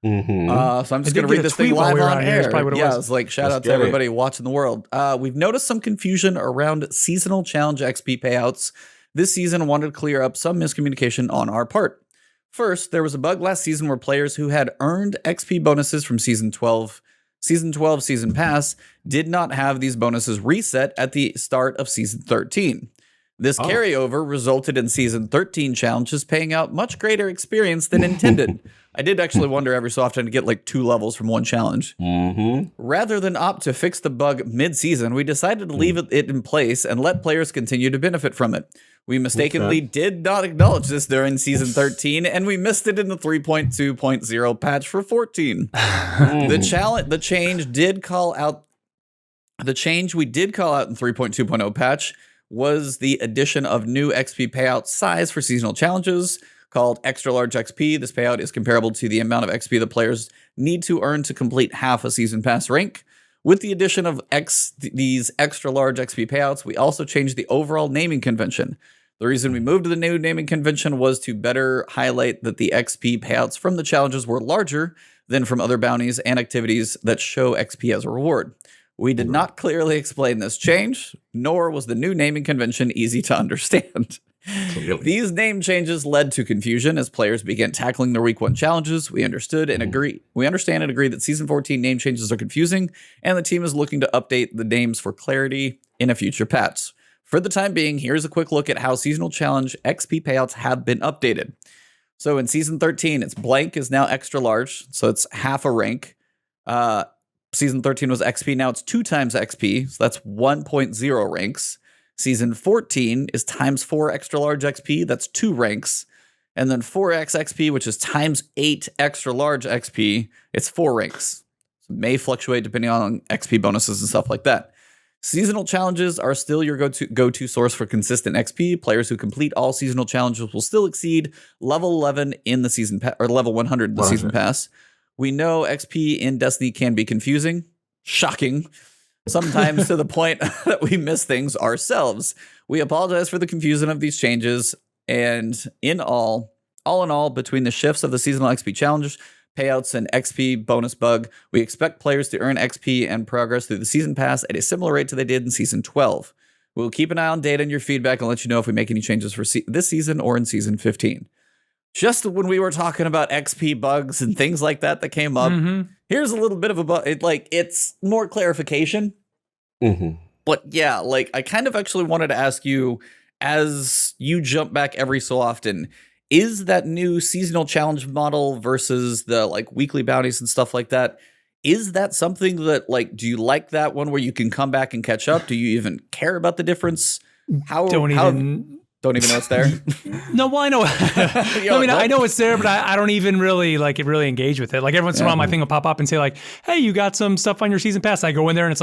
So I'm just going to read this thing live on air. It's like, shout out to everybody watching the world. We've noticed some confusion around seasonal Challenge XP payouts. This season wanted to clear up some miscommunication on our part. First, there was a bug last season where players who had earned XP bonuses from Season 12 Season Pass did not have these bonuses reset at the start of Season 13. This carryover resulted in Season 13 challenges paying out much greater experience than intended. I did actually wonder every so often to get like 2 levels from one challenge. Rather than opt to fix the bug mid-season, we decided to leave it in place and let players continue to benefit from it. We mistakenly did not acknowledge this during Season 13, and we missed it in the 3.2.0 patch for 14. The change we did call out in 3.2.0 patch was the addition of new XP payout size for seasonal challenges called Extra Large XP. This payout is comparable to the amount of XP the players need to earn to complete half a Season Pass rank. With the addition of these Extra Large XP payouts, we also changed the overall naming convention. The reason we moved to the new naming convention was to better highlight that the XP payouts from the challenges were larger than from other bounties and activities that show XP as a reward. We did not clearly explain this change, nor was the new naming convention easy to understand. These name changes led to confusion as players began tackling the Week 1 challenges. We understand and agree that Season 14 name changes are confusing, and the team is looking to update the names for clarity in a future patch. For the time being, here's a quick look at how seasonal challenge XP payouts have been updated. So in Season 13, it's blank is now extra large, so it's half a rank. Season 13 was XP, now it's 2 times XP, so that's 1.0 ranks. Season 14 is times 4 extra large XP, that's 2 ranks. And then 4x XP, which is times 8 extra large XP, it's 4 ranks. So it may fluctuate depending on XP bonuses and stuff like that. Seasonal challenges are still your go-to source for consistent XP. Players who complete all seasonal challenges will still exceed level 11 in the season or level 100 in the season pass. We know XP in Destiny can be confusing, shocking, sometimes to the point that we miss things ourselves. We apologize for the confusion of these changes. And in all in all, between the shifts of the seasonal XP challenges, payouts, and XP bonus bug, we expect players to earn XP and progress through the season pass at a similar rate to they did in Season 12. We'll keep an eye on data and your feedback and let you know if we make any changes for this season or in Season 15. Just when we were talking about XP bugs and things like that came up, here's a little bit of a bug. It's more clarification. But yeah, I kind of actually wanted to ask you, as you jump back every so often, is that new seasonal challenge model versus the weekly bounties and stuff like that, is that something that do you like that one where you can come back and catch up? Do you even care about the difference? Don't even know it's there? No, well, I know. I know it's there, but I don't even really really engage with it. Every once in a while, my thing will pop up and say hey, you got some stuff on your season pass. I go in there and it's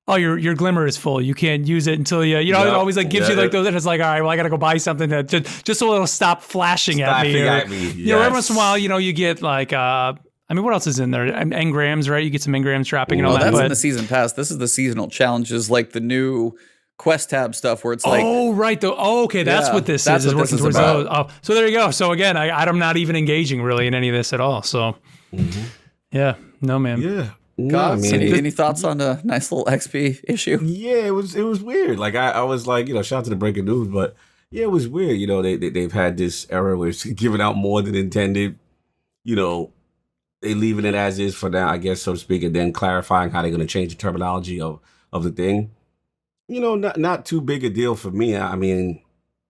oh, your glimmer is full. You can't use it until it always gives you those. And it's all right, well, I got to go buy something to just so it'll stop flashing at me. Yes. Every once in a while, you get what else is in there? Engrams, right? You get some engrams dropping and all that. That's in the season pass. This is the seasonal challenges, the new quest tab stuff where it's right. Okay, that's what this is. What this is about. Oh, so there you go. So again, I'm not even engaging really in any of this at all. So yeah, no, man. Yeah. God, any thoughts on a nice little XP issue? Yeah, it was weird. I was shout out to the breaking news, but yeah, it was weird. They've had this era where it's giving out more than intended. They leaving it as is for now, I guess, so to speak, and then clarifying how they're going to change the terminology of the thing. Not too big a deal for me. I mean,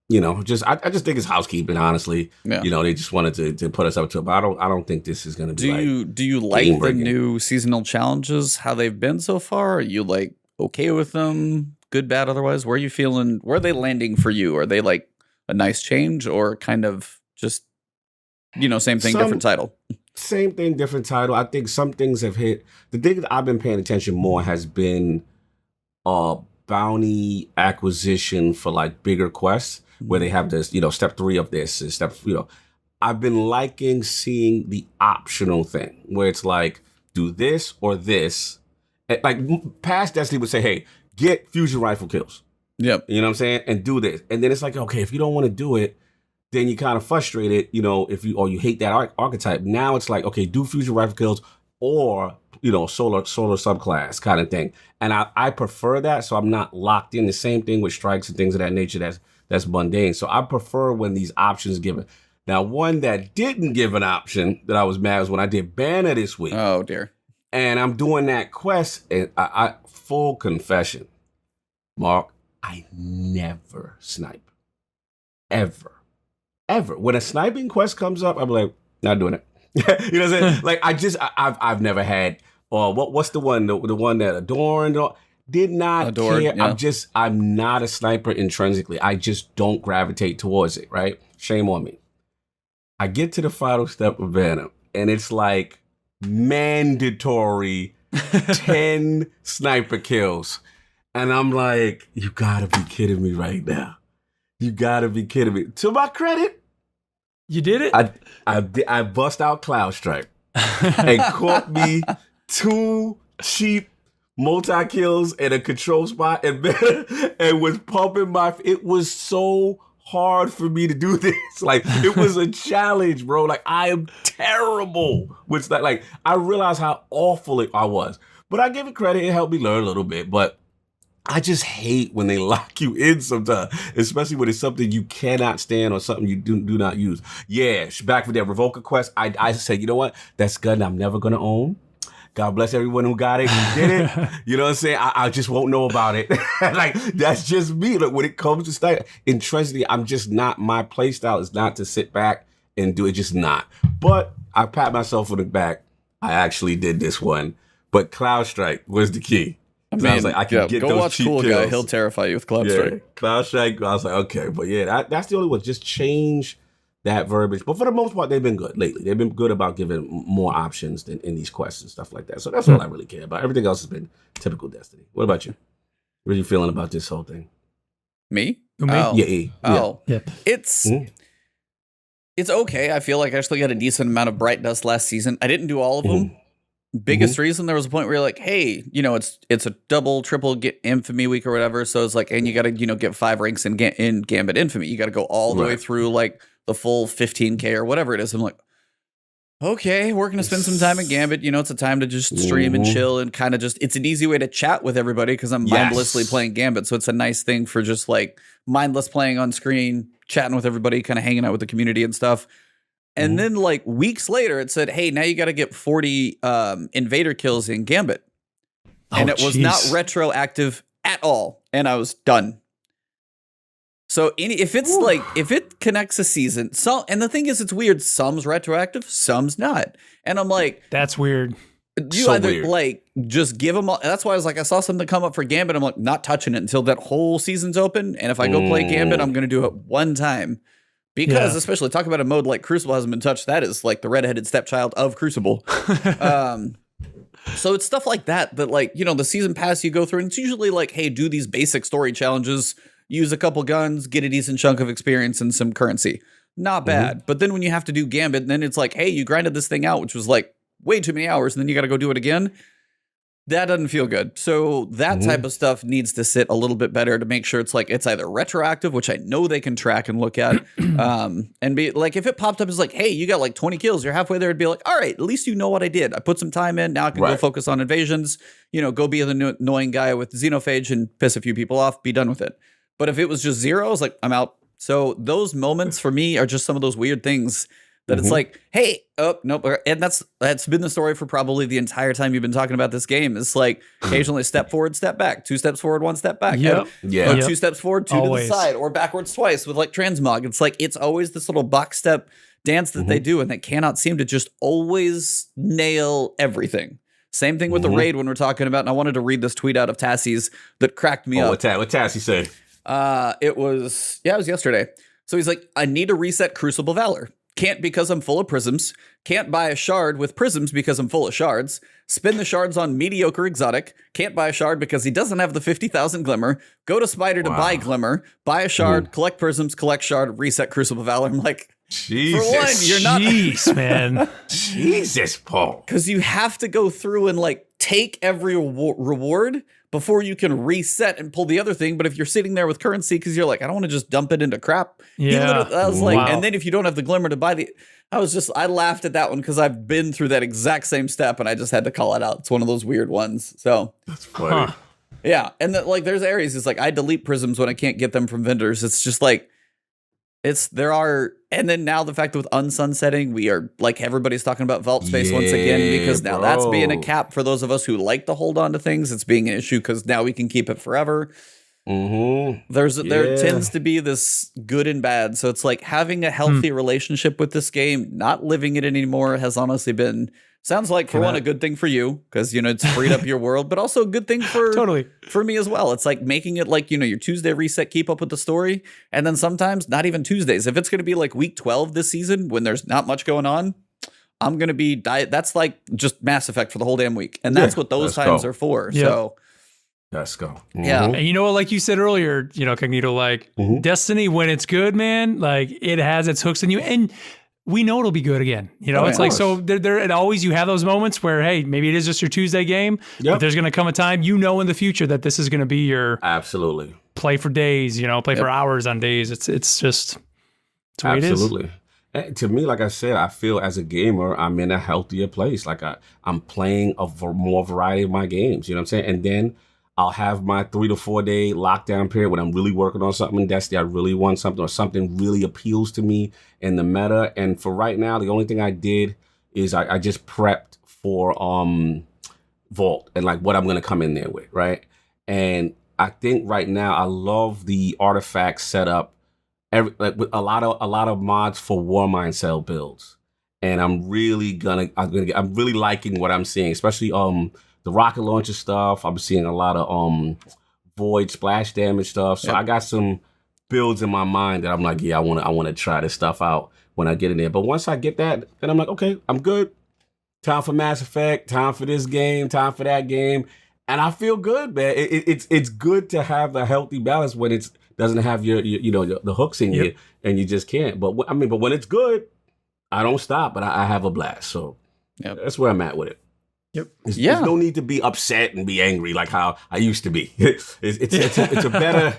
I just think it's housekeeping, honestly. Yeah. They just wanted to put us up to it, but I don't think this is going to be Do you like the new seasonal challenges, how they've been so far? Are you okay with them? Good, bad, otherwise? Where are you feeling? Where are they landing for you? Are they a nice change or kind of just, same thing, different title? Same thing, different title. I think some things have hit. The thing that I've been paying attention more has been bounty acquisition for bigger quests where they have this, step 3 of this and step, I've been liking seeing the optional thing where it's do this or this. Past Destiny would say, hey, get fusion rifle kills. Yep. You know what I'm saying? And do this. And then it's okay, if you don't want to do it, then you kind of frustrated, if you hate that archetype. Now it's okay, do fusion rifle kills or, solar subclass kind of thing. And I prefer that, so I'm not locked in. The same thing with strikes and things of that nature that's mundane. So I prefer when these options are given. Now, one that didn't give an option that I was mad was when I did Banner this week. Oh, dear. And I'm doing that quest, and I full confession, Mark, I never snipe. Ever. When a sniping quest comes up, I'm not doing it. You know what I'm saying? I've never had, what's the one? The one that Adorned did not care. Yeah. I'm not a sniper intrinsically. I just don't gravitate towards it, right? Shame on me. I get to the final step of Banner, and it's mandatory 10 sniper kills. And I'm you gotta be kidding me right now. You gotta be kidding me. To my credit, you did it? I bust out Cloud Strike and caught me 2 cheap multi-kills in a control spot and was pumping it was so hard for me to do this. It was a challenge, bro. I am terrible with that. I realized how awful I was. But I give it credit. It helped me learn a little bit. But I just hate when they lock you in sometimes, especially when it's something you cannot stand or something you do not use. Yeah, back with that Revoker quest, I said, you know what? That's gun I'm never going to own. God bless everyone who got it, who did it. You know what I'm saying? I just won't know about it. That's just me. When it comes to style, intrinsically, I'm just not, my play style is not to sit back and do it, just not. But I pat myself on the back. I actually did this one. But Cloud Strike was the key. I was I can get go those watch cheap Cool kills. Guy. He'll terrify you with Cloud Strike. Cloud Strike, I was okay. But yeah, that's the only one. Just change that verbiage. But for the most part, they've been good lately. They've been good about giving more options in these quests and stuff like that. So that's all I really care about. Everything else has been typical Destiny. What about you? What are you feeling about this whole thing? Me? Oh. Yeah. Oh. Yeah. It's okay. I feel like I actually got a decent amount of Bright Dust last season. I didn't do all of them. biggest reason, there was a point where you're like, hey, it's a double, triple infamy week or whatever. So it's like, and you got to, get 5 ranks in Gambit Infamy. You got to go all the way through like the full 15K or whatever it is. I'm like, okay, we're going to spend some time in Gambit. It's a time to just stream and chill and kind of it's an easy way to chat with everybody because I'm mindlessly playing Gambit. So it's a nice thing for just like mindless playing on screen, chatting with everybody, kind of hanging out with the community and stuff. And then like weeks later, it said, hey, now you got to get 40 invader kills in Gambit. And it was not retroactive at all. And I was done. So if it connects a season, and the thing is, it's weird. Some's retroactive, some's not. And I'm like, that's weird. You either like just give them all. That's why I was like, I saw something come up for Gambit. I'm like, not touching it until that whole season's open. And if I go play Gambit, I'm going to do it one time. Because especially talk about a mode like Crucible hasn't been touched. That is like the redheaded stepchild of Crucible. So it's stuff like that like, the season pass you go through. And it's usually like, hey, do these basic story challenges. Use a couple guns, get a decent chunk of experience and some currency. Not bad. But then when you have to do Gambit, then it's like, hey, you grinded this thing out, which was like way too many hours, and then you got to go do it again. That doesn't feel good. So that type of stuff needs to sit a little bit better to make sure it's like it's either retroactive, which I know they can track and look at, and be like, if it popped up as like, hey, you got like 20 kills, you're halfway there, it'd be like, all right, at least you know what I did. I put some time in. Now I can go focus on invasions. Go be the annoying guy with xenophage and piss a few people off. Be done with it. But if it was just 0, I was like, I'm out. So those moments for me are just some of those weird things that it's like, hey, oh, nope. And that's been the story for probably the entire time you've been talking about this game. It's like occasionally step forward, step back, 2 steps forward, 1 step back. Yep. Yeah. 2 steps forward, 2 always to the side, or backwards twice with like Transmog. It's like, it's always this little box step dance that they do, and they cannot seem to just always nail everything. Same thing with the raid when we're talking about, and I wanted to read this tweet out of Tassie's that cracked me up. What Tassie said? It was yesterday. So he's like, I need to reset Crucible Valor. Can't because I'm full of prisms. Can't buy a shard with prisms because I'm full of shards. Spin the shards on mediocre exotic. Can't buy a shard because he doesn't have the 50,000 glimmer. Go to Spider to buy glimmer. Buy a shard, collect prisms, collect shard, reset Crucible Valor. I'm like, Jesus. for one, you're not. Jeez, man. Jesus, Paul. Because you have to go through and like take every reward before you can reset and pull the other thing. But if you're sitting there with currency because you're like, I don't want to just dump it into crap. Yeah. I was like, and then if you don't have the glimmer to buy I laughed at that one because I've been through that exact same step and I just had to call it out. It's one of those weird ones. So that's funny. Yeah. And there's areas, it's like I delete prisms when I can't get them from vendors. It's just like, and then now the fact that with unsunsetting, we are like, everybo's talking about vault space once again, because now that's being a cap for those of us who like to hold on to things. It's being an issue because now we can keep it forever. There tends to be this good and bad. So it's like having a healthy relationship with this game, not living it anymore has honestly been, sounds like for one, a good thing for you because, it's freed up your world, but also a good thing for me as well. It's like making it like, your Tuesday reset, keep up with the story. And then sometimes not even Tuesdays. If it's going to be like week 12 this season, when there's not much going on, I'm going to be that's like just Mass Effect for the whole damn week. And that's what those times are for. Yep. So let's go. Yeah. And you know what, like you said earlier, Cognito, like Destiny, when it's good, man, like it has its hooks in you. And we know it'll be good again. It's like, so there and always you have those moments where, hey, maybe it is just your Tuesday game, but there's going to come a time, in the future that this is going to be your absolutely play for days, play for hours on days. It's just, it's the way absolutely. It is. And to me, like I said, I feel as a gamer, I'm in a healthier place. Like I'm playing more variety of my games, you know what I'm saying? And then I'll have my 3 to 4 day lockdown period when I'm really working on something in Destiny. I really want something, or something really appeals to me in the meta. And for right now, the only thing I did is I just prepped for Vault and like what I'm going to come in there with, right? And I think right now I love the artifact setup, with a lot of mods for Warmind cell builds. And I'm really liking what I'm seeing, especially the rocket launcher stuff. I'm seeing a lot of void splash damage stuff. So I got some builds in my mind that I'm like, I want to try this stuff out when I get in there. But once I get that, then I'm like, okay, I'm good. Time for Mass Effect, time for this game, time for that game. And I feel good, man. It's good to have a healthy balance when it doesn't have your the hooks in you and you just can't. But when it's good, I don't stop, but I have a blast. So that's where I'm at with it. Yep. There's no need to be upset and be angry like how I used to be. It's a better,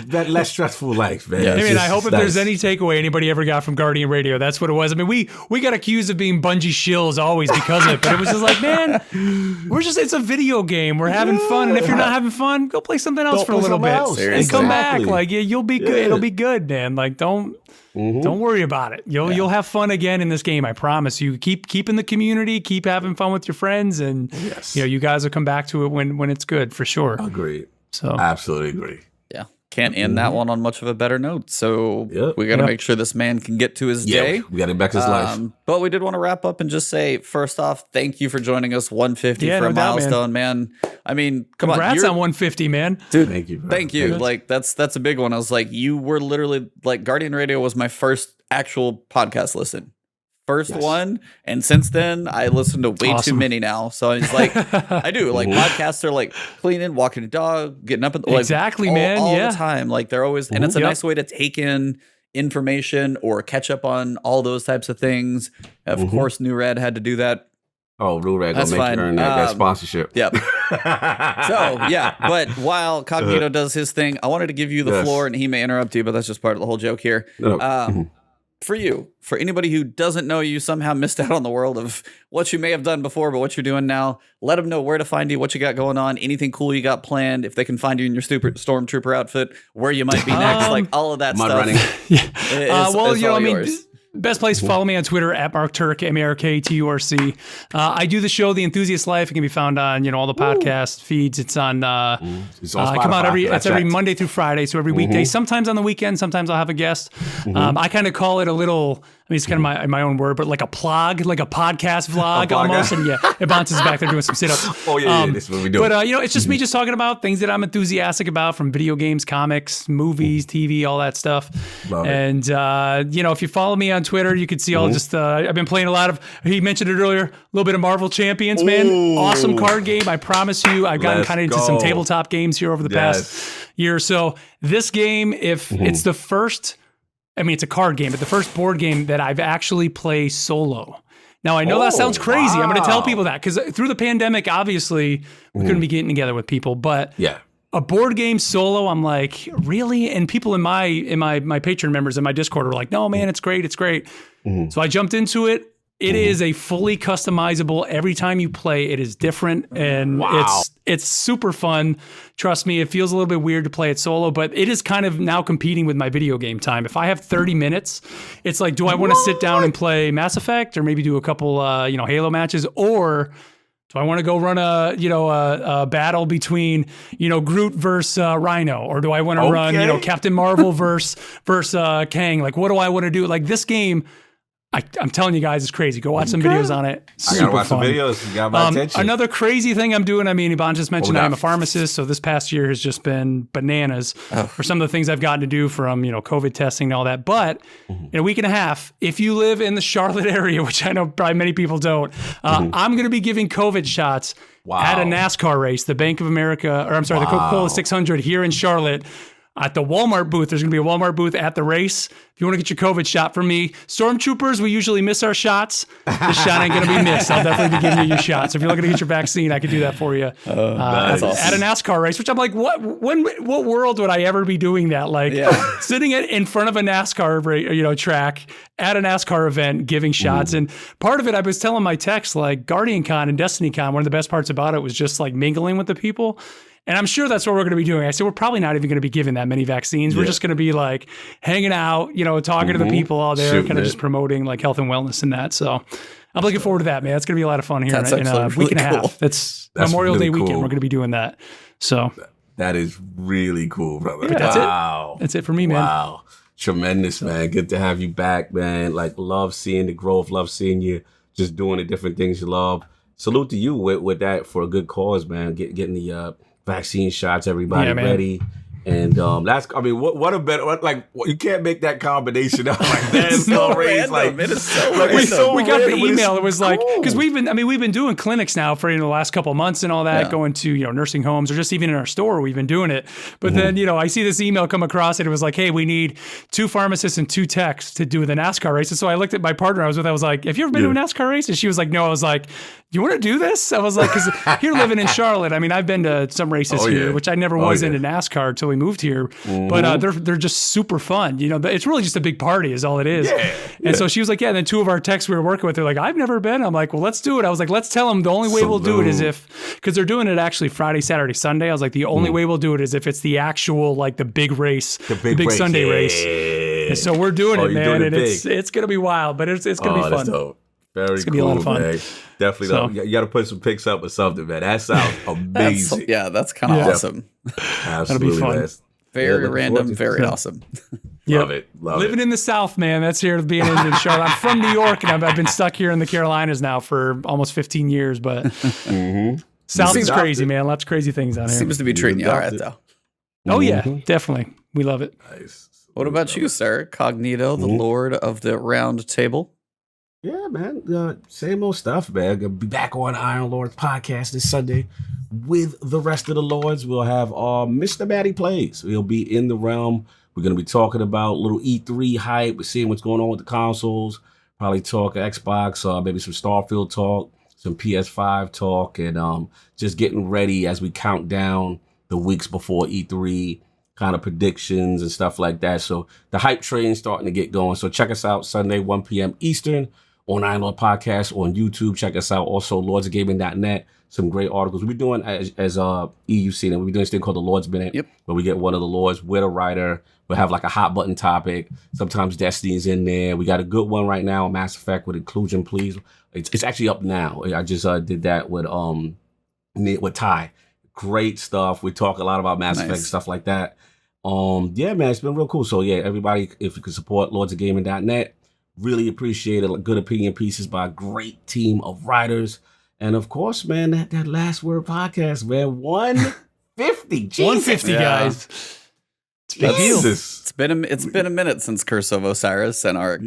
less stressful life, man. Yeah. I mean, I hope if there's any takeaway anybody ever got from Guardian Radio, that's what it was. I mean, we got accused of being Bungie shills always because of it, but it was just like, man, it's a video game. We're having fun, and if you're not having fun, go play something else for a little bit and come back. Like, you'll be good. It'll be good, man. Like, don't worry about it. You'll have fun again in this game. I promise you. Keep in the community. Keep having fun with your friends, and you guys will come back to it when it's good for sure. Agreed. So absolutely agree. Yeah, can't end that one on much of a better note. So we got to make sure this man can get to his day. We got to back to his life. But we did want to wrap up and just say, first off, thank you for joining us. 150 for a milestone, man. I mean, congrats on 150, man. Dude, thank you. Thank you. Like that's a big one. I was like, you were literally like Guardian Radio was my first actual podcast listen. First one, and since then I listen to way too many now. So it's like I do like podcasts are like cleaning, walking a dog, getting up, like, exactly, man, all the time. Like they're always, and it's a nice way to take in information or catch up on all those types of things. Of course, New Red had to do that. Oh, New Red gonna make you earn that sponsorship. Yep. But while Cognito does his thing, I wanted to give you the floor, and he may interrupt you, but that's just part of the whole joke here. For anybody who doesn't know you, somehow missed out on the world of what you may have done before, but what you're doing now, let them know where to find you, what you got going on, anything cool you got planned, if they can find you in your Stormtrooper outfit, where you might be next, like all of that stuff. Running. Best place to follow me on Twitter at MarkTurk, MarkTurc. I do the show The Enthusiast Life. It can be found on all the podcast feeds. It's on it's on come out every Monday through Friday, so every weekday. Sometimes on the weekend, sometimes I'll have a guest. I kind of call it a little, I mean, it's kind of my own word, but like a plug, like a podcast vlog almost. And Ebontis is back there doing some sit-ups. This is what we do. But it's just me just talking about things that I'm enthusiastic about, from video games, comics, movies, TV, all that stuff. And if you follow me on Twitter, you can see all just I've been playing a lot of, he mentioned it earlier, a little bit of Marvel Champions, man. Awesome card game. I promise you, I've gotten kind of into some tabletop games here over the past year or so. This game, if it's the first, I mean, it's a card game, but the first board game that I've actually played solo. Now, I know that sounds crazy. I'm going to tell people that because through the pandemic, obviously, we couldn't be getting together with people. But a board game solo, I'm like, really? And people in my Patreon members in my Discord are like, no, man, it's great. It's great. So I jumped into it. It is a fully customizable. Every time you play, it is different, and it's super fun. Trust me, it feels a little bit weird to play it solo, but it is kind of now competing with my video game time. If I have 30 minutes, it's like, do I want to sit down and play Mass Effect, or maybe do a couple Halo matches, or do I want to go run a battle between Groot versus Rhino, or do I want to run Captain Marvel versus Kang? Like, what do I want to do? Like, this game, I'm telling you guys, it's crazy. Go watch some videos on it. I gotta watch some videos. You got my attention. Another crazy thing I'm doing, I mean, Yvonne just mentioned I am a pharmacist, so this past year has just been bananas for some of the things I've gotten to do, from COVID testing and all that. But in a week and a half, if you live in the Charlotte area, which I know probably many people don't, I'm going to be giving COVID shots at a NASCAR race, the Bank of America, or I'm sorry, the Coca-Cola 600 here in Charlotte. At the Walmart booth, there's going to be a Walmart booth at the race. If you want to get your COVID shot from me, Stormtroopers, we usually miss our shots. This shot ain't going to be missed. I'll definitely be giving you your shot. So if you're looking to get your vaccine, I can do that for you. Nice. At a NASCAR race, which I'm like, what world would I ever be doing that? Like sitting in front of a NASCAR track at a NASCAR event, giving shots. And part of it, I was telling my text, like Guardian Con and Destiny Con, one of the best parts about it was just like mingling with the people. And I'm sure that's what we're going to be doing. I said, we're probably not even going to be giving that many vaccines. We're just going to be like hanging out, talking to the people out there, kind of just promoting like health and wellness and that. So I'm looking forward to that, man. It's going to be a lot of fun here in a week and a half. That's Memorial Day weekend. We're going to be doing that. So that is really cool, brother. But that's it. That's it for me, man. Wow. Tremendous, man. Good to have you back, man. Like, love seeing the growth. Love seeing you just doing the different things you love. Salute to you with that for a good cause, man. Getting the vaccine shots, everybody ready, And that's, I mean, what a better, you can't make that combination up like NASCAR race. Random. It is so we got the email. It was like, because we've been doing clinics now for the last couple of months and all that, going to nursing homes or just even in our store. We've been doing it. But then I see this email come across and it was like, hey, we need 2 pharmacists and 2 techs to do the NASCAR race. And so I looked at my partner I was with. I was like, have you ever been to a NASCAR race? And she was like, no. I was like, you want to do this? I was like, because here living in Charlotte, I mean, I've been to some races here, which I never was into NASCAR until we moved here. But they're just super fun. It's really just a big party is all it is. And so she was like, yeah. And then 2 of our techs we were working with, they're like, I've never been. I'm like, well, let's do it. I was like, let's tell them the only way we'll do it is because they're doing it actually Friday, Saturday, Sunday. I was like, the only way we'll do it is if it's the actual, like the big race, the big race, Sunday race. And so we're doing it, man. And it's going to be wild, but it's going to be fun. Dope. Very it's gonna be a lot of fun. Man. Definitely, you got to put some pics up or something, man. That sounds amazing. That's kind of awesome. Absolutely, that'll be fun. Man. Very random, very awesome. Love it. Living in the South, man. That's here being in Charlotte. I'm from New York, and I've been stuck here in the Carolinas now for almost 15 years. But South is crazy, man. Lots of crazy things out here. Seems to be treating you all right, though. Oh yeah, definitely. We love it. Nice. What about you, sir? Cognito, the Lord of the Round Table. Yeah, man. Same old stuff, man. Gonna be back on Iron Lords podcast this Sunday with the rest of the Lords. We'll have Mr. Matty Plays. He'll be in the realm. We're gonna be talking about little E3 hype. We're seeing what's going on with the consoles. Probably talk Xbox, maybe some Starfield talk, some PS5 talk, and just getting ready as we count down the weeks before E3. Kind of predictions and stuff like that. So the hype train's starting to get going. So check us out Sunday, 1 p.m. Eastern on Iron Lord Podcast on YouTube. Check us out. Also, lordsofgaming.net. Some great articles. We'll be doing, as EUC, and we'll be doing this thing called the Lord's Minute, where we get one of the Lords with a writer. We'll have like a hot button topic. Sometimes Destiny's in there. We got a good one right now, Mass Effect with inclusion, please. It's actually up now. I just did that with Ty. Great stuff. We talk a lot about Mass Effect and stuff like that. Yeah, man, it's been real cool. So yeah, everybody, if you could support lordsofgaming.net, really appreciate it. Good opinion pieces by a great team of writers. And of course, man, that Last Word podcast, man, 150. Jesus. 150, guys. It's a big deal. It's been a minute since Curse of Osiris and our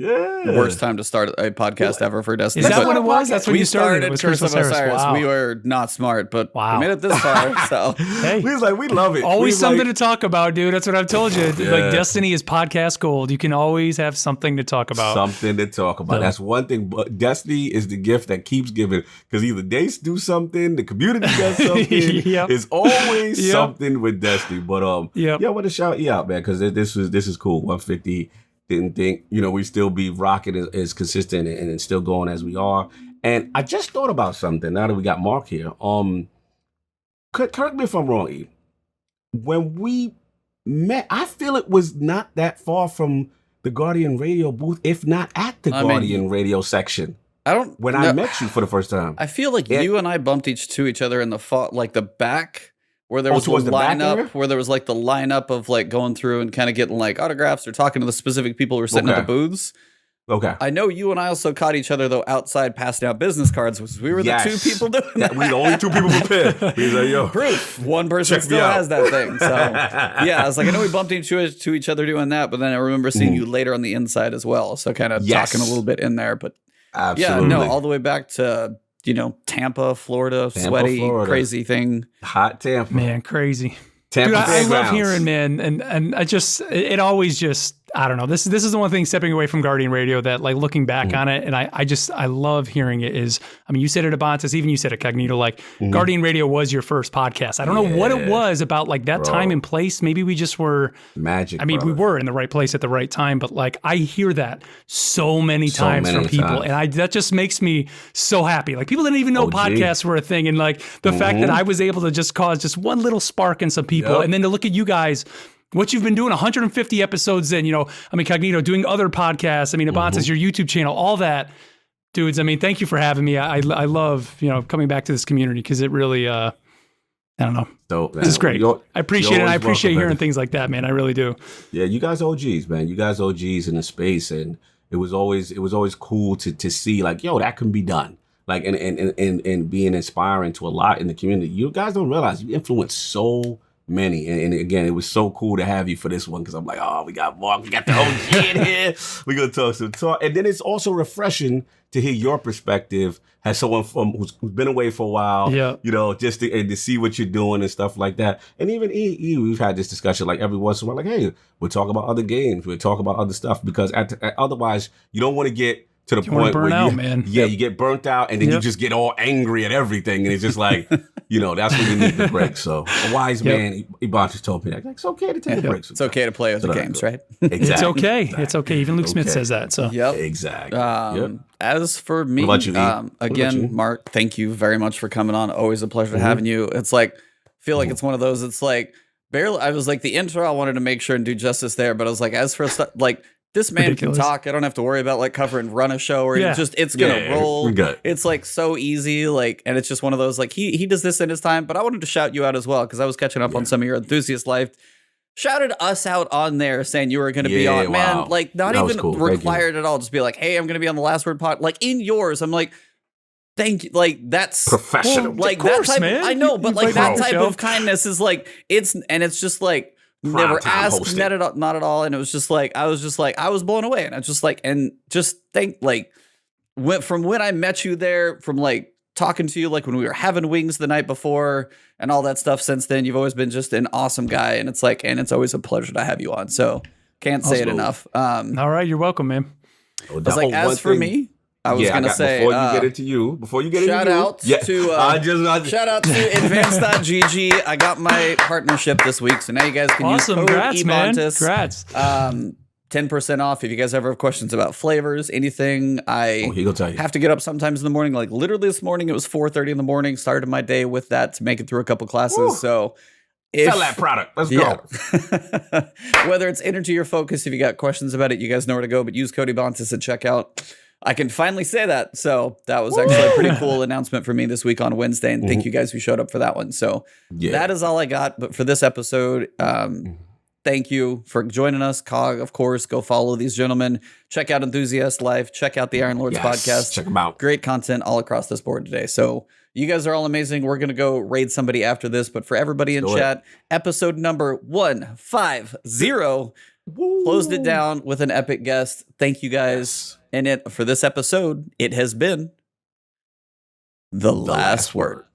worst time to start a podcast ever for Destiny. Is that what it was? That's when you started. It was Curse of Osiris. Wow. We were not smart, but we made it this far. So hey, we love it. Always something to talk about, dude. That's what I've told you. Like Destiny is podcast gold. You can always have something to talk about. Something to talk about. That's one thing. But Destiny is the gift that keeps giving, because either they do something, the community does something. It's always something with Destiny. But I want to shout you out, man, because this is cool. 150. Didn't think we still be rocking as consistent and still going as we are. And I just thought about something now that we got Mark here. Correct me if I'm wrong, E. When we met, I feel it was not that far from the Guardian Radio booth, if not at the Guardian Radio section. I met you for the first time. I feel like you and I bumped into each other in the back. Where there was a lineup, where there was like the lineup of like going through and kind of getting like autographs or talking to the specific people who were sitting at the booths. Okay. I know you and I also caught each other though outside passing out business cards. We were the 2 people doing that. We the only 2 people prepared. He's like, yo, proof. One person still has that thing. So I was like, I know we bumped into each other doing that, but then I remember seeing you later on the inside as well. So kind of talking a little bit in there, but absolutely. all the way back to Tampa, Florida, sweaty, crazy thing. Hot Tampa. Man, crazy. Tampa. Dude, I love hearing, man, and it always just, I don't know. This is the one thing stepping away from Guardian Radio that, like, looking back on it, and I love hearing it is, I mean, you said it, Ebontis, even you said it, Cognito, like, Guardian Radio was your first podcast. I don't know what it was about, like, that time and place. Maybe we just were magic. I mean, we were in the right place at the right time, but, like, I hear that so many times from people, and that just makes me so happy. Like, people didn't even know podcasts were a thing, and, like, the fact that I was able to just cause just one little spark in some people, and then to look at you guys, what you've been doing, 150 episodes in, Cognito, doing other podcasts, Ebontis, your YouTube channel, all that. Dudes, thank you for having me. I love, coming back to this community because it really, I don't know. Dope, man. This is great. I appreciate it. I appreciate hearing things like that, man. I really do. Yeah, you guys OGs, man. You guys OGs in the space. And it was always cool to see, like, yo, that can be done. Like, and being inspiring to a lot in the community. You guys don't realize you influence so many. And again, it was so cool to have you for this one because I'm like, oh, we got Mark, we got the OG in here. We're gonna talk some talk, and then it's also refreshing to hear your perspective as someone who's been away for a while. Yeah, you know, just to see what you're doing and stuff like that. And even we've had this discussion like every once in a while, like, hey, we'll talk about other games, we'll talk about other stuff because otherwise you don't want to get to the point where you get burnt out and then you just get all angry at everything. And it's just like, that's when you need the break. So a wise man, Ebontis told me that it's okay to take a break. It's okay to play other games, right? Exactly. It's okay. Exactly. It's okay. Even Luke Smith says that. So exactly. As for me, again, Mark, thank you very much for coming on. Always a pleasure having you. It's like, I feel like it's one of those, it's like barely, I was like the intro, I wanted to make sure and do justice there, but I was like, as for like, this man can talk. I don't have to worry about like covering run a show or it's gonna roll. It's like so easy, like, and it's just one of those like he does this in his time. But I wanted to shout you out as well because I was catching up on some of your enthusiast life. Shouted us out on there saying you were going to be on, man. Like not even required at all. Just be like, hey, I'm going to be on the Last Word pod. Like in yours, I'm like, thank you. Like that's professional. Like course, that type. man. I know, but like that type of kindness is like it's just like. Never asked, not at all. And it was just like, I was blown away. And I just like, and just think like, from when I met you there, from like talking to you, like when we were having wings the night before and all that stuff since then, you've always been just an awesome guy. And it's like, and it's always a pleasure to have you on. So can't say it enough. All right. You're welcome, man. I was like, as for me, I was gonna say before you get into you, shout out to advanced.gg. I got my partnership this week, so now you guys can use code Ebontis. Congrats. 10% off if you guys ever have questions about flavors, anything. He gonna tell you. Have to get up sometimes in the morning. Like literally this morning, it was 4:30 in the morning. Started my day with that to make it through a couple classes. Woo. So. Sell that product. Let's go. Whether it's energy or focus, if you got questions about it, you guys know where to go. But use code Ebontis at checkout. I can finally say that. So that was actually a pretty cool announcement for me this week on Wednesday. And thank you guys who showed up for that one. So that is all I got. But for this episode, thank you for joining us. Cog, of course, go follow these gentlemen. Check out Enthusiast Life. Check out the Iron Lords podcast. Check them out. Great content all across this board today. So you guys are all amazing. We're going to go raid somebody after this. But for everybody in chat, episode number 150 closed it down with an epic guest. Thank you guys. And for this episode, it has been The Last Word.